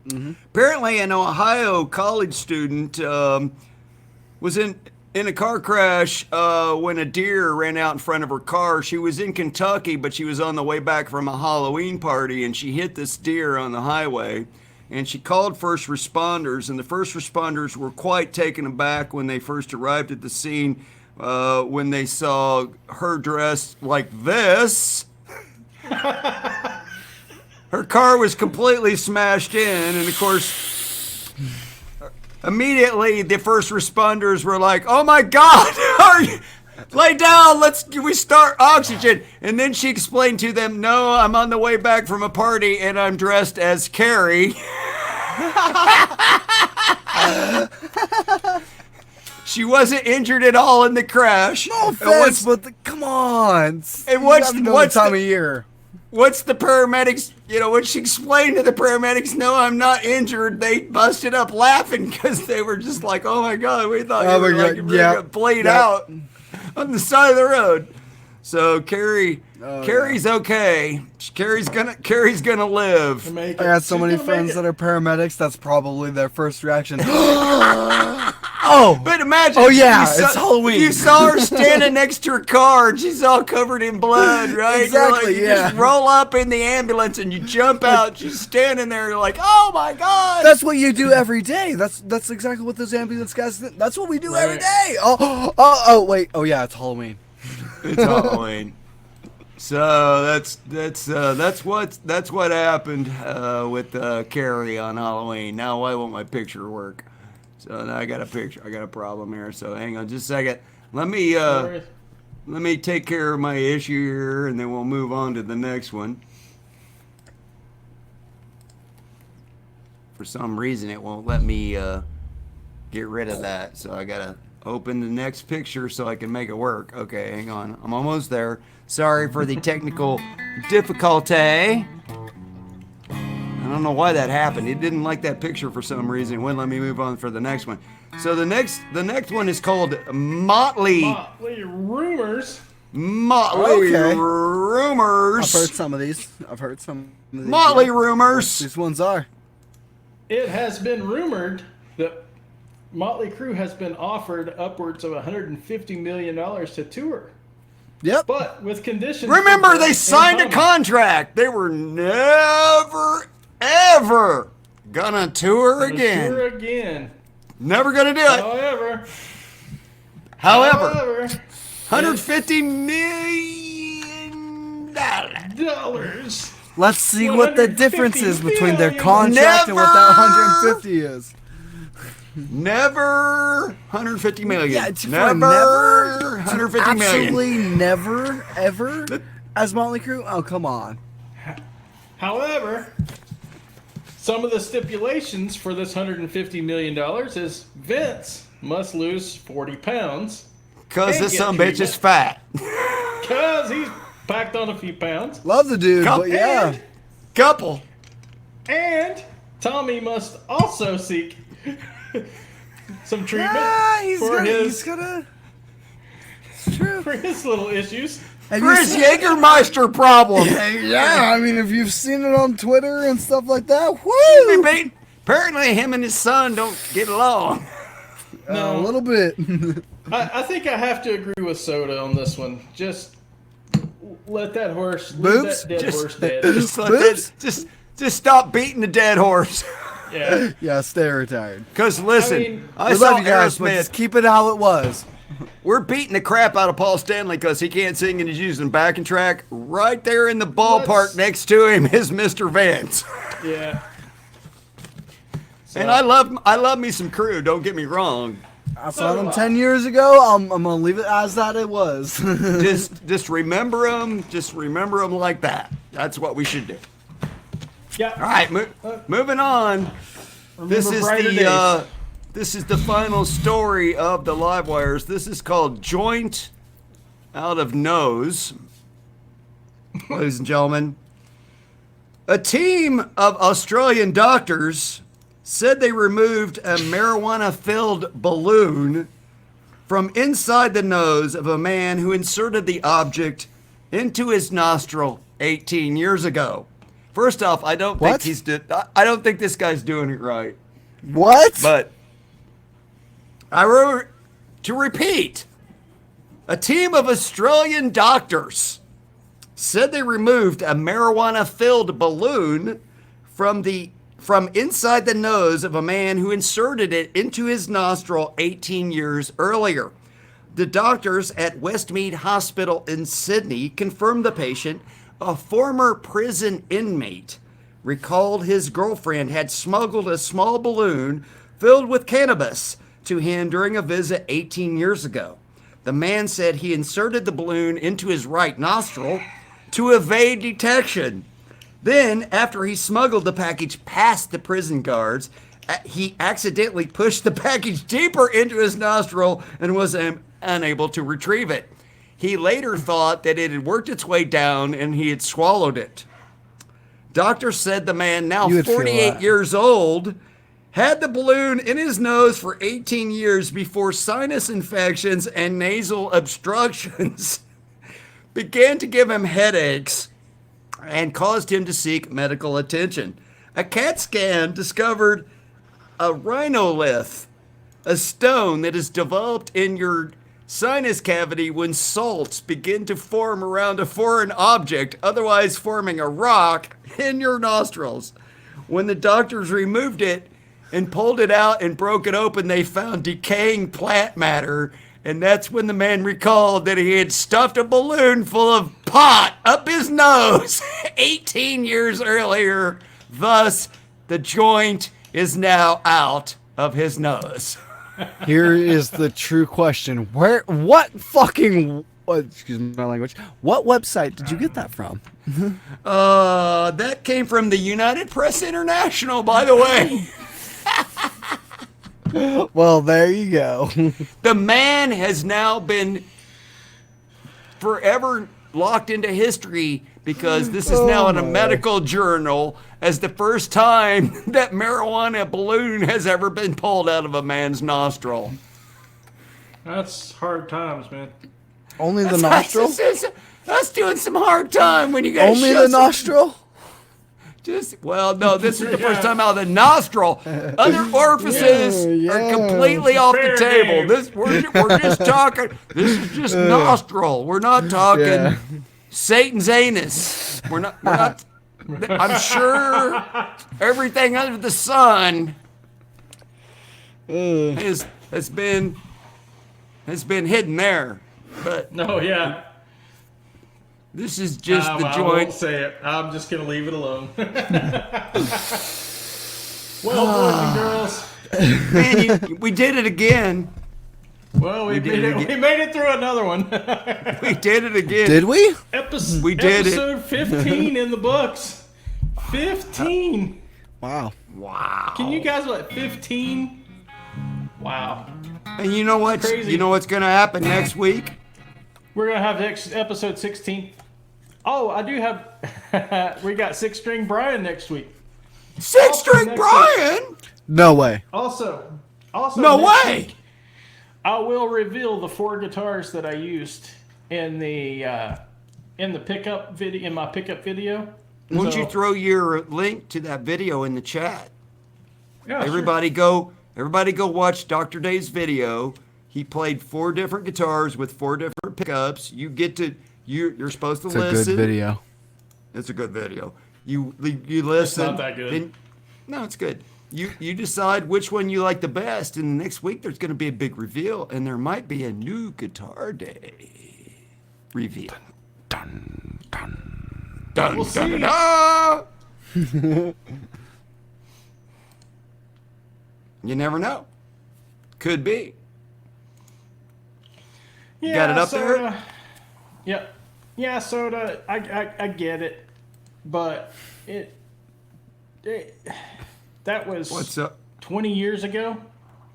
Mm-hmm. Apparently, an Ohio college student was in a car crash when a deer ran out in front of her car. She was in Kentucky, but she was on the way back from a Halloween party, and she hit this deer on the highway. And she called first responders, and the first responders were quite taken aback when they first arrived at the scene when they saw her dressed like this. Her car was completely smashed in, and of course, immediately the first responders were like, "Oh my God, lay down, we start oxygen." And then she explained to them, "No, I'm on the way back from a party and I'm dressed as Carrie." She wasn't injured at all in the crash. No offense, but come on. And what's the time of year? What's the paramedics, when she explained to the paramedics, "No, I'm not injured," they busted up laughing because they were just like, "Oh my God, we thought you were going to bleed out on the side of the road." So Carrie's okay. Carrie's gonna live. I got so many friends that are paramedics. That's probably their first reaction. Oh, but imagine. Oh yeah, it's Halloween. You saw her standing next to her car, and she's all covered in blood, right? Exactly. You just roll up in the ambulance and you jump out. She's standing there, you're like, "Oh my God!" That's what you do every day. That's exactly what those ambulance guys. That's what we do every day. Oh wait. Oh yeah, it's Halloween. It's Halloween. So that's what happened with Carrie on Halloween. Now why won't my picture work? So now I got a problem here. So hang on just a second. Let me take care of my issue here, and then we'll move on to the next one. For some reason, it won't let me get rid of that. So I gotta open the next picture so I can make it work. Okay, hang on. I'm almost there. Sorry for the technical difficulty. I don't know why that happened. It didn't like that picture for some reason. It wouldn't let me move on for the next one. So the next one is called Motley Rumors. Motley Rumors. I've heard some of these. Motley Rumors. These ones are. It has been rumored that Motley Crue has been offered upwards of $150 million to tour. Yep. But with conditions. Remember, they signed a contract. They were never, ever gonna tour again. Never gonna do it. However, $150 million. Let's see what the difference is between their contract and what that 150 is. Never 150 million. Yeah, never 150 million. Absolutely never, ever as Motley Crue? Oh, come on. However, some of the stipulations for this $150 million is Vince must lose 40 pounds. Because this son bitch is fat. Because he's packed on a few pounds. Love the dude, but yeah. Couple. And Tommy must also seek some treatment He's gonna It's true. for his little issues. For his Jägermeister problem. Yeah, I mean, if you've seen it on Twitter and stuff like that, woo! Apparently, him and his son don't get along. No. A little bit. I think I have to agree with Soda on this one. Just let that horse, Boobs? leave that dead horse dead. Just stop beating the dead horse. Yeah. Yeah, stay retired. Because listen, I mean, I We saw love you guys, but just Aerosmith. keep it how it was. We're beating the crap out of Paul Stanley because he can't sing and he's using backing track. Right there in the ballpark Let's- next to him is Mr. Vance. Yeah. So, And I love me some Crew. Don't get me wrong. I saw them 10 years ago. I'm gonna leave it as that it was. Just remember them. Just remember them like that. That's what we should do. yeah. All right, moving on. This is brighter this is the final story of the Live Wires. This is called Joint Out of Nose. Ladies and gentlemen, a team of Australian doctors said they removed a marijuana-filled balloon from inside the nose of a man who inserted the object into his nostril 18 years ago. First off, I don't What? think this guy's doing it right. What? But I wrote to repeat, a team of Australian doctors said they removed a marijuana-filled balloon from inside the nose of a man who inserted it into his nostril 18 years earlier. The doctors at Westmead Hospital in Sydney confirmed the patient, a former prison inmate, recalled his girlfriend had smuggled a small balloon filled with cannabis to him during a visit 18 years ago. The man said he inserted the balloon into his right nostril to evade detection. Then, after he smuggled the package past the prison guards, he accidentally pushed the package deeper into his nostril and was unable to retrieve it. He later thought that it had worked its way down and he had swallowed it. Doctors said the man, now You would feel 48 that. years old, had the balloon in his nose for 18 years before sinus infections and nasal obstructions began to give him headaches and caused him to seek medical attention. A CAT scan discovered a rhinolith, a stone that is developed in your sinus cavity when salts begin to form around a foreign object, otherwise forming a rock in your nostrils. When the doctors removed it and pulled it out and broke it open, they found decaying plant matter. And that's when the man recalled that he had stuffed a balloon full of pot up his nose 18 years earlier. Thus, the joint is now out of his nose. Here is the true question. Excuse my language. What website did you get that from? That came from the United Press International, by the way. Well, there you go. The man has now been forever locked into history because this is now in a medical journal as the first time that marijuana balloon has ever been pulled out of a man's nostril. That's hard times, man. Only the nostril? That's doing some hard time when you got Only the nostril? No, this is the first time out of the nostril. Other orifices Yeah. are completely off the Fair table. game. We're just talking. This is just nostril. We're not talking Yeah. Satan's anus. We're not. I'm sure everything under the sun has been hidden there, but No, yeah. this is just the I joint. won't say it. I'm just gonna leave it alone. Well, boys and girls. Man, we did it again. Well, we made it through another one. We did it again. Did we? We did it. Episode 15 in the books. 15. Wow. Wow. Can you guys like 15? Wow. And you know what? Crazy. You know what's gonna happen next week? We're gonna have episode 16. Oh, I do have. We got 6-string Brian next week. Six string next Brian? No way. Also. No next way. week, I will reveal the 4 guitars that I used in the pickup video, in my pickup video. Won't you throw your link to that video in the chat? Yeah, Everybody go watch Dr. Dave's video. He played 4 different guitars with 4 different pickups. You're supposed to listen. It's a good video. It's a good video. You listen. It's not that good. No, it's good. You decide which one you like the best, and next week there's going to be a big reveal, and there might be a new Guitar Day reveal. Dun dun dun We'll dun, see. dun, dun. You never know. Could be. Yeah, got it up Soda. there? Yep. Yeah, Soda. I get it, but it that was What's up? 20 years ago.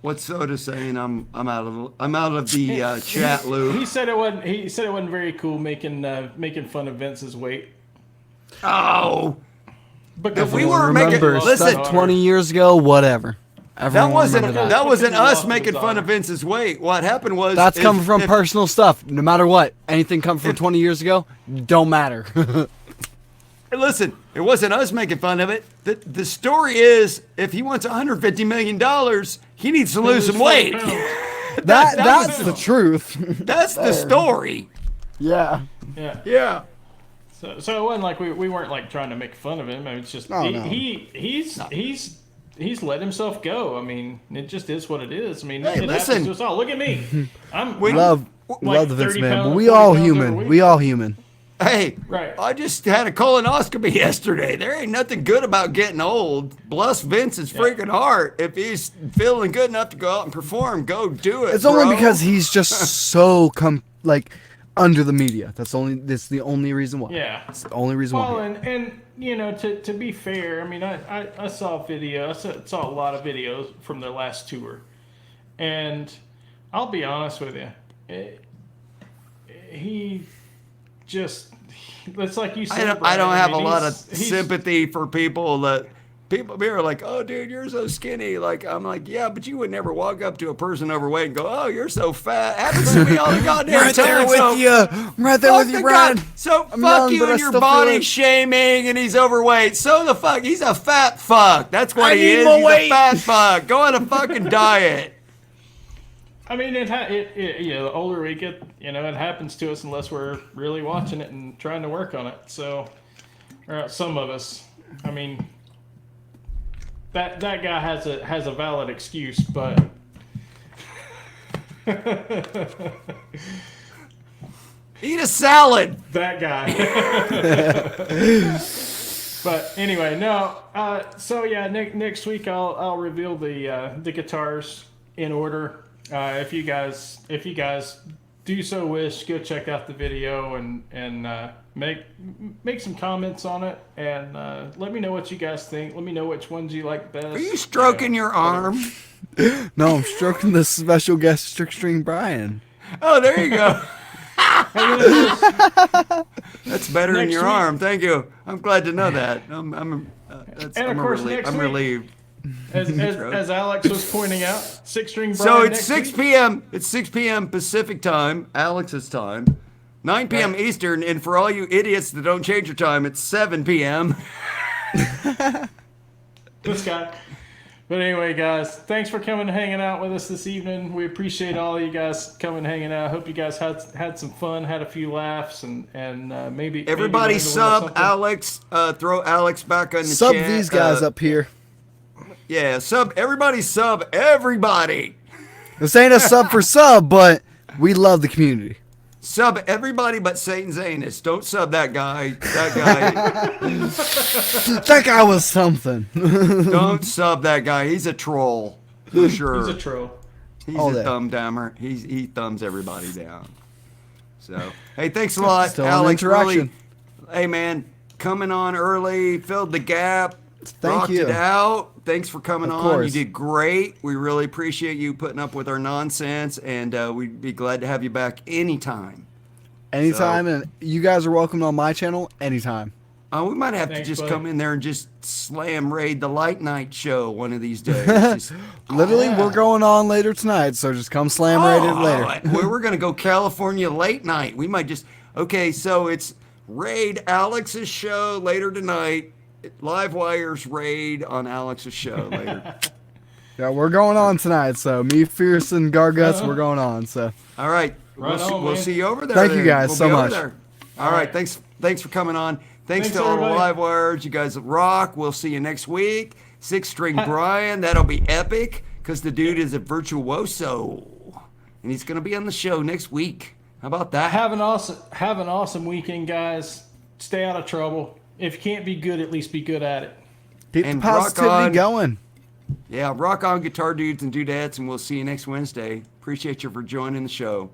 What's Soda saying? I'm out of the chat loop. He said it wasn't very cool making fun of Vince's weight. Oh, Because If we it were was- making- Remember, listen, stuff 20 years ago, whatever. that Everyone wasn't remember that wasn't Lost us his making fun honor. of Vince's weight. What happened was That's if- coming from if- personal stuff. No matter what, anything coming from 20 years ago, don't matter. Listen, it wasn't us making fun of it. The story is, if he wants $150 million, he needs to lose some weight. That's the truth. That's the story. Yeah. Yeah. Yeah. So it wasn't like we weren't like trying to make fun of him. I mean, it's just No, no. he's let himself go. I mean, it just is what it is. I mean, Hey, it listen. happens to us all. Look at me. I'm Love like the Vince 30 man, pounds, but 40 we all pounds human. overweight. We all human. Hey, Right. I just had a colonoscopy yesterday. There ain't nothing good about getting old. Bless Vince's freaking heart. If he's feeling good enough to go out and perform, go do it. It's only bro. because he's just so under the media. That's the only reason why. Yeah. It's the only reason Well, why. and you know, to be fair, I mean, I saw a video. I saw a lot of videos from their last tour, and I'll be honest with you, he just, it's like you said. I don't Brian, have mean, a lot of he's- sympathy for people that people are like, oh, dude, you're so skinny. Like, I'm like, yeah, but you would never walk up to a person overweight and go, oh, you're so fat. Happens to me all the goddamn Right time. there with so you. I'm right there fuck with you, the Brian. God. So I'm fuck young, you but I and your still feel body it. shaming, and he's overweight. So the fuck, he's a fat fuck. That's what I he need is. more He's weight. a fat fuck. Go on a fucking diet. I mean, the older we get, you know, it happens to us unless we're really watching it and trying to work on it. So, or some of us. I mean, that guy has a valid excuse, but Eat a salad. that guy. But anyway, no. So yeah, next week I'll reveal the guitars in order. If you guys do so wish, go check out the video and make some comments on it, and let me know what you guys think. Let me know which ones you like best. Are you stroking your arm? No, I'm stroking the special guest Strict String Brian. Oh, there you go. That's better than Next your week- arm. Thank you. I'm glad to know that. I'm course, next I'm week- relieved. As Alex was pointing out, 6-string Brian. So it's next 6 week. p.m. It's 6 p.m. Pacific time, Alex's time, 9 p.m. Right. Eastern, and for all you idiots that don't change your time, it's 7 p.m. This guy. But anyway, guys, thanks for coming and hanging out with us this evening. We appreciate all of you guys coming and hanging out. I hope you guys had some fun, had a few laughs, and maybe Everybody learned a little sub something. Alex. Throw Alex back on the Sub chat. these guys up here. Yeah, sub. Everybody sub. Everybody. This ain't a sub for sub, but we love the community. Sub everybody but Satan Zanus. Don't sub that guy. That guy. That guy was something. Don't sub that guy. He's a troll. For sure. He's a troll. He's All a that. thumb dammer. He thumbs everybody down. So, hey, thanks a lot, Still an Alex. interaction. Really, hey, man, coming on early, filled the gap, Thank rocked you. it out. Thanks for coming Of on. course. You did great. We really appreciate you putting up with our nonsense, and we'd be glad to have you back anytime. Anytime, and you guys are welcome on my channel anytime. We might have Thanks, to just buddy. come in there and just slam raid the late night show one of these days. Just, Literally, we're going on later tonight, so just come slam raid it later. We're going to go California late night. We might just, okay, so it's raid Alex's show later tonight. Live Wires raid on Alex's show later. Yeah, we're going on tonight, so me, Fierce, and Garguts, we're going on, so. All right. Right on, we'll man. see you over there. Thank you then. guys We'll so be over much. there. All right. Thanks for coming on. Thanks to all the everybody. Live Wires. You guys rock. We'll see you next week. 6-string Brian. That'll be epic because the dude is a virtuoso. And he's going to be on the show next week. How about that? Have an awesome weekend, guys. Stay out of trouble. If you can't be good, at least be good at it. Keep And the rock positivity on. going. Yeah, rock on, guitar dudes and dudettes, and we'll see you next Wednesday. Appreciate you for joining the show.